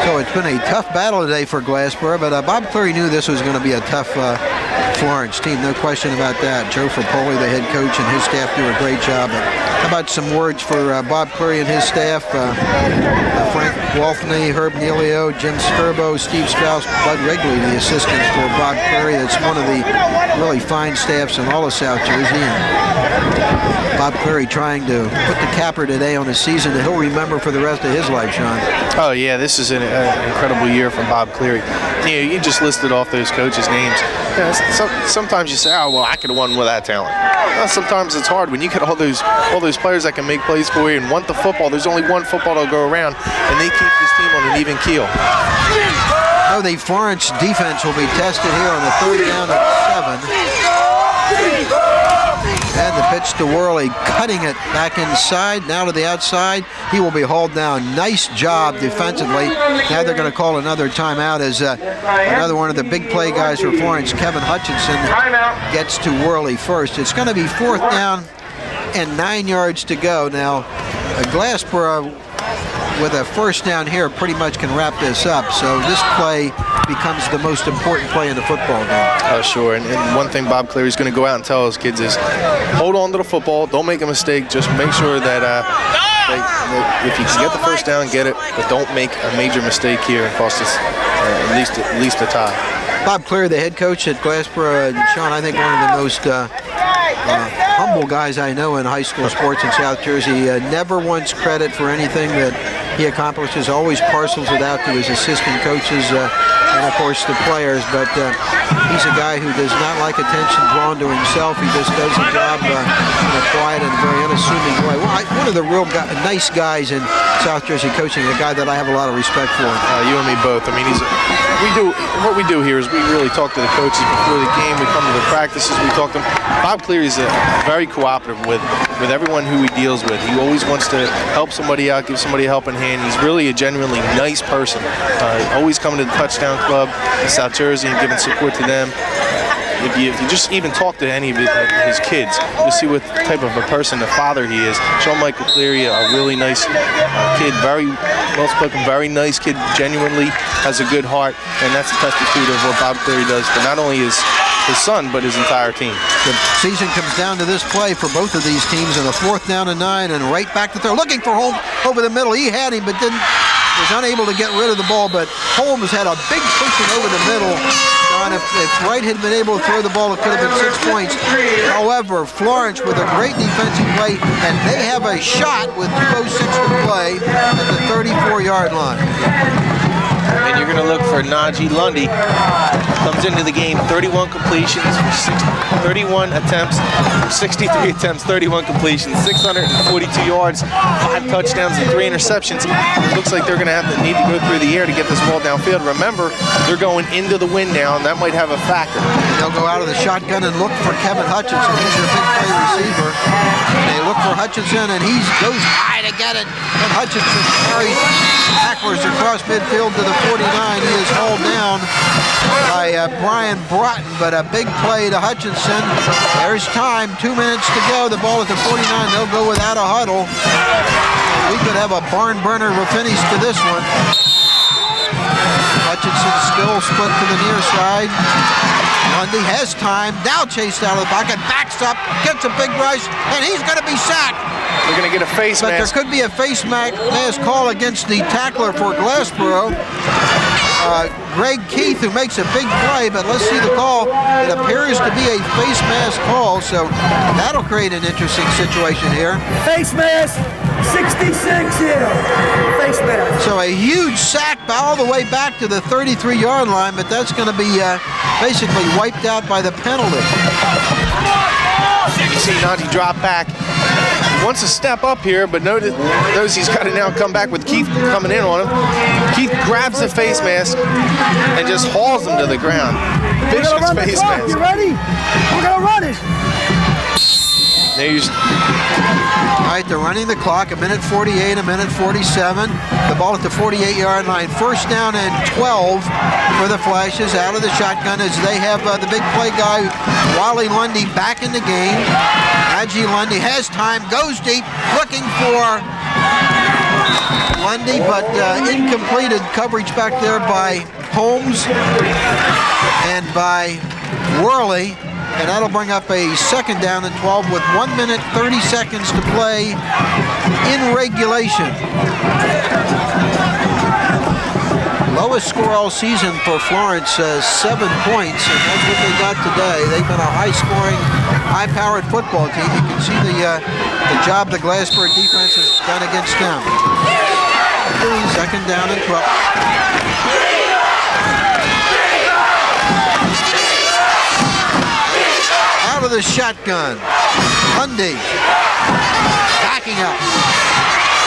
So it's been a tough battle today for Glassboro, but Bob Cleary knew this was going to be a tough Florence team, no question about that. Joe Frapoli, the head coach, and his staff do a great job. But how about some words for Bob Cleary and his staff? Frank Wolfney, Herb Nealio, Jim Skirbo, Steve Strauss, Bud Wrigley, the assistants for Bob Cleary. That's one of the really fine staffs in all of South Jersey. And Bob Cleary trying to put the capper today on a season that he'll remember for the rest of his life, Shawn. Oh, yeah, this is an incredible year from Bob Cleary. You just listed off those coaches' names. Sometimes you say, oh, well, I could have won with that talent. Sometimes it's hard when you get all those players that can make plays for you and want the football. There's only one football to go around, and they keep this team on an even keel. Oh, the Florence defense will be tested here on the 3rd down and 7. And the pitch to Worley, cutting it back inside, now to the outside. He will be hauled down. Nice job defensively. Now they're going to call another timeout as another one of the big play guys for Florence, Kevin Hutchinson, gets to Worley first. It's going to be 4th down and 9 yards to go. Now, Glassboro with a first down here, pretty much can wrap this up. So this play becomes the most important play in the football game. Sure, and one thing Bob Cleary's going to go out and tell his kids is hold on to the football, don't make a mistake, just make sure that if you can get the first down, get it, but don't make a major mistake here and cost us at least a tie. Bob Cleary, the head coach at Glassboro, and Shawn, I think one of the most humble guys I know in high school sports in South Jersey. Never wants credit for anything that he accomplishes, always parcels it out to his assistant coaches and, of course, the players. But he's a guy who does not like attention drawn to himself. He just does the job in a quiet and very unassuming way. One of the real nice guys in South Jersey coaching, a guy that I have a lot of respect for. You and me both. I mean, what we do here is we really talk to the coaches before the game. We come to the practices. We talk to them. Bob Cleary is very cooperative with everyone who he deals with. He always wants to help somebody out, give somebody a helping hand. He's really a genuinely nice person. Always coming to the Touchdown Club in South Jersey and giving support to them. If you just even talk to any of his kids, you'll see what type of a person, the father he is. Shawn Michael Cleary, a really nice kid, very well-spoken, very nice kid, genuinely has a good heart, and that's a testament of what Bob Cleary does for not only his son, but his entire team. The season comes down to this play for both of these teams, and a 4th down and 9, and right back to throw. Looking for Holmes over the middle. He had him, but was unable to get rid of the ball, but Holmes had a big pushing over the middle. And if Wright had been able to throw the ball, it could have been 6 points. However, Florence with a great defensive play, and they have a shot with 2:06 to play at the 34-yard line. And you're going to look for Najee Lundy. Comes into the game, 31 completions, 31 attempts, 63 attempts, 31 completions, 642 yards, 5 touchdowns, and 3 interceptions. It looks like they're going to need to go through the air to get this ball downfield. Remember, they're going into the wind now, and that might have a factor. They'll go out of the shotgun and look for Kevin Hutchinson. He's their big play receiver. They look for Hutchinson, and he goes high to get it. And Hutchinson carries tacklers across midfield to the 49. He is hauled down by Brian Broughton, but a big play to Hutchinson. There's time, 2 minutes to go. The ball at the 49. They'll go without a huddle. We could have a barn burner of a finish to this one. Hutchinson still split to the near side. Lundy has time, now chased out of the pocket, backs up, gets a big rush, and he's going to be sacked. They're going to get a face mask. But there could be a face mask call against the tackler for Glassboro. Greg Keith, who makes a big play, but let's see the call. It appears to be a face mask call, so that'll create an interesting situation here. Face mask, 66 here. Face mask. So a huge sack all the way back to the 33-yard line, but that's going to be basically wiped out by the penalty. You see Najee drop back. He wants to step up here, but notice he's got to now come back with Keith coming in on him. Keith grabs the face mask and just hauls him to the ground. Vicious face mask. You ready? We're going to run it. All right, they're running the clock, 1:48, 1:47. The ball at the 48-yard line. First down and 12 for the Flashes out of the shotgun as they have the big play guy, Wally Lundy, back in the game. Najee Lundy has time, goes deep, looking for Lundy, but incompleted coverage back there by Holmes and by Worley. And that'll bring up a 2nd down and 12 with 1 minute 30 seconds to play in regulation. Lowest score all season for Florence, 7 points, and that's what they got today. They've been a high-scoring, high-powered football team. You can see the job the Glassboro defense has done against them. 2nd down and 12. Out of the shotgun. Lundy backing up.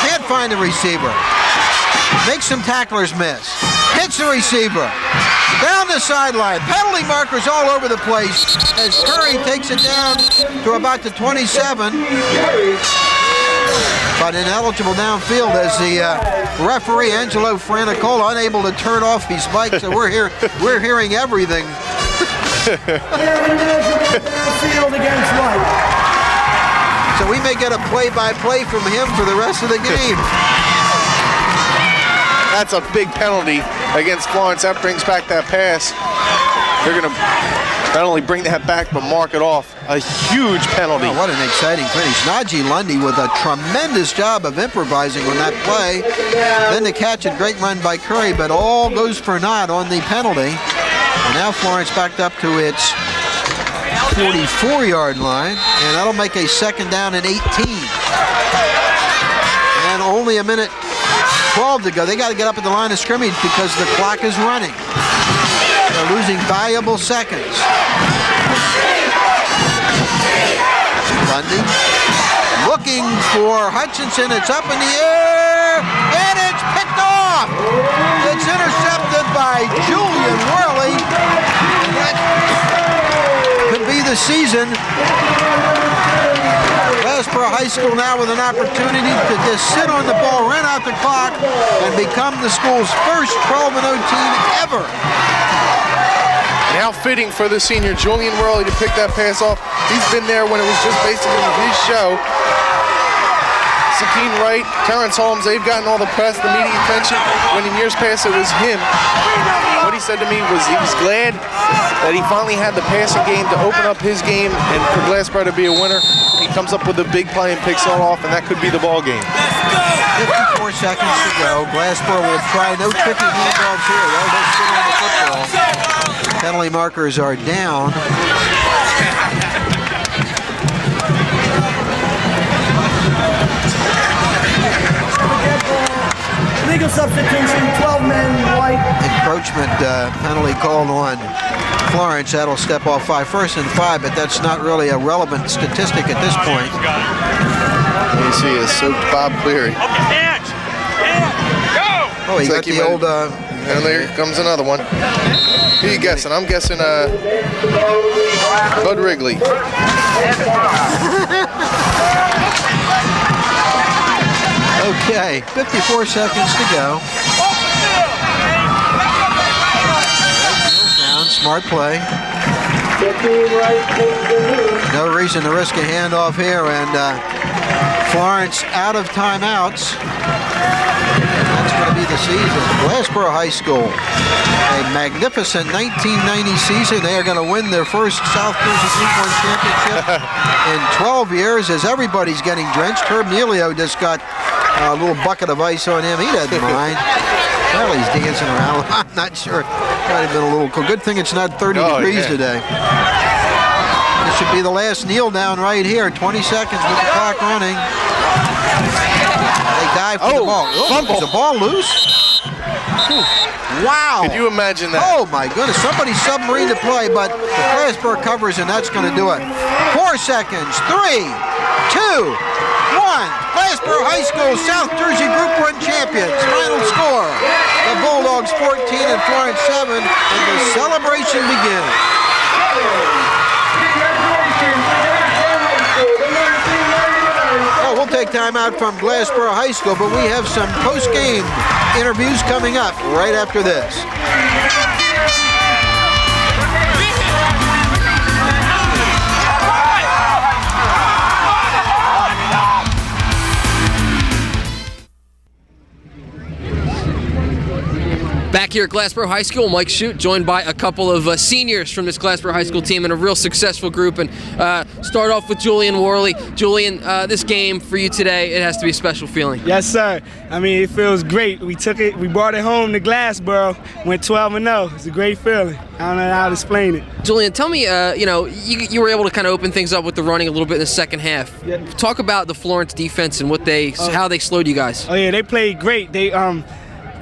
Can't find the receiver. Makes some tacklers miss. Hits the receiver. Down the sideline. Penalty markers all over the place as Curry takes it down to about the 27. But ineligible downfield as the referee, Angelo Franicola, unable to turn off his mic, so we're hearing everything. Downfield against White. So we may get a play-by-play from him for the rest of the game. That's a big penalty against Florence. That brings back that pass. They're going to not only bring that back, but mark it off. A huge penalty. Oh, what an exciting finish. Najee Lundy with a tremendous job of improvising on that play. Then the catch, a great run by Curry, but all goes for naught on the penalty. And now Florence backed up to its 44-yard line, and that'll make a 2nd down and 18. And only a minute 12 to go. They got to get up at the line of scrimmage because the clock is running. They're losing valuable seconds. Lundy looking for Hutchinson. It's up in the air, and it's picked off. It's intercepted by Julian Worley. That could be the season. Glassboro High School now with an opportunity to just sit on the ball, run out the clock, and become the school's first 12-0 team ever. Now fitting for the senior Julian Worley to pick that pass off. He's been there when it was just basically his show. Sakeen Wright, Terrence Holmes, they've gotten all the press, the media attention, when in years past it was him. What he said to me was he was glad that he finally had the passing game to open up his game and for Glassboro to be a winner. He comes up with a big play and picks it off, and that could be the ball game. 54 seconds to go. Glassboro will try no tricky handoffs here. They'll just sit on the football. Penalty markers are down. Legal substitution, 12 men, white. Encroachment penalty called on Florence. That'll step off 5. 1st and 5, but that's not really a relevant statistic at this point. You see a soaked Bob Leary. Oh, he got the old... and there comes another one. Who are you guessing? I'm guessing Bud Wrigley. Okay, 54 seconds to go. Down, smart play. No reason to risk a handoff here, and Florence out of timeouts. That's going to be the season. Glassboro High School, a magnificent 1990 season. They are going to win their first South Jersey Group 1 championship in 12 years as everybody's getting drenched. Herb Nealio just got a little bucket of ice on him. He doesn't mind. Well, he's dancing around. I'm not sure. Might have been a little cool. Good thing it's not 30 degrees today. This should be the last kneel down right here. 20 seconds with the clock running. They dive for the ball. Fumble. Is the ball loose? Wow. Could you imagine that? Oh, my goodness. Somebody submarine to play, but the Glassboro covers, and that's going to do it. 4 seconds. 3, 2, 1. Glassboro High School South Jersey Group 1 champions. Final score. The Bulldogs 14 and Florence 7, and the celebration begins. We'll take time out from Glassboro High School, but we have some post-game interviews coming up right after this. Back here at Glassboro High School, Mike Shute, joined by a couple of seniors from this Glassboro High School team and a real successful group. And start off with Julian Worley. Julian, this game for you today, it has to be a special feeling. Yes, sir. I mean, it feels great. We brought it home to Glassboro, went 12-0. It's a great feeling. I don't know how to explain it. Julian, tell me, you were able to kind of open things up with the running a little bit in the second half. Yeah. Talk about the Florence defense and how they slowed you guys. Oh yeah, they played great.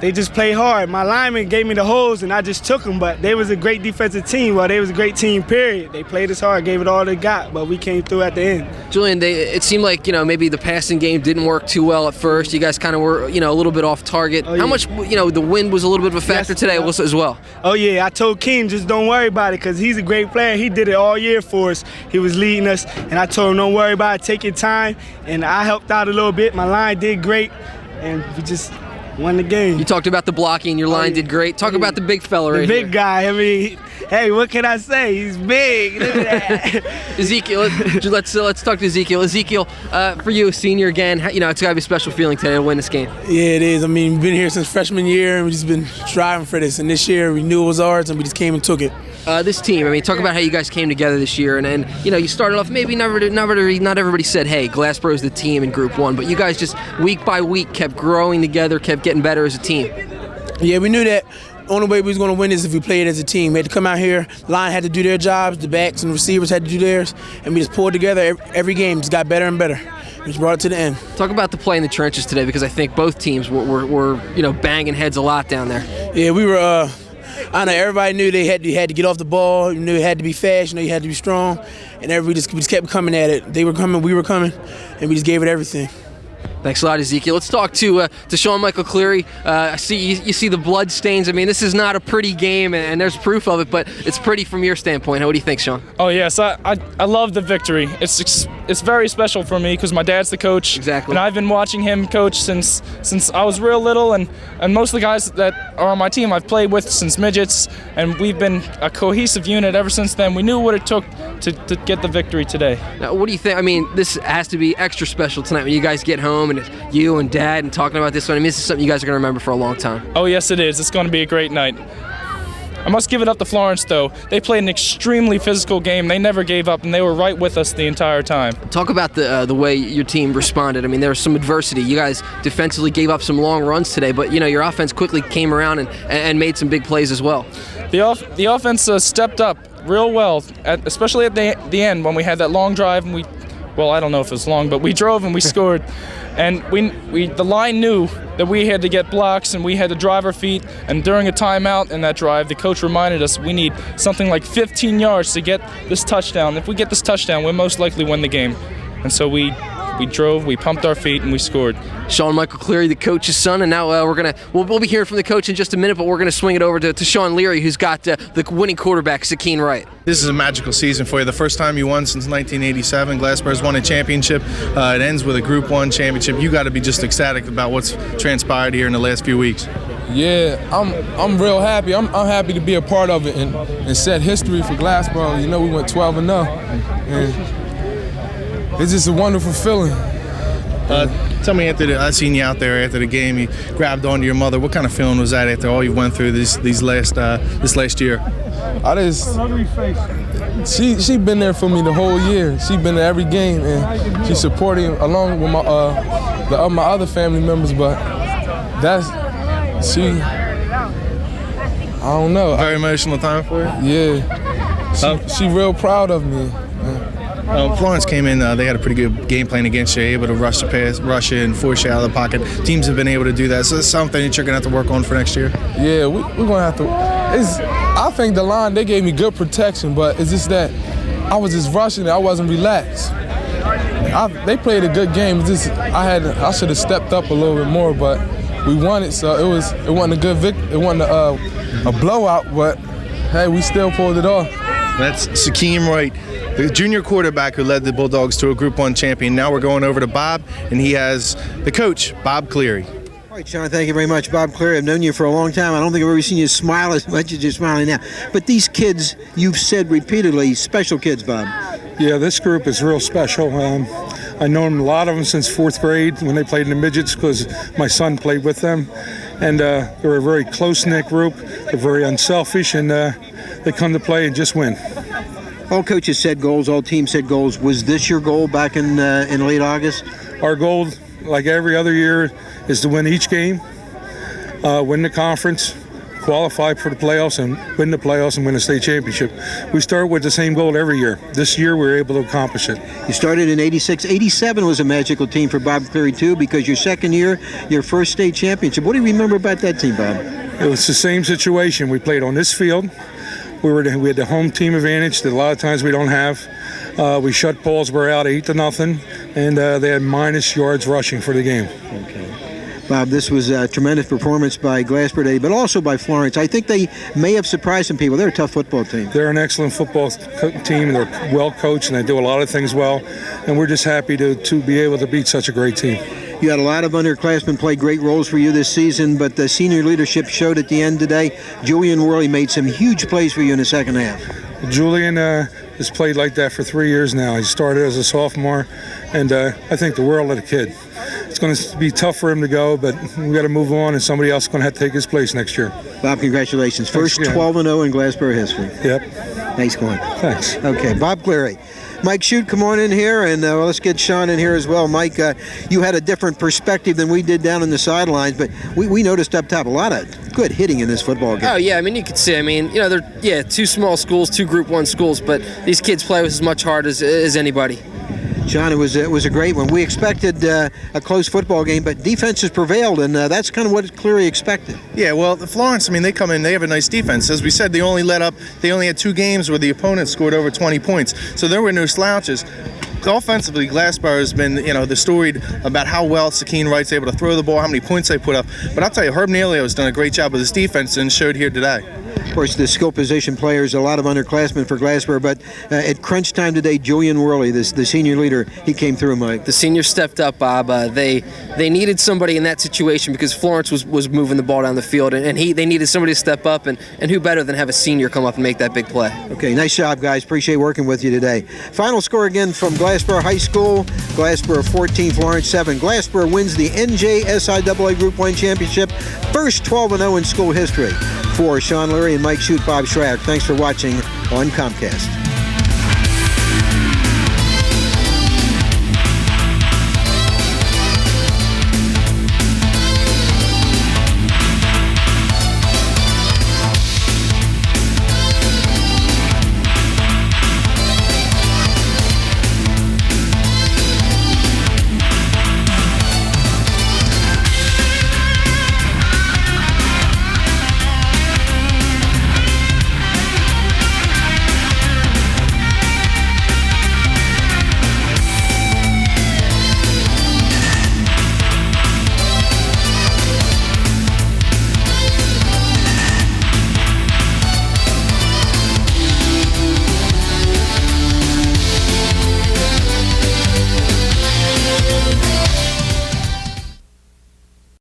They just played hard. My lineman gave me the holes, and I just took them, but they was a great defensive team. Well, they was a great team, period. They played us hard, gave it all they got, but we came through at the end. Julian, it seemed like, maybe the passing game didn't work too well at first. You guys kind of were, a little bit off target. Oh, yeah. How much, the wind was a little bit of a factor today as well? Oh, yeah. I told Keem, just don't worry about it, because he's a great player. He did it all year for us. He was leading us, and I told him, don't worry about it, take your time. And I helped out a little bit. My line did great, and Won the game. You talked about the blocking. Your line did great. Talk about the big fella right here. The big guy. I mean, hey, what can I say? He's big. Look at that. Ezekiel, let's talk to Ezekiel. Ezekiel, for you, a senior again, it's got to be a special feeling today to win this game. Yeah, it is. I mean, we've been here since freshman year, and we've just been striving for this. And this year, we knew it was ours, and we just came and took it. This team, I mean, talk about how you guys came together this year, and you started off, maybe not everybody said, hey, Glassboro's the team in Group 1, but you guys just week by week kept growing together, kept getting better as a team. Yeah, we knew that the only way we was going to win is if we played as a team. We had to come out here, the line had to do their jobs, the backs and the receivers had to do theirs, and we just pulled together every game, just got better and better. We just brought it to the end. Talk about the play in the trenches today, because I think both teams were banging heads a lot down there. Yeah, we were, I know everybody knew they had to get off the ball. You knew it had to be fast. You know you had to be strong, and we just kept coming at it. They were coming, we were coming, and we just gave it everything. Thanks a lot, Ezekiel. Let's talk to Shawn Michael Cleary. I see you see the blood stains. I mean, this is not a pretty game, and there's proof of it, but it's pretty from your standpoint. What do you think, Shawn? Oh yes, I love the victory. It's very special for me because my dad's the coach. Exactly. And I've been watching him coach since I was real little, and most of the guys that are on my team I've played with since midgets, and we've been a cohesive unit ever since then. We knew what it took to get the victory today. Now, what do you think? I mean, this has to be extra special tonight when you guys get home and it's you and Dad and talking about this one. I mean, this is something you guys are going to remember for a long time. Oh, yes, it is. It's going to be a great night. I must give it up to Florence, though. They played an extremely physical game. They never gave up, and they were right with us the entire time. Talk about the way your team responded. I mean, there was some adversity. You guys defensively gave up some long runs today, but, your offense quickly came around and made some big plays as well. The offense stepped up real well, especially at the end when we had that long drive, and I don't know if it was long, but we drove and we scored. And the line knew that we had to get blocks and we had to drive our feet. And during a timeout in that drive, the coach reminded us we need something like 15 yards to get this touchdown. If we get this touchdown, we'll most likely win the game. And so we drove, we pumped our feet, and we scored. Shawn Michael Cleary, the coach's son, and now we'll be hearing from the coach in just a minute, but we're gonna swing it over to Shawn Leary, who's got the winning quarterback, Sakeen Wright. This is a magical season for you. The first time you won since 1987. Glassboro's won a championship. It ends with a Group 1 championship. You got to be just ecstatic about what's transpired here in the last few weeks. Yeah, I'm real happy. I'm happy to be a part of it and set history for Glassboro. We went 12-0, and it's just a wonderful feeling. Tell me, I seen you out there after the game. You grabbed onto your mother. What kind of feeling was that after all you went through this last year? She been there for me the whole year. She been there every game, and she's supporting along with my other family members. But I don't know. Very emotional time for you. Yeah, she real proud of me. Florence came in, they had a pretty good game plan against you, able to rush it and force you out of the pocket. Teams have been able to do that, so it's something that you're going to have to work on for next year? Yeah, we're going to have to. I think the line, they gave me good protection, but it's just that I was just rushing it. I wasn't relaxed. They played a good game. It's just I should have stepped up a little bit more, but we won it, so it wasn't a good victory. It wasn't a blowout, but hey, we still pulled it off. That's Sakeen Wright, the junior quarterback who led the Bulldogs to a Group 1 champion. Now we're going over to Bob, and he has the coach, Bob Cleary. All right, Shawn, thank you very much. Bob Cleary, I've known you for a long time. I don't think I've ever seen you smile as much as you're smiling now. But these kids, you've said repeatedly, special kids, Bob. Yeah, this group is real special. I've known a lot of them since 4th grade when they played in the midgets because my son played with them. And they're a very close-knit group. They're very unselfish, and they come to play and just win. All coaches set goals, all teams set goals. Was this your goal back in late August? Our goal, like every other year, is to win each game, win the conference, qualify for the playoffs, and win the playoffs and win a state championship. We start with the same goal every year. This year, we were able to accomplish it. You started in 86. 87 was a magical team for Bob Cleary, too, because your second year, your first state championship. What do you remember about that team, Bob? It was the same situation. We played on this field. We had the home team advantage that a lot of times we don't have. We shut balls. We're out 8-0, and they had minus yards rushing for the game. Okay. Bob, this was a tremendous performance by Glassboro today, but also by Florence. I think they may have surprised some people. They're a tough football team. They're an excellent football team. They're well coached, and they do a lot of things well. And we're just happy to be able to beat such a great team. You had a lot of underclassmen play great roles for you this season, but the senior leadership showed at the end today. Julian Worley made some huge plays for you in the second half. Julian has played like that for 3 years now. He started as a sophomore, and I think the world of the kid. It's going to be tough for him to go, but we got to move on, and somebody else is going to have to take his place next year. Bob, congratulations. First 12-0 in Glassboro history. Yep. Nice going. Thanks. Okay, Bob Leary. Mike Shute, come on in here, and let's get Shawn in here as well. Mike, you had a different perspective than we did down on the sidelines, but we noticed up top a lot of good hitting in this football game. Oh, yeah, I mean, you could see, they're, two small schools, 2 Group 1 schools, but these kids play with as much heart as anybody. Shawn, it was a great one. We expected a close football game, but defenses prevailed, and that's kind of what Cleary expected. Yeah, well, the Florence, they come in, they have a nice defense. As we said, they only had 2 games where the opponent scored over 20 points, so there were no slouches. Offensively, Glassboro has been, they're storied about how well Sakeen Wright's able to throw the ball, how many points they put up. But I'll tell you, Herb Nealio has done a great job with his defense and showed here today. Of course, the skill position players, a lot of underclassmen for Glassboro, but at crunch time today, Julian Worley, the senior leader, he came through, Mike. The seniors stepped up, Bob. They needed somebody in that situation because Florence was moving the ball down the field, and they needed somebody to step up, and who better than have a senior come up and make that big play. Okay, nice job, guys. Appreciate working with you today. Final score again from Glassboro High School. Glassboro 14, Florence 7. Glassboro wins the NJSIAA Group 1 Championship, first 12-0 in school history. For Shawn Leary and Mike Shute, Bob Shryrock, thanks for watching on Comcast.